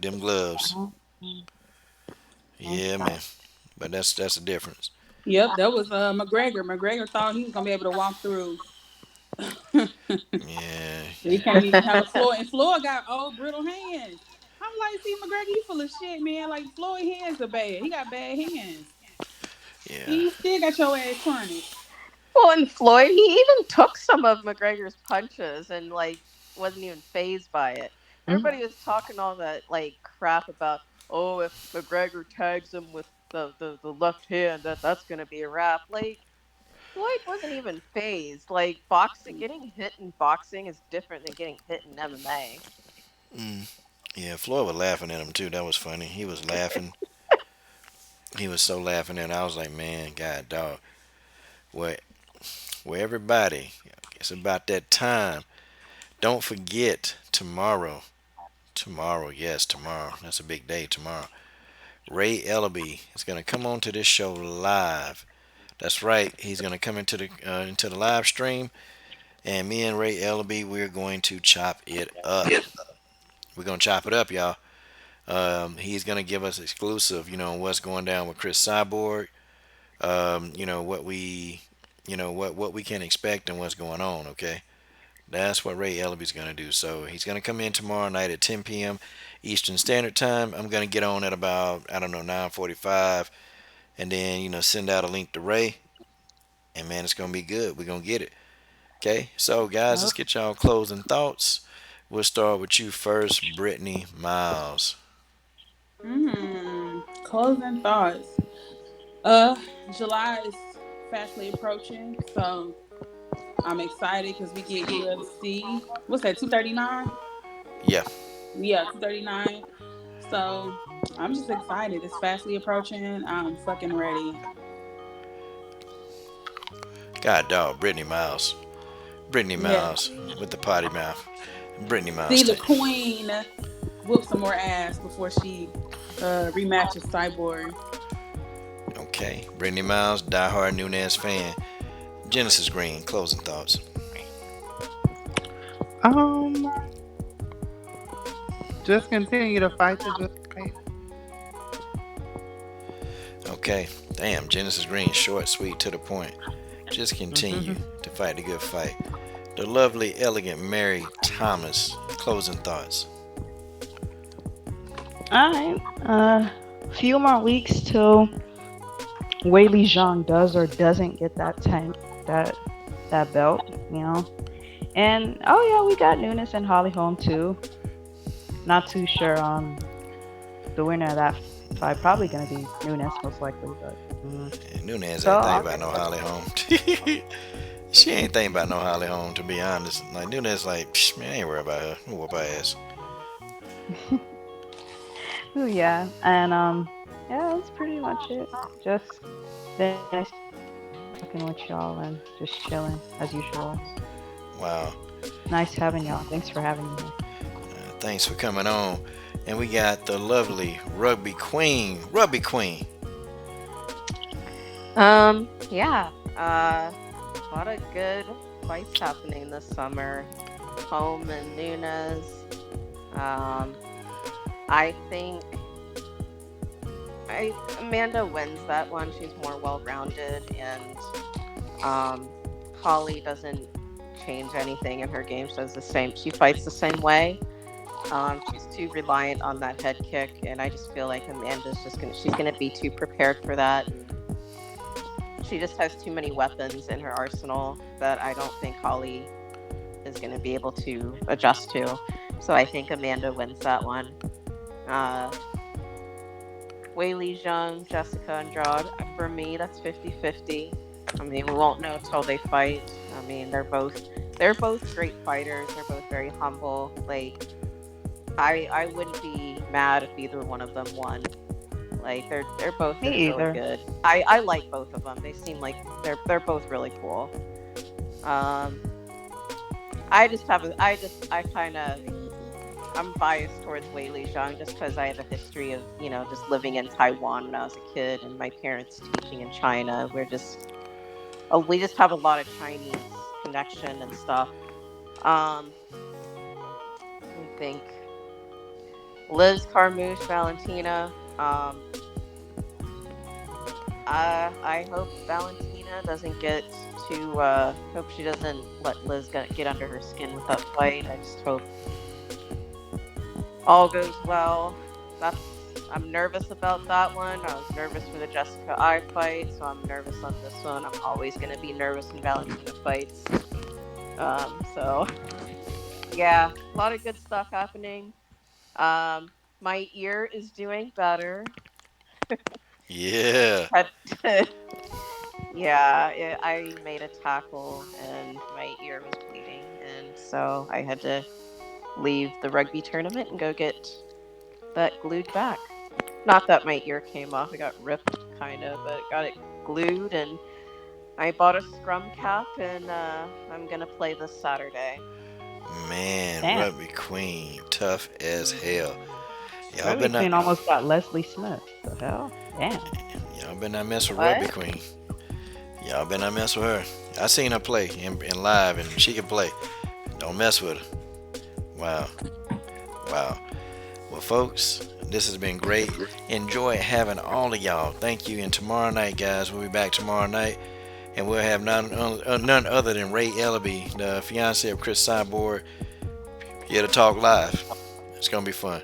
Them gloves. Oh, mm, Yeah, man. But that's the difference. Yep, that was McGregor. McGregor thought he was gonna be able to walk through. Yeah, He can't even handle Floyd, and Floyd got old brittle hands. I'm like, see, McGregor, you full of shit, man. Like Floyd hands are bad. He got bad hands. yeah, He still got your ass tarnished. Well, and Floyd, he even took some of McGregor's punches and like wasn't even phased by it. Mhm. Everybody was talking all that like crap about, oh, if McGregor tags him with the left hand, that's gonna be a wrap. Like Floyd wasn't even phased. Like boxing, getting hit in boxing is different than getting hit in MMA. mm, yeah. Floyd was laughing at him too. That was funny. He was laughing. He was so laughing, and I was like, man, God, dog. What? Well, everybody, it's about that time. Don't forget tomorrow. Tomorrow, yes, tomorrow. That's a big day tomorrow. Ray Ellaby is gonna come on to this show live. That's right. He's gonna come into the live stream, and me and Ray Ellaby, we're going to chop it up. We're gonna chop it up, y'all. He's gonna give us exclusive, what's going down with Chris Cyborg. What what we can expect and what's going on. Okay, that's what Ray Ellaby's gonna do. So he's gonna come in tomorrow night at 10 p.m. Eastern Standard Time. I'm gonna get on at about, I don't know, 9:45, and then send out a link to Ray, and man, it's gonna be good. We're gonna get it. Okay, so guys, let's oh, get y'all closing thoughts. We'll start with you first, Brittany Miles. Closing thoughts. Uh, July is fastly approaching, so I'm excited because we get UFC. What's that? 239. Yeah, Yeah, 239. So I'm just excited. It's fastly approaching. I'm fucking ready. God dog, Brittany Miles. Brittany Yeah. Miles with the potty mouth. Brittany Miles See the thing. queen whoop some more ass before she rematches Cyborg. Okay, Brittany Miles, diehard Nunez fan. Genesis Green, closing thoughts. Um, just continue to fight the good fight. Okay, damn, Genesis Green, short, sweet, to the point. Just continue to fight the good fight. The lovely, elegant Mary Thomas, closing thoughts. all right. Few more weeks till Weili Zhang does or doesn't get that that belt. And oh yeah, we got Nunes and Holly Holm too. Not too sure on the winner of that fight. Probably gonna be Nunes most likely, but Nunez so ain't thinking I'll about get no that. Holly Holm. She ain't thinking about no Holly Holm, to be honest. Like, Nunez, like, psh, man, I ain't worried about her. I'm whoop her ass. Oh yeah, and yeah, that's pretty much it. Just been nice talking with y'all and just chilling as usual. Wow. Nice having y'all. Thanks for having me here. Thanks for coming on. And we got the lovely Rugby Queen. Rugby Queen. Yeah. A lot of good fights happening this summer. Home and Nunes. Um, I think Amanda wins that one. She's more well rounded, and um, Holly doesn't change anything in her game. She does the same. She fights the same way. She's too reliant on that head kick, and I just feel like Amanda's just gonna. She's gonna be too prepared for that, and she just has too many weapons in her arsenal that I don't think Holly is gonna be able to adjust to. So I think Amanda wins that one. Uh, Weili Zhang, Jessica Andrade. For me, that's 50-50. I mean, we won't know till they fight. I mean, they're both great fighters. They're both very humble. Like I wouldn't be mad if either one of them won. Like they're both Me really either. good. I like both of them. They seem like they're both really cool. Um, I just have a, I kind of I'm biased towards Whaley Zhang just because I have a history of, just living in Taiwan when I was a kid and my parents teaching in China. We just have a lot of Chinese connection and stuff. Um, let me think. Liz, Carmouche, Valentina. I hope Valentina doesn't get to. Hope she doesn't let Liz get under her skin with that fight. I just hope all goes well. I'm nervous about that one. I was nervous for the Jessica I fight, so I'm nervous on this one. I'm always gonna be nervous in Valentina fights. So yeah, a lot of good stuff happening. My ear is doing better. Yeah. Had Yeah, I made a tackle and my ear was bleeding, and so I had to leave the rugby tournament and go get that glued back. Not that my ear came off, it got ripped kind of, but got it glued, and I bought a scrum cap, and I'm gonna play this Saturday. Man, Damn. Rugby Queen, tough as hell. Y'all Rugby been not Queen almost got Leslie Smith. The hell? Damn. y'all been not mess with Rugby What? Queen. Y'all been not mess with her. I seen her play in live and she can play. Don't mess with her. Wow. Wow. Well, folks, this has been great. Enjoy having all of y'all. Thank you. And tomorrow night, guys, we'll be back tomorrow night. And we'll have none other than Ray Ldbc, the fiance of Chris Cyborg, here to talk live. It's going to be fun.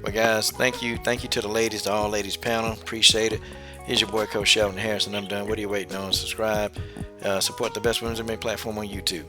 But guys, thank you. Thank you to the ladies, the all ladies panel. Appreciate it. Here's your boy, Coach Sheldon Harrison. I'm done. What are you waiting on? Subscribe. Support the best women's MMA platform on YouTube.